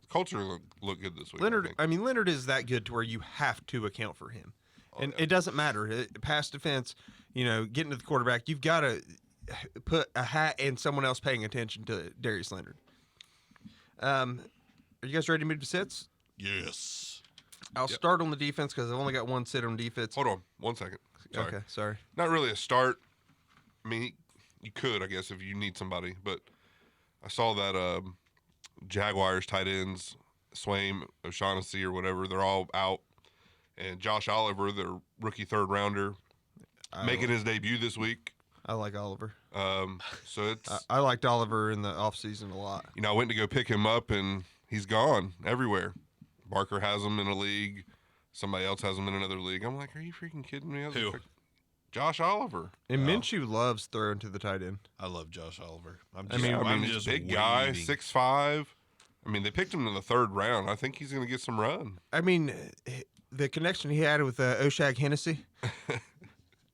[SPEAKER 2] Colts are gonna look good this week.
[SPEAKER 1] Leonard is that good to where you have to account for him, and it doesn't matter. Pass defense, getting to the quarterback, you've got to put a hat and someone else paying attention to Darius Leonard. Are you guys ready to move to sits?
[SPEAKER 3] Yes.
[SPEAKER 1] I'll start on the defense because I've only got one sit on defense.
[SPEAKER 2] Hold on 1 second. Sorry.
[SPEAKER 1] Okay, sorry.
[SPEAKER 2] Not really a start. I mean, you could, I guess, if you need somebody. But I saw that Jaguars tight ends, Swaim, O'Shaughnessy, or whatever, they're all out. And Josh Oliver, their rookie third rounder, making his debut this week.
[SPEAKER 1] I like Oliver.
[SPEAKER 2] So it's
[SPEAKER 1] I liked Oliver in the offseason a lot.
[SPEAKER 2] I went to go pick him up, and he's gone everywhere. Barker has him in a league. Somebody else has him in another league. I'm like, are you freaking kidding me?
[SPEAKER 3] Who?
[SPEAKER 2] Josh Oliver.
[SPEAKER 1] And Minshew loves throwing to the tight end.
[SPEAKER 3] I love Josh Oliver. I'm
[SPEAKER 2] He's
[SPEAKER 3] just
[SPEAKER 2] a big guy,
[SPEAKER 3] waiting.
[SPEAKER 2] 6'5". I mean, they picked him in the third round. I think he's going to get some run.
[SPEAKER 1] I mean, the connection he had with Oshag Hennessy,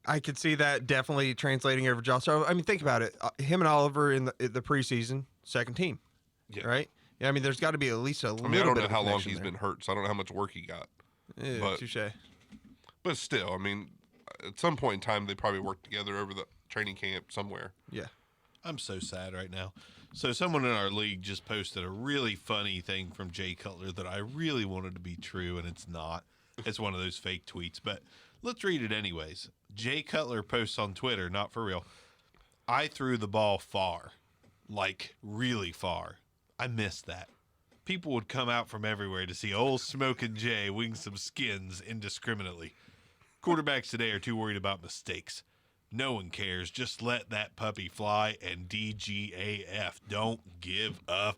[SPEAKER 1] I could see that definitely translating over Josh. I mean, think about it. Him and Oliver in the preseason, second team, right? Yeah, I mean, there's got to be at least a little bit.
[SPEAKER 2] I don't know
[SPEAKER 1] of
[SPEAKER 2] how long
[SPEAKER 1] connection
[SPEAKER 2] he's
[SPEAKER 1] there.
[SPEAKER 2] been hurt, so I don't know how much work he got.
[SPEAKER 1] Yeah,
[SPEAKER 2] but-
[SPEAKER 1] touche.
[SPEAKER 2] But still, I mean, at some point in time, they probably worked together over the training camp somewhere.
[SPEAKER 1] Yeah.
[SPEAKER 3] I'm so sad right now. So someone in our league just posted a really funny thing from Jay Cutler that I really wanted to be true, and it's not. It's one of those fake tweets, but let's read it anyways. Jay Cutler posts on Twitter, not for real. I threw the ball far. like really far. I missed that. People would come out from everywhere to see old Smokin' Jay wing some skins indiscriminately. Quarterbacks today are too worried about mistakes. No one cares. Just let that puppy fly and DGAF. Don't give a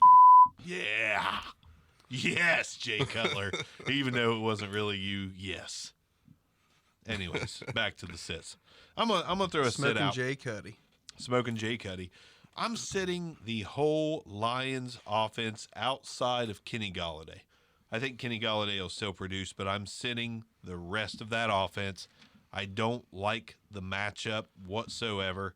[SPEAKER 3] Yeah. Yes, Jay Cutler. Even though it wasn't really you, yes. Anyways, back to the sits. I'm gonna throw a sit
[SPEAKER 1] Smoking
[SPEAKER 3] out.
[SPEAKER 1] Jay Cuddy.
[SPEAKER 3] Smoking Jay Cuddy. I'm sitting the whole Lions offense outside of Kenny Galladay. I think Kenny Galladay will still produce, but I'm sitting the rest of that offense. I don't like the matchup whatsoever.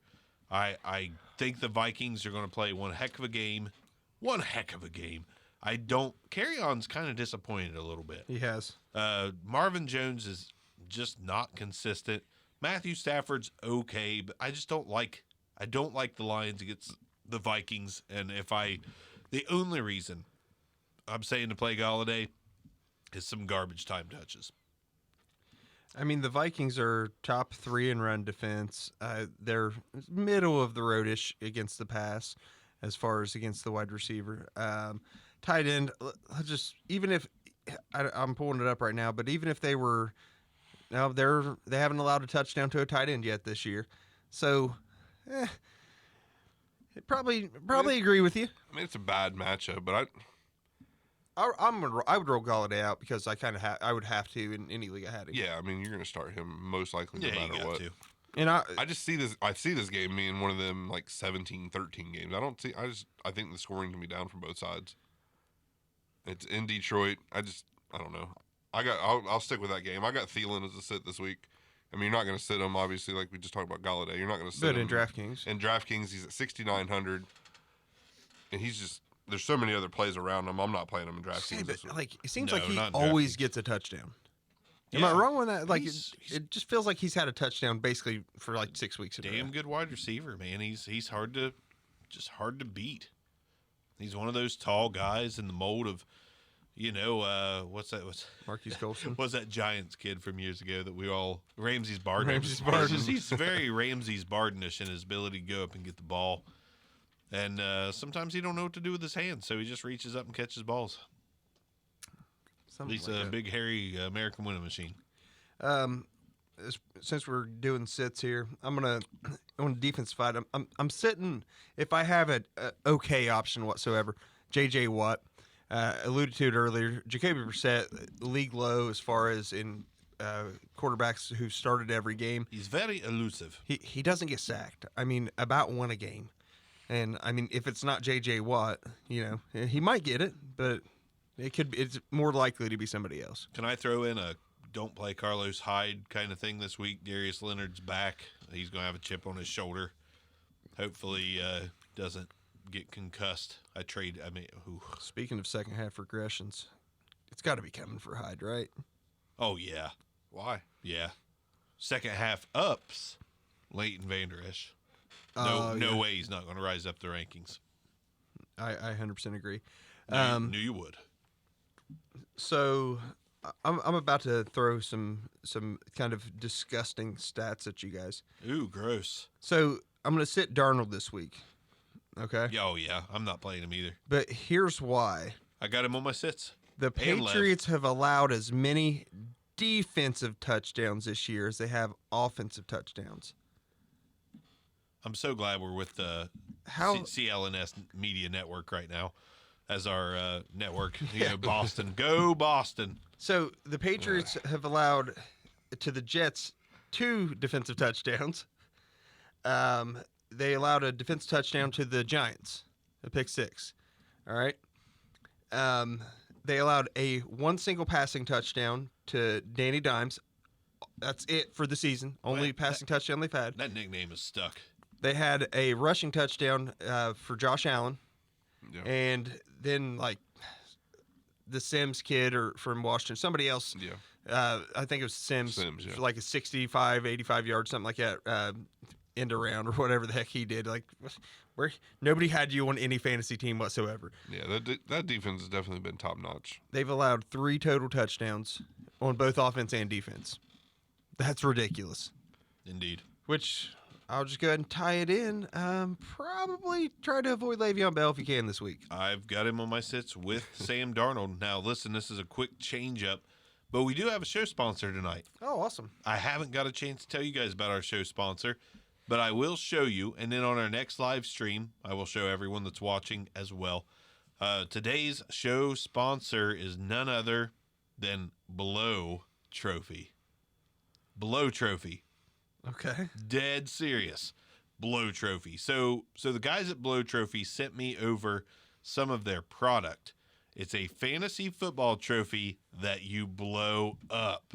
[SPEAKER 3] I think the Vikings are going to play one heck of a game. One heck of a game. I don't. Carry-on's kind of disappointed a little bit.
[SPEAKER 1] He has.
[SPEAKER 3] Marvin Jones is just not consistent. Matthew Stafford's okay, but I just don't like. I don't like the Lions against the Vikings, and the only reason I'm saying to play Galladay is some garbage time touches.
[SPEAKER 1] I mean, the Vikings are top 3 in run defense. They're middle of the roadish against the pass, as far as against the wide receiver. Tight end, even if I'm pulling it up right now, but even if they were, now they haven't allowed a touchdown to a tight end yet this year, so probably agree with you.
[SPEAKER 2] I mean, it's a bad matchup, but
[SPEAKER 1] I would roll Galladay out because I would have to in any league I had him.
[SPEAKER 2] yeah, I mean, you're going to start him most likely no
[SPEAKER 3] Yeah, you
[SPEAKER 2] matter
[SPEAKER 3] got
[SPEAKER 2] what.
[SPEAKER 3] to.
[SPEAKER 1] And
[SPEAKER 2] I just see this. I see this game being one of them like 17-13 games. I think the scoring can be down from both sides. It's in Detroit. I don't know. I'll stick with that game. I got Thielen as a sit this week. I mean, you're not going to sit him, obviously, like we just talked about Galladay. You're not going to sit
[SPEAKER 1] but
[SPEAKER 2] him.
[SPEAKER 1] in DraftKings.
[SPEAKER 2] In DraftKings, he's at 6,900. And there's so many other plays around him. I'm not playing him in DraftKings. This week.
[SPEAKER 1] It seems
[SPEAKER 3] No,
[SPEAKER 1] like he
[SPEAKER 3] not
[SPEAKER 1] always
[SPEAKER 3] DraftKings.
[SPEAKER 1] gets a touchdown. Am
[SPEAKER 3] Yeah.
[SPEAKER 1] I wrong with that? Like,
[SPEAKER 3] He's
[SPEAKER 1] it just feels like he's had a touchdown basically for like 6 weeks. In a
[SPEAKER 3] Damn
[SPEAKER 1] row.
[SPEAKER 3] good wide receiver, man. He's hard to beat. He's one of those tall guys in the mold of, what's that?
[SPEAKER 1] Marquise Colson.
[SPEAKER 3] Was that Giants kid from years ago that we all Ramses Barden?
[SPEAKER 1] Ramses Barden.
[SPEAKER 3] He's very Ramses Bardenish in his ability to go up and get the ball, and sometimes he don't know what to do with his hands, so he just reaches up and catches balls.
[SPEAKER 1] Something
[SPEAKER 3] He's
[SPEAKER 1] like
[SPEAKER 3] a
[SPEAKER 1] that.
[SPEAKER 3] big hairy American winning machine.
[SPEAKER 1] Since we're doing sits here, I'm gonna on the defense side. I'm sitting if I have a okay option whatsoever. J.J. Watt alluded to it earlier. Jacoby Brissett, league low as far as in quarterbacks who started every game.
[SPEAKER 3] He's very elusive.
[SPEAKER 1] He doesn't get sacked. I mean, about one a game. And I mean, if it's not J.J. Watt, he might get it, but it's more likely to be somebody else.
[SPEAKER 3] Can I throw in a don't play Carlos Hyde kind of thing this week? Darius Leonard's back. He's going to have a chip on his shoulder. Hopefully doesn't get concussed.
[SPEAKER 1] Speaking of second half regressions, it's got to be coming for Hyde, right?
[SPEAKER 3] Oh, yeah.
[SPEAKER 2] Why?
[SPEAKER 3] Yeah. Second half ups, Leighton Vander Esch.
[SPEAKER 1] Oh,
[SPEAKER 3] No
[SPEAKER 1] yeah.
[SPEAKER 3] way he's not going to rise up the rankings.
[SPEAKER 1] I 100% agree.
[SPEAKER 3] Knew you would.
[SPEAKER 1] So I'm about to throw some kind of disgusting stats at you guys.
[SPEAKER 3] Ooh, gross.
[SPEAKER 1] So I'm going to sit Darnold this week. Okay.
[SPEAKER 3] Yeah, oh, yeah. I'm not playing him either.
[SPEAKER 1] But here's why.
[SPEAKER 3] I got him on my sits.
[SPEAKER 1] The
[SPEAKER 3] And Lev.
[SPEAKER 1] Patriots have allowed as many defensive touchdowns this year as they have offensive touchdowns.
[SPEAKER 3] I'm so glad we're with the
[SPEAKER 1] How-
[SPEAKER 3] CLNS Media Network right now as our network. Boston. Go Boston.
[SPEAKER 1] So the Patriots have allowed to the Jets 2 defensive touchdowns. They allowed a defensive touchdown to the Giants, a pick 6. All right. They allowed one single passing touchdown to Danny Dimes. That's it for the season. Only
[SPEAKER 3] Wait,
[SPEAKER 1] passing touchdown they've had.
[SPEAKER 3] That nickname is stuck.
[SPEAKER 1] They had a rushing touchdown for Josh Allen.
[SPEAKER 2] Yeah.
[SPEAKER 1] And then, like, the Sims kid from Washington, somebody else,
[SPEAKER 2] Yeah.
[SPEAKER 1] I think it was Sims,
[SPEAKER 2] Sims, yeah.
[SPEAKER 1] for like a 65, 85 yards, something like that, end around or whatever the heck he did. Like, where nobody had you on any fantasy team whatsoever.
[SPEAKER 2] Yeah, that defense has definitely been top notch.
[SPEAKER 1] They've allowed 3 total touchdowns on both offense and defense. That's ridiculous.
[SPEAKER 3] Indeed.
[SPEAKER 1] Which I'll just go ahead and tie it in. Probably try to avoid Le'Veon Bell if you can this week.
[SPEAKER 3] I've got him on my sits with Sam Darnold. Now, listen, this is a quick change-up, but we do have a show sponsor tonight.
[SPEAKER 1] Oh, awesome.
[SPEAKER 3] I haven't got a chance to tell you guys about our show sponsor, but I will show you, and then on our next live stream, I will show everyone that's watching as well. Today's show sponsor is none other than Blow Trophy. Blow Trophy.
[SPEAKER 1] Okay.
[SPEAKER 3] Dead serious. Blow Trophy. So the guys at Blow Trophy sent me over some of their product. It's a fantasy football trophy that you blow up.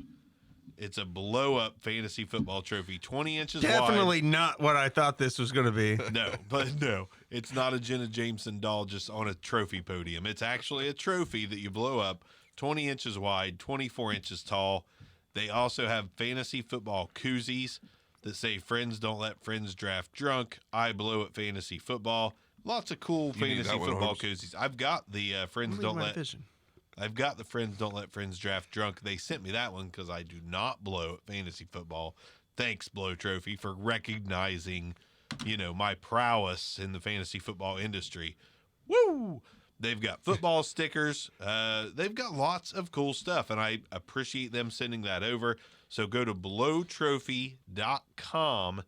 [SPEAKER 3] It's a blow up fantasy football trophy, 20 inches wide.
[SPEAKER 1] Definitely not what I thought this was going to be.
[SPEAKER 3] No, it's not a Jenna Jameson doll just on a trophy podium. It's actually a trophy that you blow up, 20 inches wide, 24 inches tall. They also have fantasy football koozies that say "Friends don't let friends draft drunk." I blow at fantasy football. Lots of cool
[SPEAKER 2] You need
[SPEAKER 3] fantasy
[SPEAKER 2] that one,
[SPEAKER 3] football
[SPEAKER 2] Holmes.
[SPEAKER 3] koozies. I've got the Friends
[SPEAKER 1] Leave
[SPEAKER 3] don't
[SPEAKER 1] my
[SPEAKER 3] let.
[SPEAKER 1] vision.
[SPEAKER 3] I've got the Friends Don't Let Friends Draft Drunk. They sent me that one because I do not blow at fantasy football. Thanks, Blow Trophy, for recognizing, my prowess in the fantasy football industry. Woo! They've got football stickers. They've got lots of cool stuff, and I appreciate them sending that over. So go to blowtrophy.com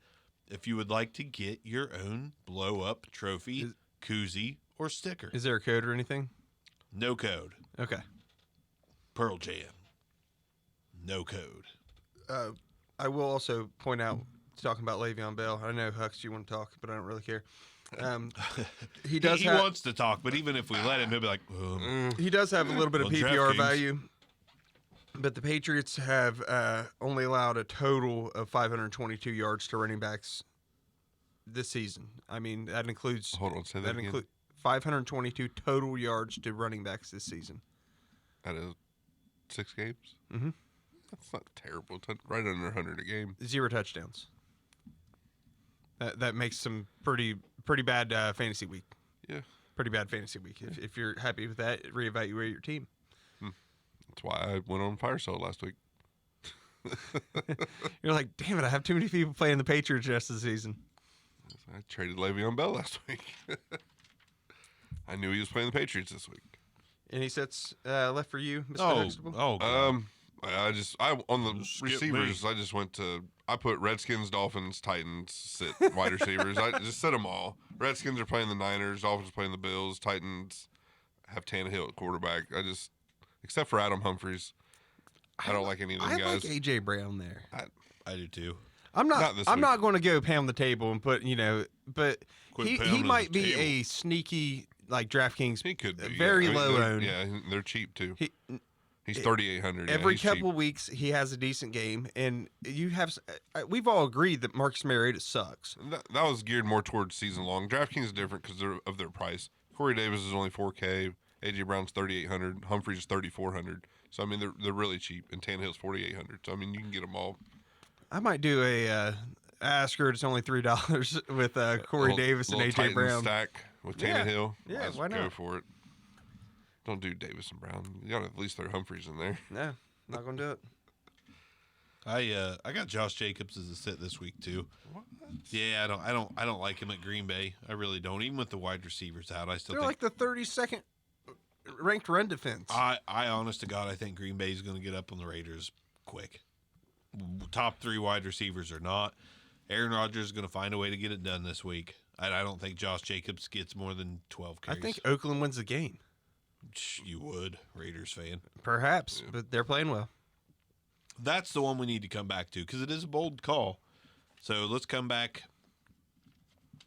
[SPEAKER 3] if you would like to get your own blow-up trophy, koozie, or sticker.
[SPEAKER 1] Is there a code or anything?
[SPEAKER 3] No code.
[SPEAKER 1] Okay.
[SPEAKER 3] Pearl Jam. No code.
[SPEAKER 1] I will also point out, talking about Le'Veon Bell, I know, Hux, you want to talk, but I don't really care. He does
[SPEAKER 3] He
[SPEAKER 1] have,
[SPEAKER 3] wants to talk, but even if we let him, he'll be like,
[SPEAKER 1] he does have a little bit of
[SPEAKER 3] Well,
[SPEAKER 1] PPR
[SPEAKER 3] DraftKings.
[SPEAKER 1] value, but the Patriots have only allowed a total of 522 yards to running backs this season. I mean, that includes
[SPEAKER 2] Hold on, say that again.
[SPEAKER 1] 522 total yards to running backs this season.
[SPEAKER 2] Out of 6 games?
[SPEAKER 1] Mhm.
[SPEAKER 2] That's not terrible. It's right under 100 a game.
[SPEAKER 1] 0 touchdowns. That makes some pretty bad fantasy week.
[SPEAKER 2] Yeah.
[SPEAKER 1] Pretty bad fantasy week. If you're happy with that, reevaluate your team.
[SPEAKER 2] That's why I went on fire sale last week.
[SPEAKER 1] You're like, damn it, I have too many people playing the Patriots the rest of the season.
[SPEAKER 2] I traded Le'Veon Bell last week. I knew he was playing the Patriots this week.
[SPEAKER 1] Any sets left for you, Mr. Huxtable?
[SPEAKER 3] God.
[SPEAKER 2] I on the
[SPEAKER 3] Skip
[SPEAKER 2] receivers. I put Redskins, Dolphins, Titans, sit wide receivers. I just set them all. Redskins are playing the Niners, Dolphins are playing the Bills, Titans have Tannehill at quarterback. Except for Adam Humphries, I don't like any of them
[SPEAKER 1] I
[SPEAKER 2] guys.
[SPEAKER 1] like AJ Brown there.
[SPEAKER 3] I do too.
[SPEAKER 1] I'm
[SPEAKER 2] Not
[SPEAKER 1] not.
[SPEAKER 2] this
[SPEAKER 1] I'm
[SPEAKER 2] week.
[SPEAKER 1] not going to go pound the table and put but
[SPEAKER 3] Quit
[SPEAKER 1] he
[SPEAKER 3] pounding
[SPEAKER 1] might
[SPEAKER 3] the
[SPEAKER 1] be
[SPEAKER 3] table.
[SPEAKER 1] a sneaky like DraftKings.
[SPEAKER 2] He could be
[SPEAKER 1] very
[SPEAKER 2] yeah. I mean,
[SPEAKER 1] low
[SPEAKER 2] they're-
[SPEAKER 1] owned.
[SPEAKER 2] Yeah, they're cheap too.
[SPEAKER 1] He,
[SPEAKER 2] He's 3,800.
[SPEAKER 1] every
[SPEAKER 2] yeah, he's
[SPEAKER 1] couple
[SPEAKER 2] cheap.
[SPEAKER 1] weeks he has a decent game, and you have. We've all agreed that Marcus Mariota sucks.
[SPEAKER 2] That was geared more towards season long. DraftKings is different because of their price. Corey Davis is only 4K. AJ Brown's 3,800. Humphries is 3,400. So I mean they're really cheap, and Tannehill's 4,800. So I mean you can get them all.
[SPEAKER 1] I might do a Asker. It's only $3 with Corey
[SPEAKER 2] Little-
[SPEAKER 1] Davis and
[SPEAKER 2] little
[SPEAKER 1] AJ
[SPEAKER 2] Titan
[SPEAKER 1] Brown.
[SPEAKER 2] stack with
[SPEAKER 1] Yeah.
[SPEAKER 2] Tannehill.
[SPEAKER 1] Yeah,
[SPEAKER 2] Let's
[SPEAKER 1] why
[SPEAKER 2] Go
[SPEAKER 1] not?
[SPEAKER 2] for it. Don't do Davis and Brown. You got to at least throw Humphries in there.
[SPEAKER 1] No, not gonna do it.
[SPEAKER 3] I got Josh Jacobs as a sit this week too. Yeah, I don't like him at Green Bay. I really don't. Even with the wide receivers out, I still
[SPEAKER 1] They're
[SPEAKER 3] think
[SPEAKER 1] like the 32nd ranked run defense.
[SPEAKER 3] I honest to God, I think Green Bay is going to get up on the Raiders quick. Top 3 wide receivers or not, Aaron Rodgers is going to find a way to get it done this week. I don't think Josh Jacobs gets more than 12
[SPEAKER 1] I
[SPEAKER 3] carries.
[SPEAKER 1] think Oakland wins the game.
[SPEAKER 3] You would, Raiders fan.
[SPEAKER 1] Perhaps, but they're playing well.
[SPEAKER 3] That's the one we need to come back to because it is a bold call. So let's come back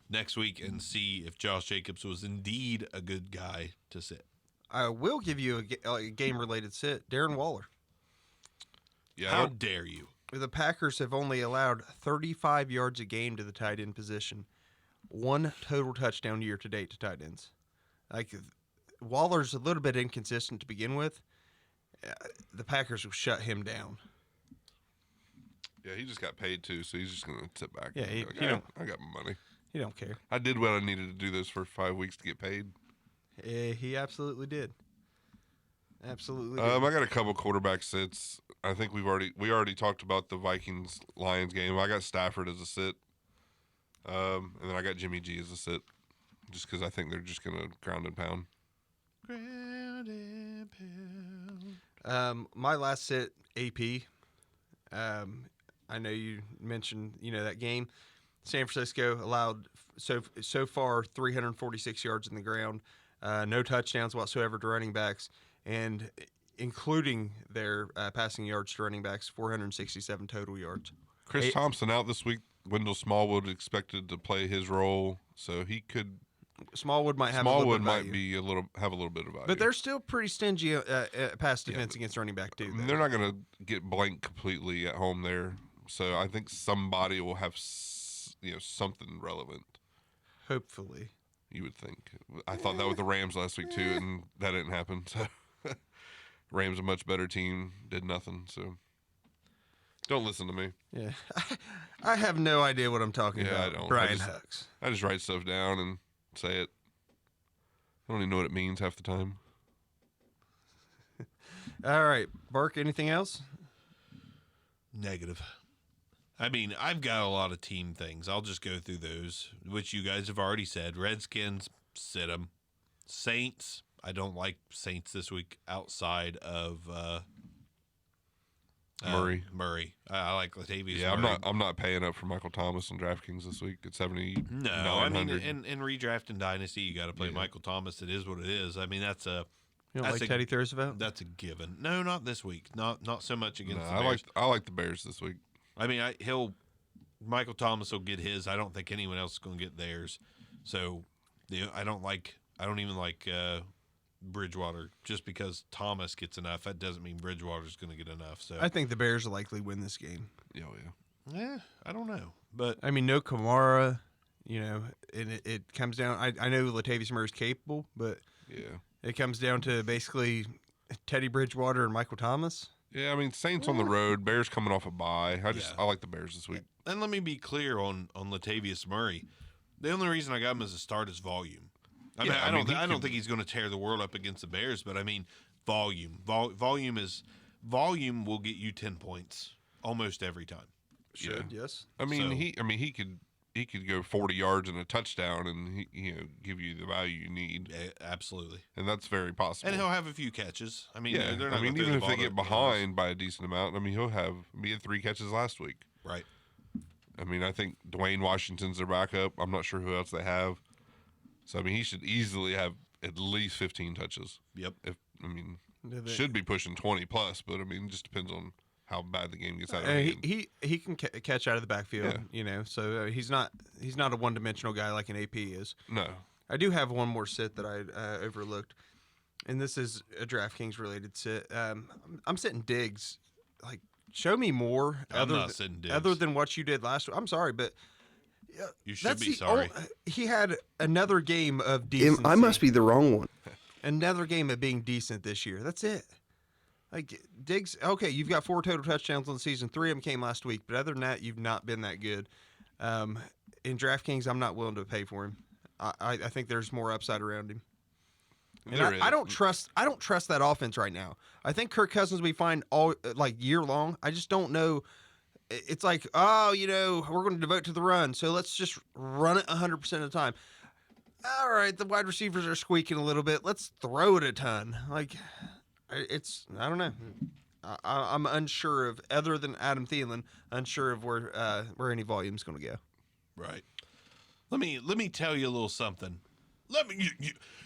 [SPEAKER 3] next week and see if Josh Jacobs was indeed a good guy to sit.
[SPEAKER 1] I will give you a game-related sit. Darren Waller.
[SPEAKER 2] Yeah,
[SPEAKER 3] How dare you?
[SPEAKER 1] The Packers have only allowed 35 yards a game to the tight end position. 1 total touchdown year to date to tight ends. Like Waller's a little bit inconsistent to begin with. The Packers will shut him down.
[SPEAKER 2] yeah, he just got paid too, so he's just gonna sit back.
[SPEAKER 1] Yeah,
[SPEAKER 2] and be
[SPEAKER 1] he-
[SPEAKER 2] like,
[SPEAKER 1] he don't-
[SPEAKER 2] I got my money.
[SPEAKER 1] He don't care.
[SPEAKER 2] I did what I needed to do those first 5 weeks to get paid.
[SPEAKER 1] He absolutely did. Absolutely did.
[SPEAKER 2] I got a couple quarterback sits. I think we already talked about the Vikings Lions game. I got Stafford as a sit. And then I got Jimmy G as a sit, just because I think they're just going to ground and pound.
[SPEAKER 3] Ground and pound.
[SPEAKER 1] My last sit, AP. I know you mentioned, that game. San Francisco allowed so far 346 yards in the ground, no touchdowns whatsoever to running backs, and including their passing yards to running backs, 467 total yards.
[SPEAKER 2] Chris Thompson out this week. Wendell Smallwood expected to play his role, so he could.
[SPEAKER 1] Smallwood might have a little bit of value.
[SPEAKER 2] Have a little bit of value.
[SPEAKER 1] But they're still pretty stingy pass defense against running back too.
[SPEAKER 2] I mean, they're not going to get blanked completely at home there, so I think somebody will have something relevant.
[SPEAKER 1] Hopefully,
[SPEAKER 2] you would think. I thought that with the Rams last week too, and that didn't happen. So Rams a much better team, did nothing. So don't listen to me.
[SPEAKER 1] Yeah, I have no idea what I'm talking about.
[SPEAKER 2] I don't.
[SPEAKER 1] Brian Hucks.
[SPEAKER 2] I just write stuff down and say it. I don't even know what it means half the time.
[SPEAKER 1] All right, Bark, anything else?
[SPEAKER 3] Negative. I mean, I've got a lot of team things. I'll just go through those, which you guys have already said. Redskins, sit them. Saints, I don't like Saints this week outside of
[SPEAKER 2] Murray.
[SPEAKER 3] I like Latavius
[SPEAKER 2] Yeah,
[SPEAKER 3] Murray.
[SPEAKER 2] I'm not paying up for Michael Thomas on DraftKings this week at 70.
[SPEAKER 3] No, I mean, in redraft and dynasty, you got to play Michael Thomas. It is what it is. I mean, that's a
[SPEAKER 1] You don't like Teddy Roosevelt?
[SPEAKER 3] That's a given. No, not this week. Not so much against the
[SPEAKER 2] I
[SPEAKER 3] Bears.
[SPEAKER 2] I like the Bears this week.
[SPEAKER 3] I mean, Michael Thomas will get his. I don't think anyone else is going to get theirs. So, I don't even like Bridgewater just because Thomas gets enough. That doesn't mean Bridgewater's going to get enough. So
[SPEAKER 1] I think the Bears will likely win this game.
[SPEAKER 2] Yeah,
[SPEAKER 3] yeah, I don't know, but
[SPEAKER 1] I mean, no Kamara. And it comes down. I know Latavius Murray's capable, but
[SPEAKER 2] yeah,
[SPEAKER 1] it comes down to basically Teddy Bridgewater and Michael Thomas.
[SPEAKER 2] Yeah, I mean, Saints on the road, Bears coming off a bye. I like the Bears this week.
[SPEAKER 3] And let me be clear on Latavius Murray. The only reason I got him as a start is volume. I don't think he's going to tear the world up against the Bears, but I mean volume. Volume will get you 10 points almost every time.
[SPEAKER 1] Should yes.
[SPEAKER 2] I mean he could go 40 yards and a touchdown and give you the value you need.
[SPEAKER 3] Yeah, absolutely.
[SPEAKER 2] And that's very possible.
[SPEAKER 3] And he'll have a few catches. I mean,
[SPEAKER 2] yeah.
[SPEAKER 3] they're not
[SPEAKER 2] even if they get behind by a decent amount, I mean he had 3 catches last week.
[SPEAKER 3] Right.
[SPEAKER 2] I mean, I think Dwayne Washington's their backup. I'm not sure who else they have. So, I mean, he should easily have at least 15 touches.
[SPEAKER 3] Yep.
[SPEAKER 2] Should be pushing 20 plus, but I mean, it just depends on how bad the game gets out of hand.
[SPEAKER 1] He can catch out of the backfield, so he's not a one-dimensional guy like an AP is.
[SPEAKER 2] No.
[SPEAKER 1] I do have one more sit that I overlooked, and this is a DraftKings related sit. I'm sitting Diggs. Like, show me more
[SPEAKER 3] not sitting Diggs.
[SPEAKER 1] other than what you did last week. I'm sorry, but
[SPEAKER 3] you should be sorry.
[SPEAKER 1] He had another game of decency.
[SPEAKER 5] I must be the wrong one.
[SPEAKER 1] Another game of being decent this year. That's it. Like, Diggs, okay, you've got 4 total touchdowns on the season. 3 of them came last week, but other than that, you've not been that good. In DraftKings, I'm not willing to pay for him. I think there's more upside around him. And I don't trust that offense right now. I think Kirk Cousins will be fine all year long. I just don't know. It's like, we're going to devote to the run, so let's just run it 100% of the time. All right, the wide receivers are squeaking a little bit. Let's throw it a ton. Like, I don't know. I'm unsure of, other than Adam Thielen, unsure of where any volume is going to go.
[SPEAKER 3] Right. Let me tell you a little something.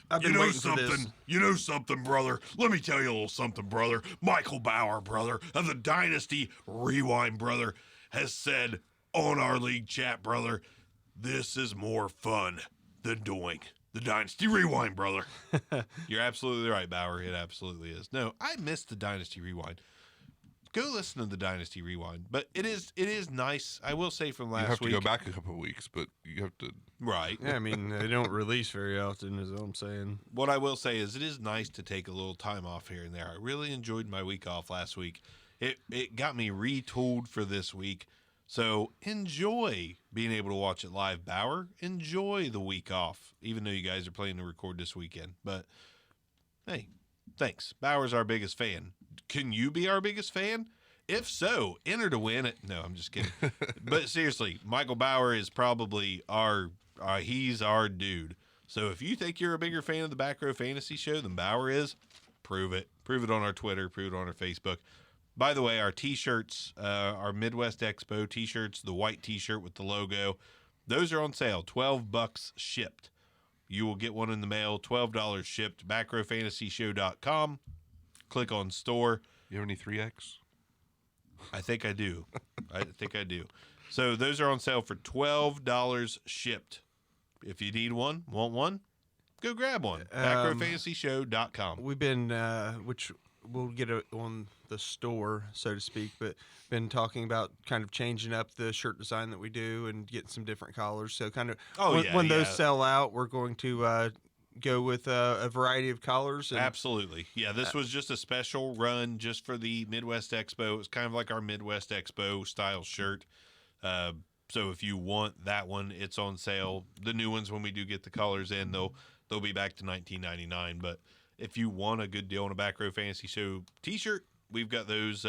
[SPEAKER 1] I've been waiting for this.
[SPEAKER 3] Something. You know something, brother. Let me tell you a little something, brother. Michael Bauer, brother, of the Dynasty Rewind, brother, has said on our league chat, brother, this is more fun than doing the Dynasty Rewind, brother. You're absolutely right, Bauer. It absolutely is. No, I missed the Dynasty Rewind. Go listen to the Dynasty Rewind. But it is nice. I will say from last week.
[SPEAKER 2] You have to go back a couple of weeks, but you have to.
[SPEAKER 3] Right.
[SPEAKER 1] Yeah, I mean, they don't release very often, is what I'm saying.
[SPEAKER 3] What I will say is it is nice to take a little time off here and there. I really enjoyed my week off last week. It got me retooled for this week. So enjoy being able to watch it live, Bauer. Enjoy the week off, even though you guys are planning to record this weekend. But, hey, thanks. Bauer's our biggest fan. Can you be our biggest fan? If so, enter to win it. No, I'm just kidding. But seriously, Michael Bauer is probably he's our dude. So if you think you're a bigger fan of the Back Row Fantasy Show than Bauer is, prove it. Prove it on our Twitter. Prove it on our Facebook. By the way, our T-shirts, our Midwest Expo T-shirts, the white T-shirt with the logo, those are on sale. $12 shipped. You will get one in the mail. $12 shipped. BackRowFantasyShow.com. Click on store.
[SPEAKER 2] You have any 3X?
[SPEAKER 3] I think I do. So those are on sale for $12 shipped. If you need one, want one, go grab one. BackRowFantasyShow.com.
[SPEAKER 1] We've been, which we'll get it on the store, so to speak, but been talking about kind of changing up the shirt design that we do and getting some different collars. So kind of when those sell out, we're going to go with a variety of collars. And,
[SPEAKER 3] Absolutely. Yeah, this was just a special run just for the Midwest Expo. It was kind of like our Midwest Expo style shirt. So if you want that one, it's on sale. The new ones, when we do get the colors in, they'll be back to $19.99. But if you want a good deal on a Back Row Fantasy Show T-shirt, we've got those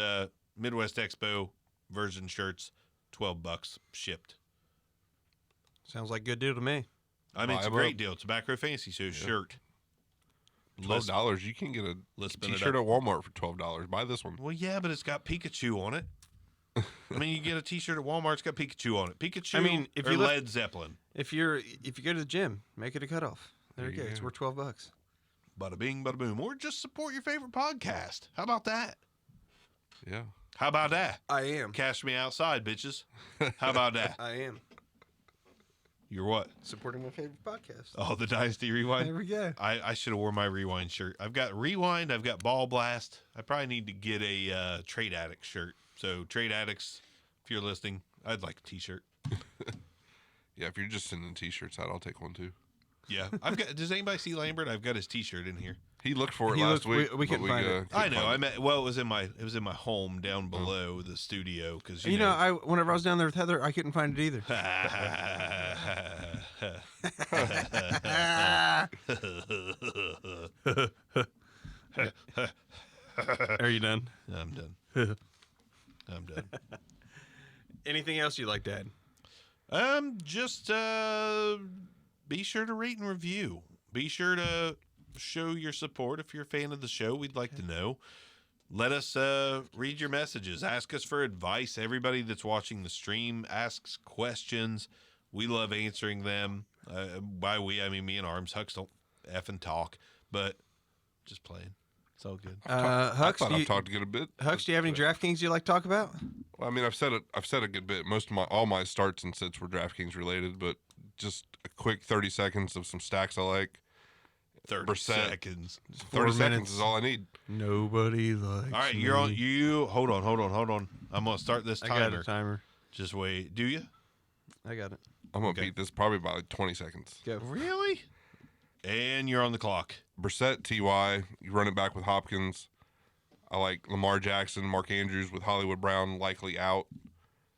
[SPEAKER 3] Midwest Expo version shirts, $12 shipped.
[SPEAKER 1] Sounds like a good deal to me.
[SPEAKER 3] I mean, it's a great deal. It's a Back Row Fantasy Show shirt.
[SPEAKER 2] $12. You can get a T-shirt at Walmart for $12. Buy this one.
[SPEAKER 3] Well, yeah, but it's got Pikachu on it. I mean, you get a T-shirt at Walmart. It's got Pikachu on it. Pikachu.
[SPEAKER 1] I mean, if
[SPEAKER 3] or
[SPEAKER 1] you look-
[SPEAKER 3] Led Zeppelin.
[SPEAKER 1] If you go to the gym, make it a cutoff. There you go. It's worth $12.
[SPEAKER 3] Bada bing, bada boom. Or just support your favorite podcast. How about that?
[SPEAKER 2] Yeah.
[SPEAKER 3] How about that?
[SPEAKER 1] I am.
[SPEAKER 3] Cash me outside, bitches. How about that?
[SPEAKER 1] I am
[SPEAKER 3] You're what?
[SPEAKER 1] supporting my favorite podcast.
[SPEAKER 3] Oh, the Dynasty Rewind.
[SPEAKER 1] There we go.
[SPEAKER 3] I should have worn my Rewind shirt. I've got Rewind. I've got Ball Blast. I probably need to get a Trade Addict shirt. So Trade Addicts, if you're listening, I'd like a T-shirt.
[SPEAKER 2] Yeah, if you're just sending T-shirts out, I'll take one too.
[SPEAKER 3] Yeah, I've got. Does anybody see Lambert? I've got his T-shirt in here.
[SPEAKER 2] He looked for it
[SPEAKER 1] He
[SPEAKER 2] last
[SPEAKER 1] looked-
[SPEAKER 2] week.
[SPEAKER 1] we couldn't find it.
[SPEAKER 2] couldn't
[SPEAKER 3] I know.
[SPEAKER 2] find it.
[SPEAKER 3] It was in my home down below the studio because
[SPEAKER 1] You know, whenever I was down there with Heather, I couldn't find it either. Are you done?
[SPEAKER 3] I'm done. I'm done.
[SPEAKER 1] Anything else you'd like to add?
[SPEAKER 3] Just be sure to rate and review. Be sure to show your support if you're a fan of the show. We'd like to know. Let us read your messages. Ask us for advice. Everybody that's watching the stream asks questions. We love answering them. By we, I mean me and Arms. Hucks don't effing talk, but just playing. It's all good.
[SPEAKER 2] I
[SPEAKER 1] Hux,
[SPEAKER 2] thought I've talked a good bit.
[SPEAKER 1] Hux, do you have any DraftKings you'd like to talk about?
[SPEAKER 2] Well, I mean, I've said a good bit. Most of all my starts and sits were DraftKings related, but just a quick 30 seconds of some stacks I like.
[SPEAKER 3] 30
[SPEAKER 2] Brissett.
[SPEAKER 3] seconds.
[SPEAKER 2] 30
[SPEAKER 1] minutes.
[SPEAKER 2] seconds is all I need.
[SPEAKER 1] Nobody likes
[SPEAKER 3] All right, you're on. You hold on. I'm gonna start this
[SPEAKER 1] I
[SPEAKER 3] timer.
[SPEAKER 1] got a timer.
[SPEAKER 3] Just wait. Do you?
[SPEAKER 1] I got it.
[SPEAKER 2] I'm gonna
[SPEAKER 3] Okay.
[SPEAKER 2] beat this probably by like 20 seconds.
[SPEAKER 1] Go.
[SPEAKER 3] Really? And you're on the clock.
[SPEAKER 2] Brissett, Ty, you run it back with Hopkins. I like Lamar Jackson, Mark Andrews with Hollywood Brown likely out,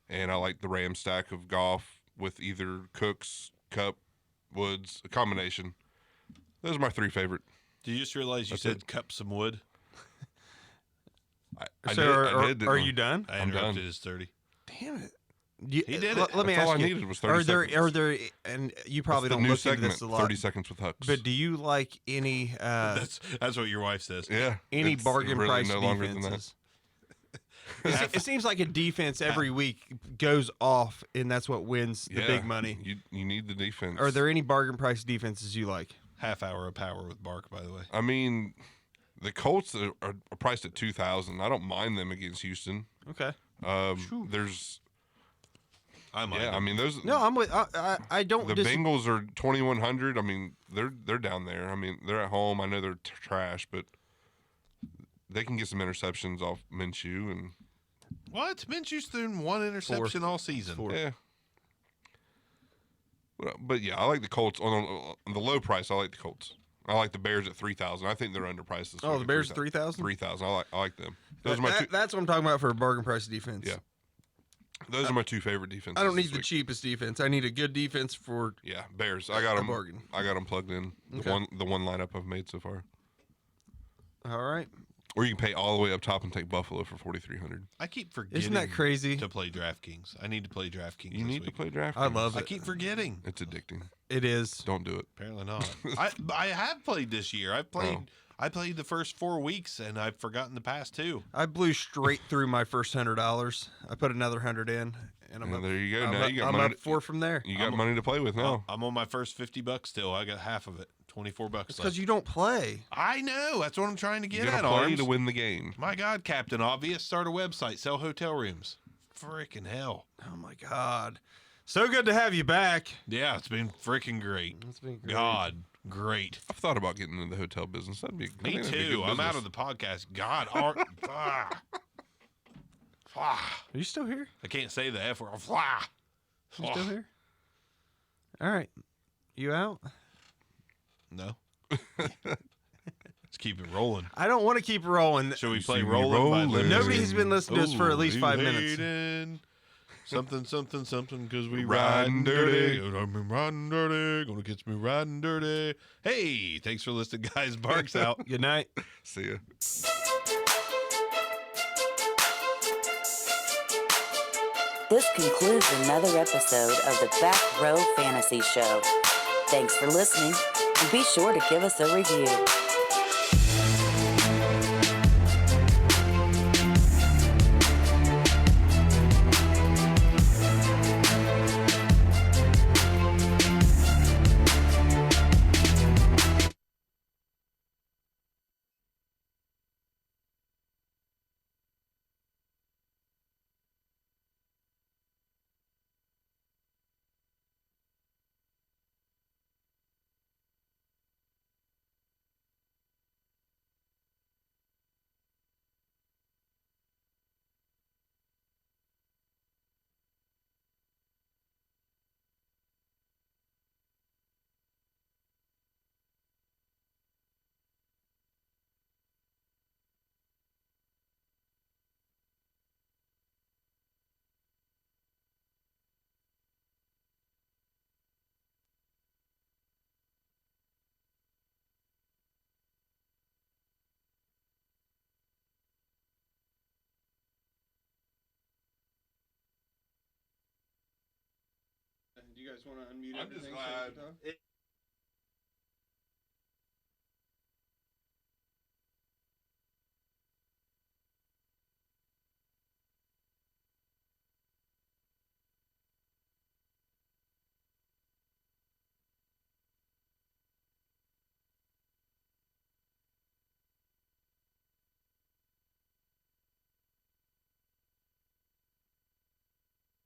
[SPEAKER 2] and I like the Ram stack of Goff with either Cooks, Cup, Woods, a combination. Those are my three favorite.
[SPEAKER 3] Did you just realize you
[SPEAKER 2] That's
[SPEAKER 3] said
[SPEAKER 2] it.
[SPEAKER 3] cup some wood?
[SPEAKER 2] I
[SPEAKER 1] So
[SPEAKER 2] did.
[SPEAKER 1] are you done?
[SPEAKER 3] I
[SPEAKER 2] I'm
[SPEAKER 3] interrupted
[SPEAKER 2] done.
[SPEAKER 3] his 30.
[SPEAKER 1] Damn it.
[SPEAKER 3] He did it.
[SPEAKER 1] Let me
[SPEAKER 2] That's all
[SPEAKER 1] ask
[SPEAKER 2] I
[SPEAKER 1] you.
[SPEAKER 2] needed was 30
[SPEAKER 1] Are
[SPEAKER 2] seconds.
[SPEAKER 1] there, and you probably
[SPEAKER 2] That's the
[SPEAKER 1] don't
[SPEAKER 2] new
[SPEAKER 1] look into
[SPEAKER 2] segment,
[SPEAKER 1] this a lot,
[SPEAKER 2] 30 seconds with Hux.
[SPEAKER 1] but do you like any
[SPEAKER 3] That's what your wife says.
[SPEAKER 2] yeah,
[SPEAKER 1] any
[SPEAKER 2] it's
[SPEAKER 1] bargain
[SPEAKER 2] really
[SPEAKER 1] price
[SPEAKER 2] no longer than that.
[SPEAKER 1] defenses? It seems like a defense every week goes off, and that's what wins the
[SPEAKER 2] Yeah,
[SPEAKER 1] big money.
[SPEAKER 2] You need the defense.
[SPEAKER 1] Are there any bargain price defenses you like?
[SPEAKER 3] Half hour of power with Bark, by the way.
[SPEAKER 2] I mean, the Colts are priced at 2,000. I don't mind them against Houston.
[SPEAKER 1] Okay.
[SPEAKER 2] There's
[SPEAKER 3] I might.
[SPEAKER 2] I mean those.
[SPEAKER 1] No, I'm with. I don't.
[SPEAKER 2] The Bengals are 2,100. I mean, they're down there. I mean, they're at home. I know they're trash, but they can get some interceptions off Minshew and
[SPEAKER 3] What? Minshew's thrown one interception all season.
[SPEAKER 2] yeah. But yeah, I like the Colts on the low price. I like the Colts. I like the Bears at 3,000. I think they're underpriced. This
[SPEAKER 1] Oh,
[SPEAKER 2] week
[SPEAKER 1] the
[SPEAKER 2] at
[SPEAKER 1] Bears at 3,000.
[SPEAKER 2] 3,000. I like them. Those are my two.
[SPEAKER 1] That's what I'm talking about for a bargain price defense.
[SPEAKER 2] Yeah. Those are my two favorite defenses.
[SPEAKER 1] I don't need
[SPEAKER 2] this
[SPEAKER 1] the
[SPEAKER 2] week.
[SPEAKER 1] cheapest defense. I need a good defense for.
[SPEAKER 2] Yeah, Bears. I got
[SPEAKER 1] A
[SPEAKER 2] them.
[SPEAKER 1] bargain.
[SPEAKER 2] I got them plugged in. The
[SPEAKER 1] Okay.
[SPEAKER 2] one lineup I've made so far.
[SPEAKER 1] All right.
[SPEAKER 2] Or you can pay all the way up top and take Buffalo for $4,300.
[SPEAKER 3] I keep forgetting.
[SPEAKER 1] Isn't that crazy?
[SPEAKER 3] To play DraftKings, I need to play DraftKings.
[SPEAKER 2] You
[SPEAKER 3] this
[SPEAKER 2] need to
[SPEAKER 3] week.
[SPEAKER 2] play DraftKings.
[SPEAKER 1] I love
[SPEAKER 3] I
[SPEAKER 1] it.
[SPEAKER 3] keep forgetting.
[SPEAKER 2] It's addicting.
[SPEAKER 1] It is.
[SPEAKER 2] Don't do it.
[SPEAKER 3] Apparently not. I have played this year. I played.
[SPEAKER 2] Oh.
[SPEAKER 3] I played the first 4 weeks, and I've forgotten the past 2.
[SPEAKER 1] I blew straight through my first $100. I put another 100 in, and I'm
[SPEAKER 2] And
[SPEAKER 1] up.
[SPEAKER 2] there you go.
[SPEAKER 1] I'm
[SPEAKER 2] Now
[SPEAKER 1] up,
[SPEAKER 2] you got
[SPEAKER 1] I'm
[SPEAKER 2] money.
[SPEAKER 1] up 4 from there.
[SPEAKER 2] You got money to play with now.
[SPEAKER 3] I'm on my first $50 still. I got half of it. $24
[SPEAKER 1] It's
[SPEAKER 3] left.
[SPEAKER 1] because you don't play.
[SPEAKER 3] I know. That's what I'm trying to
[SPEAKER 2] You
[SPEAKER 3] get
[SPEAKER 2] got
[SPEAKER 3] at.
[SPEAKER 2] to play
[SPEAKER 3] Arms.
[SPEAKER 2] to win the game.
[SPEAKER 3] My God, Captain Obvious, start a website, sell hotel rooms. Freaking hell.
[SPEAKER 1] Oh my God, so good to have you back.
[SPEAKER 3] Yeah, it's been freaking great.
[SPEAKER 1] It's been great.
[SPEAKER 3] God, great.
[SPEAKER 2] I've thought about getting into the hotel business. I
[SPEAKER 3] Me
[SPEAKER 2] think that'd be a
[SPEAKER 3] too.
[SPEAKER 2] good
[SPEAKER 3] I'm out
[SPEAKER 2] business.
[SPEAKER 3] of the podcast. God,
[SPEAKER 1] Are you still here?
[SPEAKER 3] I can't say the F word.
[SPEAKER 1] You still here? All right, you out?
[SPEAKER 3] No. Let's keep it rolling.
[SPEAKER 1] I don't want to keep rolling.
[SPEAKER 3] Shall we
[SPEAKER 2] You
[SPEAKER 3] play
[SPEAKER 2] see me
[SPEAKER 3] Rolling by
[SPEAKER 2] rolling.
[SPEAKER 3] Lizard?
[SPEAKER 1] Nobody's been listening to us for at least 5 minutes.
[SPEAKER 3] Hayden. Something, something, something, because we
[SPEAKER 2] Riding
[SPEAKER 3] riding dirty.
[SPEAKER 2] dirty.
[SPEAKER 3] I'm riding dirty. Gonna catch me riding dirty. Hey, thanks for listening, guys. Bark's out.
[SPEAKER 1] Good night.
[SPEAKER 2] See ya.
[SPEAKER 4] This concludes another episode of the Back Row Fantasy Show. Thanks for listening, and be sure to give us a review.
[SPEAKER 1] Do you guys want to unmute
[SPEAKER 3] I'm just glad.